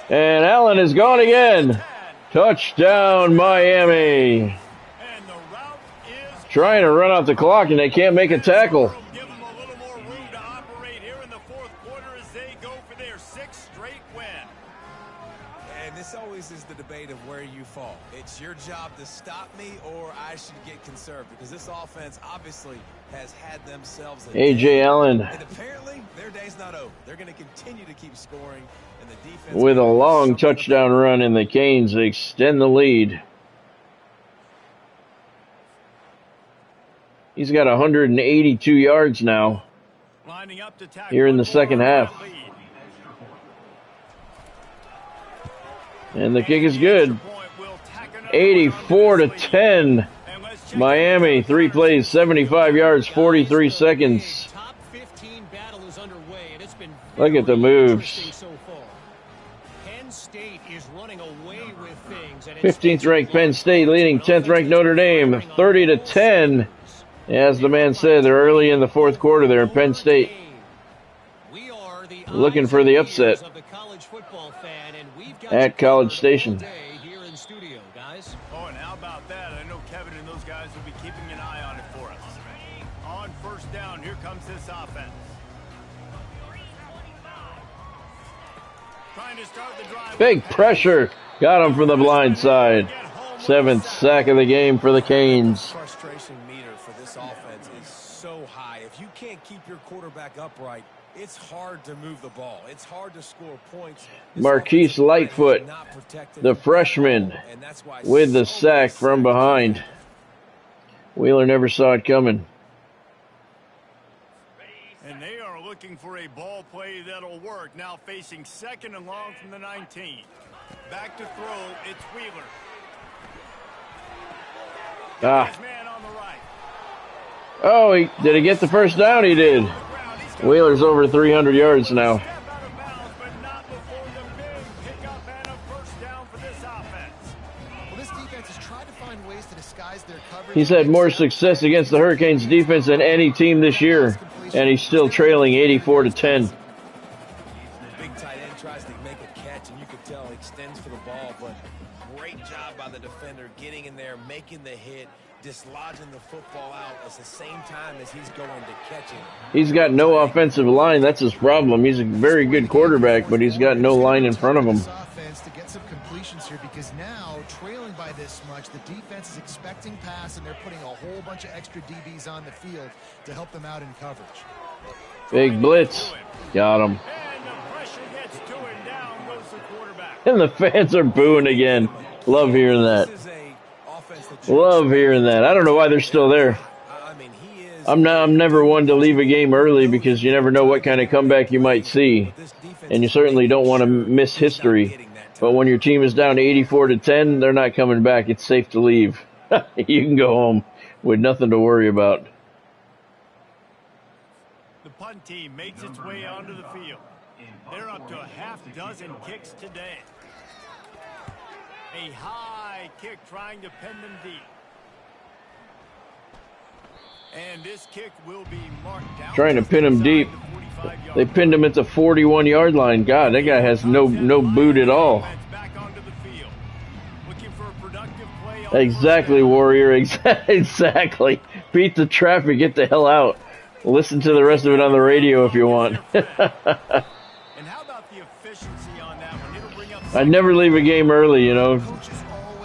And Allen is gone again. Touchdown, Miami. Trying to run out the clock, and they can't make a tackle. Give them a little more room to operate here in the fourth quarter as they go for their 6th straight win. And this always is the debate. debate of where you fall. It's your job to stop me, or I should get conserved, because this offense obviously has had themselves a A.J. day, Allen. and apparently their day's not over. They're going to continue to keep scoring, and the defense With a long touchdown run, and the Canes extend the lead. He's got 182 yards now Lining up to tackle here in the second half. And the kick is good. 84-10. Miami, 3 plays, 75 yards, 43 seconds. Look at the moves. 15th ranked Penn State leading 10th ranked Notre Dame, 30-10. As the man said, they're early in the fourth quarter there in Penn State. Looking for the upset at College Station. Oh, and how about that? I know Kevin and those guys will be keeping an eye on it for us. On first down, here comes this offense. Trying to start the drive. Big pressure. Got him from the blind side. 7th sack of the game for the Canes. Frustration meter for this offense is so high. If you can't keep your quarterback upright, it's hard to move the ball. It's hard to score points. Marquise Lightfoot, the freshman, with the sack from behind. Wheeler never saw it coming. And they are looking for a ball play that'll work. Now facing 2nd and long from the 19. Back to throw, it's Wheeler. His man on the right. Oh, did he get the first down? He did. Wheeler's over 300 yards now. Step out of bounds, but not before the big pickup and a first down for this offense. Well, this defense has tried to find ways to disguise their coverage. He's had more success against the Hurricanes defense than any team this year, and he's still trailing 84-10. The big tight end tries to make a catch, and you could tell he extends for the ball, but great job by the defender getting in there, making the hit, dislodging the football out at the same time as he's going to catch it. He's got no offensive line. That's his problem. He's a very good quarterback, but he's got no line in front of him. Offense to get some completions here, because now trailing by this much, the defense is expecting pass, and they're putting a whole bunch of extra DBs on the field to help them out in coverage. Big blitz. Got him. And the pressure gets to him. Down goes the quarterback. And the fans are booing again. Love hearing that. Love hearing that. I don't know why they're still there. I'm never one to leave a game early, because you never know what kind of comeback you might see, and you certainly don't want to miss history. But when your team is down 84-10, they're not coming back. It's safe to leave. You can go home with nothing to worry about. The punt team makes its way onto the field. They're up to a half dozen kicks today. A high kick trying to pin them deep. And this kick will be marked down. Trying to pin him deep. They pinned him at the 41-yard line. God, that guy has no boot at all. Back onto the field. Looking for a productive play. Exactly, Warrior. Exactly. Beat the traffic. Get the hell out. Listen to the rest of it on the radio if you want. And how about the efficiency on that one? It'll bring up. I'd never leave a game early, you know.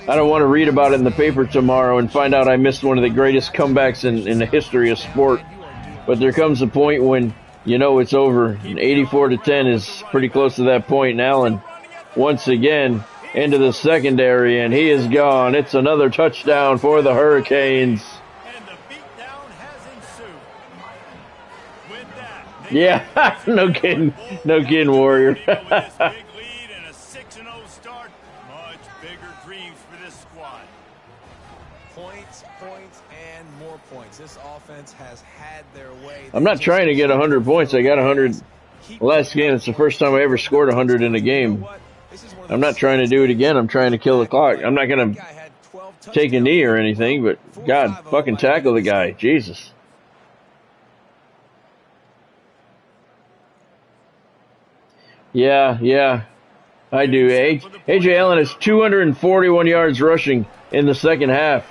I don't want to read about it in the paper tomorrow and find out I missed one of the greatest comebacks in the history of sport. But there comes a point when you know it's over. And 84-10 is pretty close to that point. And Allen, once again, into the secondary, and he is gone. It's another touchdown for the Hurricanes. And the beatdown has ensued. With that, Yeah, no kidding. No kidding, Warrior. With this big lead and a 6-0 start, much bigger dreams for this squad. Points, and more points. This offense has had their way. I'm not trying to get 100 points. I got 100 last game. It's the first time I ever scored 100 in a game. I'm not trying to do it again. I'm trying to kill the clock. I'm not going to take a knee or anything, but God, fucking tackle the guy. Jesus. Yeah, I do. A.J. Allen has 241 yards rushing in the second half.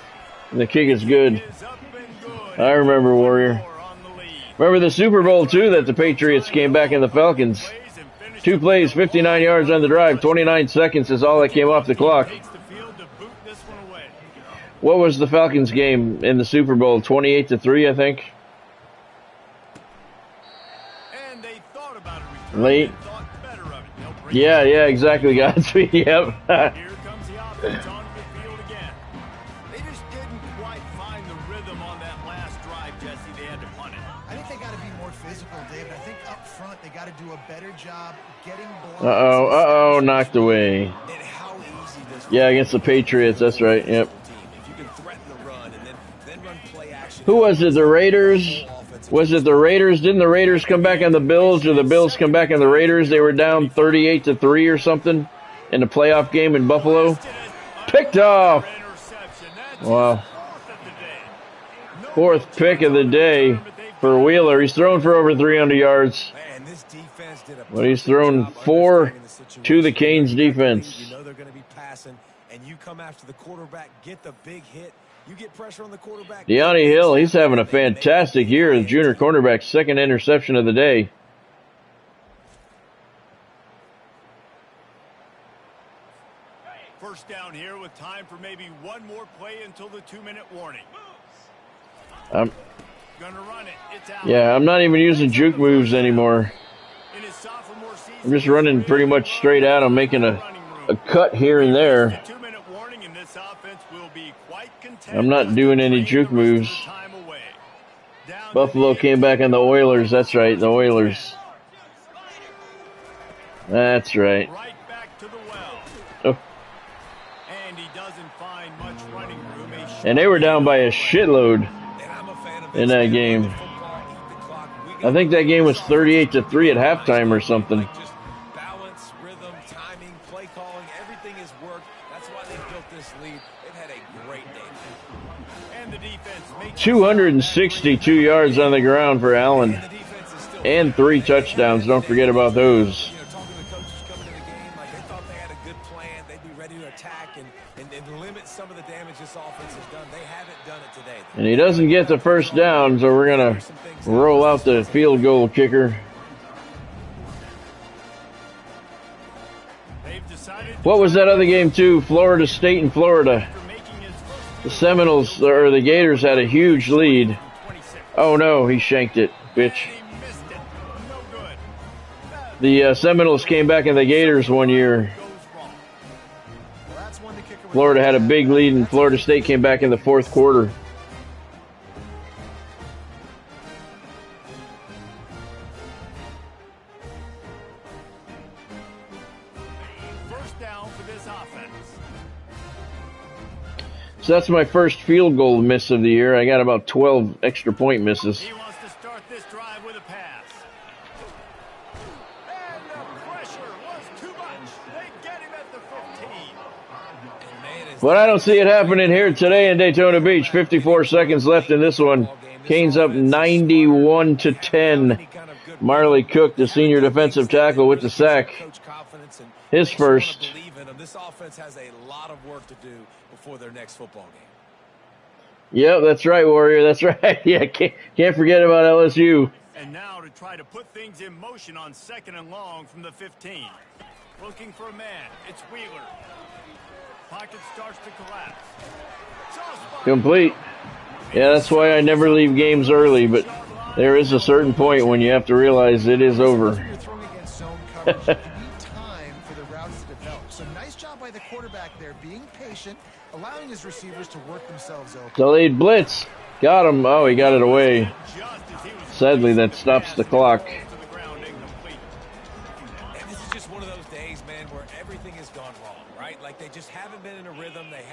And the kick is good. I remember, Warrior. Remember the Super Bowl, too, that the Patriots came back in the Falcons. 2 plays, 59 yards on the drive. 29 seconds is all that came off the clock. Takes the field to boot this one away. What was the Falcons game in the Super Bowl? 28-3, I think. And they thought about it. Late. Thought better of it. They'll bring Yeah, exactly, Godspeed. Yep. Here comes the offense onto the field again. They just didn't quite find the rhythm on that last drive, Jesse. They had to punt it. I think they got to be more physical, David. I think up front they got to do a better job getting blocks. Knocked away. And how easy this Yeah, against the Patriots, that's right, yep. if you can threaten the run and then run play action. Who was it, the Raiders? Was it the Raiders? Didn't the Raiders come back on the Bills, or the Bills come back on the Raiders? They were down 38-3 or something in the playoff game in Buffalo. Picked off. Interception. That's Wow. fourth of the day. Fourth pick of the day for Wheeler. He's thrown for over 300 yards. Man, this defense did a But he's thrown 4 to the Canes defense. You know they're going to be passing, and you come after the quarterback, get the big hit. You get pressure on the quarterback. De'Ani Hill, he's having a fantastic year. The junior cornerback's second interception of the day. First down here with time for maybe one more play until the 2-minute warning. I'm Gonna run it. It's out. I'm not even using juke moves anymore. In his sophomore season, I'm just running pretty much straight out. I'm making a cut here and there. The 2-minute warning, and this offense will be quite content. I'm not doing any juke moves. Time away. Down Buffalo to the came back on the Oilers. That's right, the Oilers. That's right. right back to the well. Oh, And he doesn't find much running room. and they were down by a shitload And I'm a fan of in that game. I think that game was 38-3 at halftime or something. Just balance, rhythm, timing, play calling, everything has worked. That's why they built this lead. They've had a great day. And the defense makes 262 yards on the ground for Allen. The defense is still And 3 touchdowns. Don't forget about those. talking to the coaches coming into the game, like they thought they had a good plan. They'd be ready to attack and limit some of the damage this offense has done. They haven't done it today. And he doesn't get the first down, so we're going to roll out the field goal kicker. They've decided What was that other game, too? Florida State and Florida. after making his first The Seminoles, or the Gators, had a huge lead. 26. Oh, no, he shanked it, bitch. He missed it. No good. The Seminoles came back in the Gators one year. Goes wrong. Well, that's one the kicker was- Florida had a big lead, and Florida State came back in the fourth quarter. First down for this offense. So that's my first field goal miss of the year. I got about 12 extra point misses. He wants to start this drive with a pass. And the pressure was too much. They get him at the 15. But I don't see it happening here today in Daytona Beach. 54 seconds left in this one. Canes up 91-10. Marley Cook, the senior defensive tackle, with the sack. Coach confidence and His makes you wanna first. believe in them. This offense has a lot of work to do before their next football game. Yep, that's right, Warrior. That's right. Yeah, can't forget about LSU. And now to try to put things in motion on 2nd and long from the 15. Looking for a man. It's Wheeler. Pocket starts to collapse. Complete. Yeah, that's why I never leave games early, but there is a certain point when you have to realize it is over. When you're throwing against zone coverage, you need time for the routes to develop. So nice job by the quarterback there, being patient, allowing his receivers to work themselves open. Delayed blitz. Got him. Oh, he got it away. Just as he was Sadly, that stops the clock. to the ground incomplete. And this is just one of those days, man, where everything has gone wrong, right? Like they just haven't been in a rhythm. They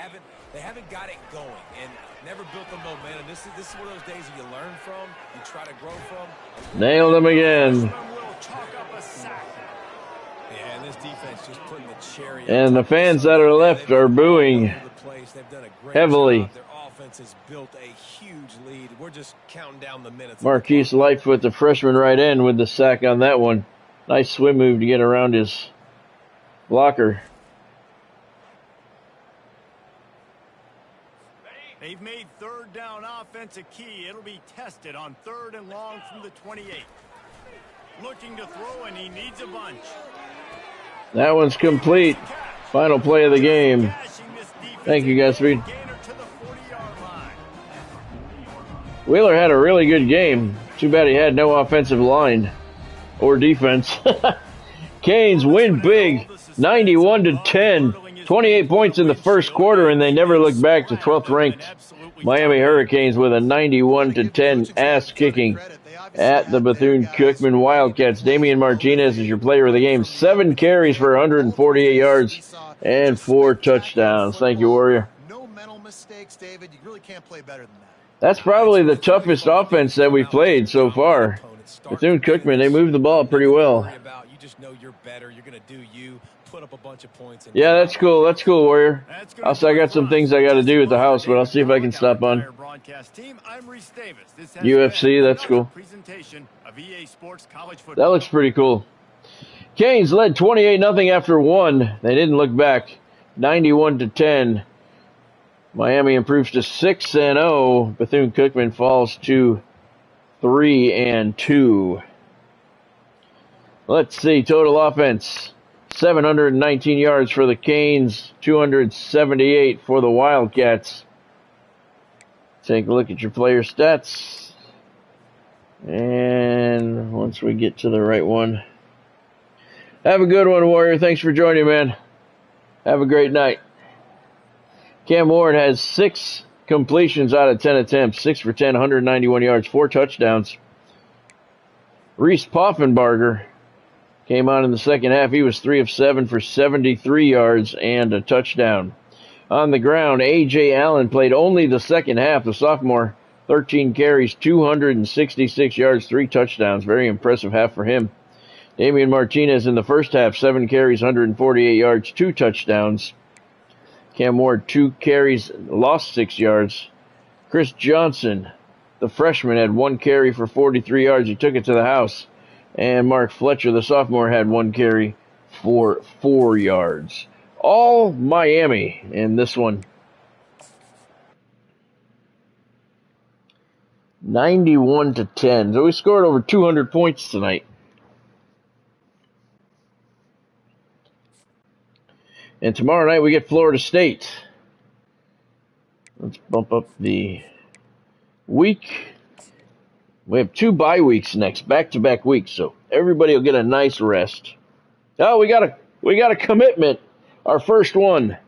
haven't got it going and never built the momentum. This is one of those days that you learn from, you try to grow from. Nailed him again. Will chalk up a sack. Yeah, and this defense just putting the cherry. And the fans that are left are booing They've done a great heavily. job. Their offense has built a huge lead. We're just counting down the minutes. Marquise Lightfoot, the freshman right end, with the sack on that one. Nice swim move to get around his blocker. They've made 3rd down offense a key. It'll be tested on 3rd and long from the 28. Looking to throw, and he needs a bunch. That one's complete. Final play of the game. Thank you, Godspeed. Wheeler had a really good game. Too bad he had no offensive line or defense. Canes win big, 91-10. 28 points in the first quarter, and they never looked back to 12th ranked Miami Hurricanes with a 91-10 ass kicking at the Bethune-Cookman Wildcats. Damian Martinez is your player of the game. 7 carries for 148 yards and 4 touchdowns. Thank you, Warrior. No mental mistakes, David. You really can't play better than that. That's probably the toughest offense that we've played so far. Bethune-Cookman, they moved the ball pretty well. You just know you're better. You're going to do you. Put up a bunch of points. Yeah, that's cool. That's cool, Warrior. Also, I got some things I got to do at the house, but I'll see if I can stop on. UFC, that's cool. That looks pretty cool. Canes led 28-0 after 1. They didn't look back. 91-10. Miami improves to 6-0. Bethune-Cookman falls to 3-2. Let's see, total offense. 719 yards for the Canes, 278 for the Wildcats. Take a look at your player stats. And once we get to the right one. Have a good one, Warrior. Thanks for joining, man. Have a great night. Cam Ward has 6 completions out of 10 attempts. 6 for 10, 191 yards, 4 touchdowns. Reese Poffenbarger came on in the second half. He was 3 of 7 for 73 yards and a touchdown. On the ground, A.J. Allen played only the second half. The sophomore, 13 carries, 266 yards, 3 touchdowns. Very impressive half for him. Damian Martinez in the first half, 7 carries, 148 yards, 2 touchdowns. Cam Ward, 2 carries, lost 6 yards. Chris Johnson, the freshman, had 1 carry for 43 yards. He took it to the house. And Mark Fletcher, the sophomore, had 1 carry for 4 yards. All Miami in this one. 91-10. So we scored over 200 points tonight. And tomorrow night we get Florida State. Let's bump up the week. We have 2 bye weeks next, back-to-back weeks, so everybody will get a nice rest. Oh, we got a commitment, our first one,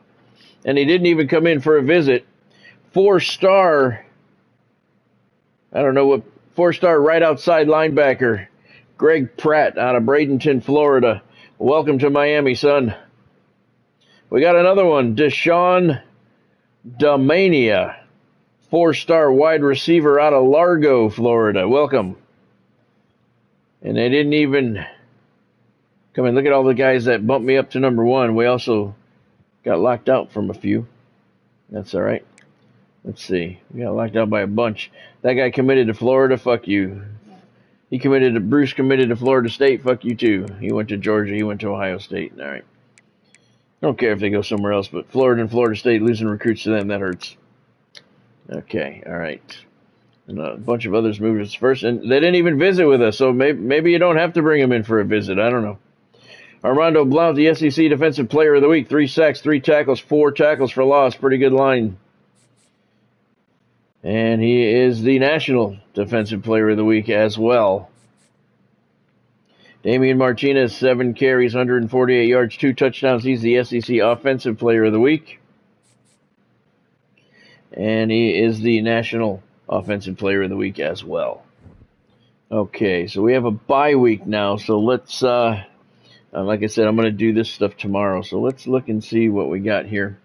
and he didn't even come in for a visit. 4-star, I don't know what, 4-star right outside linebacker, Greg Pratt out of Bradenton, Florida. Welcome to Miami, son. We got another one, Deshaun Damania. 4-star wide receiver out of Largo, Florida. Welcome. And they didn't even come in. Look at all the guys that bumped me up to number 1. We also got locked out from a few. That's all right. Let's see. We got locked out by a bunch. That guy committed to Florida. Fuck you. Bruce committed to Florida State. Fuck you too. He went to Georgia. He went to Ohio State. All right. I don't care if they go somewhere else, but Florida and Florida State losing recruits to them, that hurts. Okay, all right. And a bunch of others moved us first, and they didn't even visit with us, so maybe you don't have to bring them in for a visit. I don't know. Armando Blount, the SEC Defensive Player of the Week. 3 sacks, 3 tackles, 4 tackles for loss. Pretty good line. And he is the National Defensive Player of the Week as well. Damian Martinez, 7 carries, 148 yards, 2 touchdowns. He's the SEC Offensive Player of the Week. And he is the National Offensive Player of the Week as well. Okay, so we have a bye week now. So let's, like I said, I'm going to do this stuff tomorrow. So let's look and see what we got here.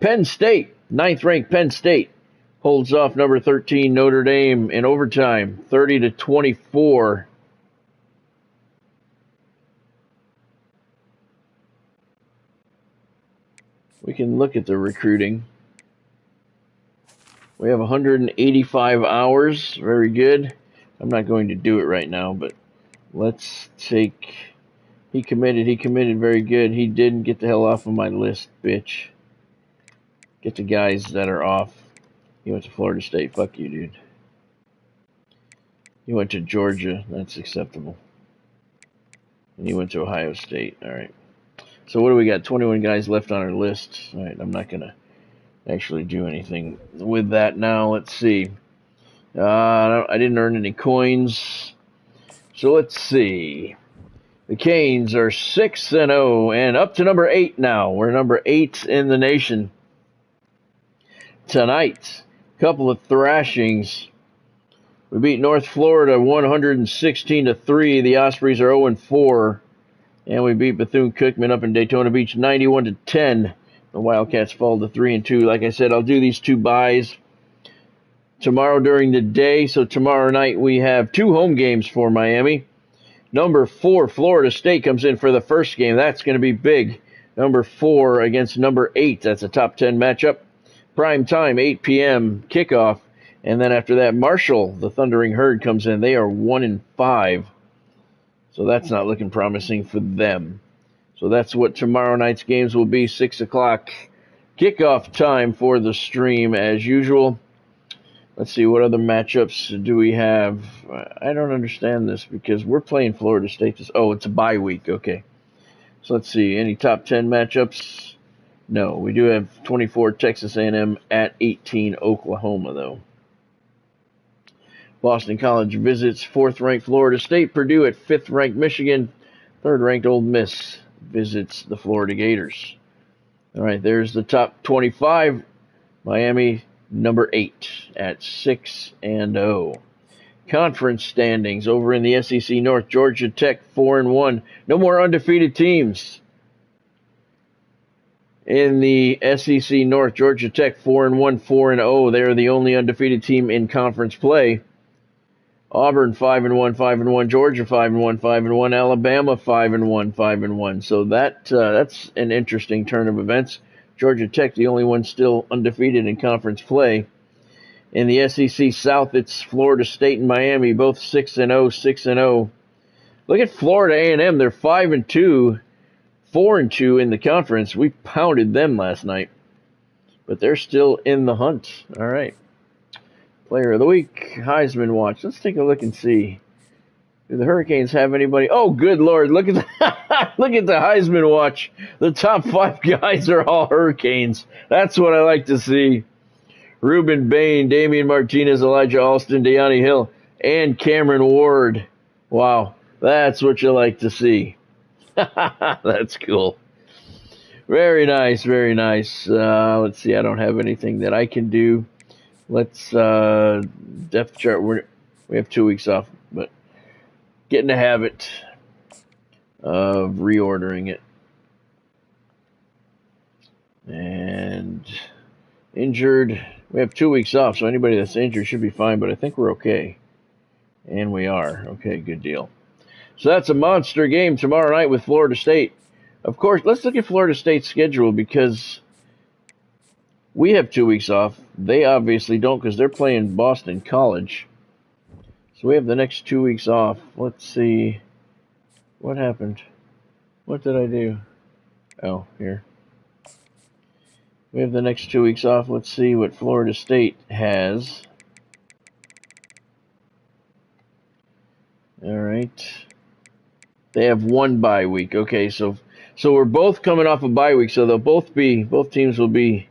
Penn State, 9th-ranked Penn State, holds off number 13 Notre Dame in overtime, 30-24. We can look at the recruiting. We have 185 hours. Very good. I'm not going to do it right now, but let's take... He committed. Very good. He didn't. Get the hell off of my list, bitch. Get the guys that are off. He went to Florida State. Fuck you, dude. He went to Georgia. That's acceptable. And he went to Ohio State. All right. So what do we got? 21 guys left on our list. All right, I'm not going to actually do anything with that now. Let's see. I didn't earn any coins. So let's see. The Canes are 6-0 and up to number 8 now. We're number 8 in the nation. Tonight, a couple of thrashings. We beat North Florida 116-3. The Ospreys are 0-4. And we beat Bethune-Cookman up in Daytona Beach 91-10. The Wildcats fall to 3-2. Like I said, I'll do these 2 byes tomorrow during the day. So tomorrow night we have 2 home games for Miami. Number 4, Florida State comes in for the first game. That's going to be big. Number 4 against number 8. That's a top 10 matchup. Prime time, 8 p.m. kickoff. And then after that, Marshall, the Thundering Herd, comes in. They are 1-5. So that's not looking promising for them. So that's what tomorrow night's games will be, 6 o'clock. Kickoff time for the stream as usual. Let's see, what other matchups do we have? I don't understand this because we're playing Florida State. Oh, it's a bye week. Okay. So let's see, any top 10 matchups? No, we do have 24 Texas A&M at 18 Oklahoma, though. Boston College visits 4th-ranked Florida State. Purdue at 5th-ranked Michigan. 3rd-ranked Ole Miss visits the Florida Gators. All right, there's the top 25. Miami, number 8 at 6-0. Conference standings over in the SEC North. Georgia Tech 4-1. No more undefeated teams. In the SEC North, Georgia Tech 4-1, 4-0. They're the only undefeated team in conference play. Auburn 5-1, 5-1. Georgia 5-1, 5-1. Alabama 5-1, 5-1. So that's an interesting turn of events. Georgia Tech, the only one still undefeated in conference play. In the SEC South, it's Florida State and Miami, both 6-0, 6-0. Look at Florida A&M. They're 5-2, 4-2 in the conference. We pounded them last night, but they're still in the hunt. All right. Player of the week, Heisman watch. Let's take a look and see. Do the Hurricanes have anybody? Oh, good Lord. Look at the, look at the Heisman watch. The top 5 guys are all Hurricanes. That's what I like to see. Ruben Bain, Damian Martinez, Elijah Alston, De'Ani Hill, and Cameron Ward. Wow, that's what you like to see. That's cool. Very nice, very nice. Let's see, I don't have anything that I can do. Let's, depth chart, we have 2 weeks off, but get in the habit of reordering it. And injured, we have 2 weeks off, so anybody that's injured should be fine, but I think we're okay. And we are. Okay, good deal. So that's a monster game tomorrow night with Florida State. Of course, let's look at Florida State's schedule because we have 2 weeks off. They obviously don't because they're playing Boston College. So we have the next 2 weeks off. Let's see. What happened? What did I do? Oh, here. We have the next 2 weeks off. Let's see what Florida State has. All right. They have 1 bye week. Okay, so we're both coming off a bye week, so both teams will be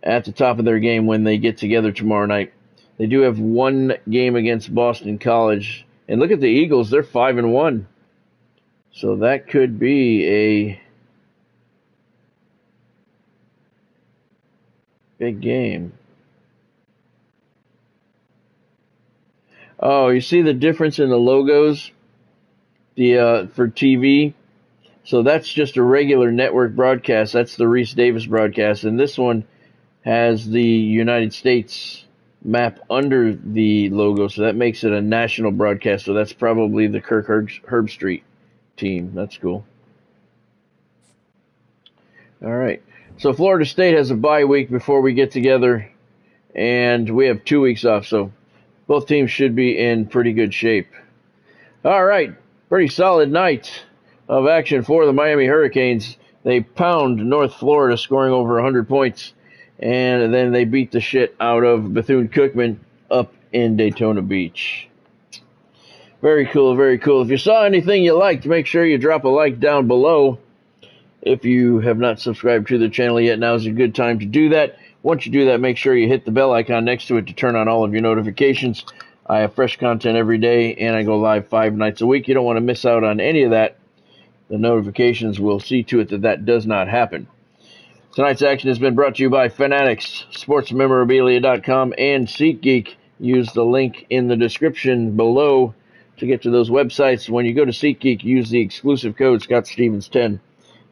at the top of their game when they get together tomorrow night. They do have 1 game against Boston College. And look at the Eagles, they're 5-1. So that could be a big game. Oh, you see the difference in the logos for TV? So that's just a regular network broadcast. That's the Reese Davis broadcast. And this one has the United States map under the logo. So that makes it a national broadcast. So that's probably the Kirk Herbstreit team. That's cool. All right. So Florida State has a bye week before we get together. And we have 2 weeks off. So both teams should be in pretty good shape. All right. Pretty solid night of action for the Miami Hurricanes. They pound North Florida, scoring over 100 points. And then they beat the shit out of Bethune-Cookman up in Daytona Beach. Very cool, very cool. If you saw anything you liked, make sure you drop a like down below. If you have not subscribed to the channel yet, now is a good time to do that. Once you do that, make sure you hit the bell icon next to it to turn on all of your notifications. I have fresh content every day, and I go live 5 nights a week. You don't want to miss out on any of that. The notifications will see to it that that does not happen. Tonight's action has been brought to you by Fanatics, SportsMemorabilia.com, and SeatGeek. Use the link in the description below to get to those websites. When you go to SeatGeek, use the exclusive code ScottStevens10,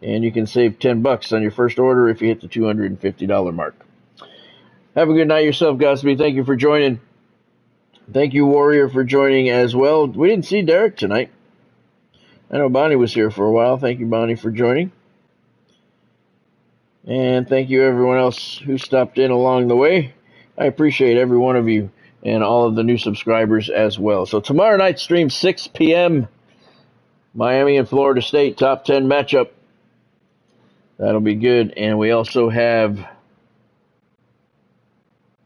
and you can save $10 on your first order if you hit the $250 mark. Have a good night yourself, Godspeed. Thank you for joining. Thank you, Warrior, for joining as well. We didn't see Derek tonight. I know Bonnie was here for a while. Thank you, Bonnie, for joining. And thank you, everyone else who stopped in along the way. I appreciate every one of you and all of the new subscribers as well. So tomorrow night stream 6 p.m. Miami and Florida State top 10 matchup. That'll be good. And we also have...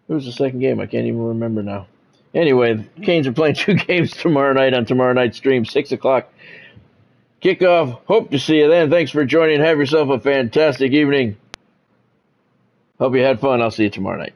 Who's the second game? I can't even remember now. Anyway, the Canes are playing 2 games tomorrow night on tomorrow night's stream, 6 o'clock. Kickoff. Hope to see you then. Thanks for joining. Have yourself a fantastic evening. Hope you had fun. I'll see you tomorrow night.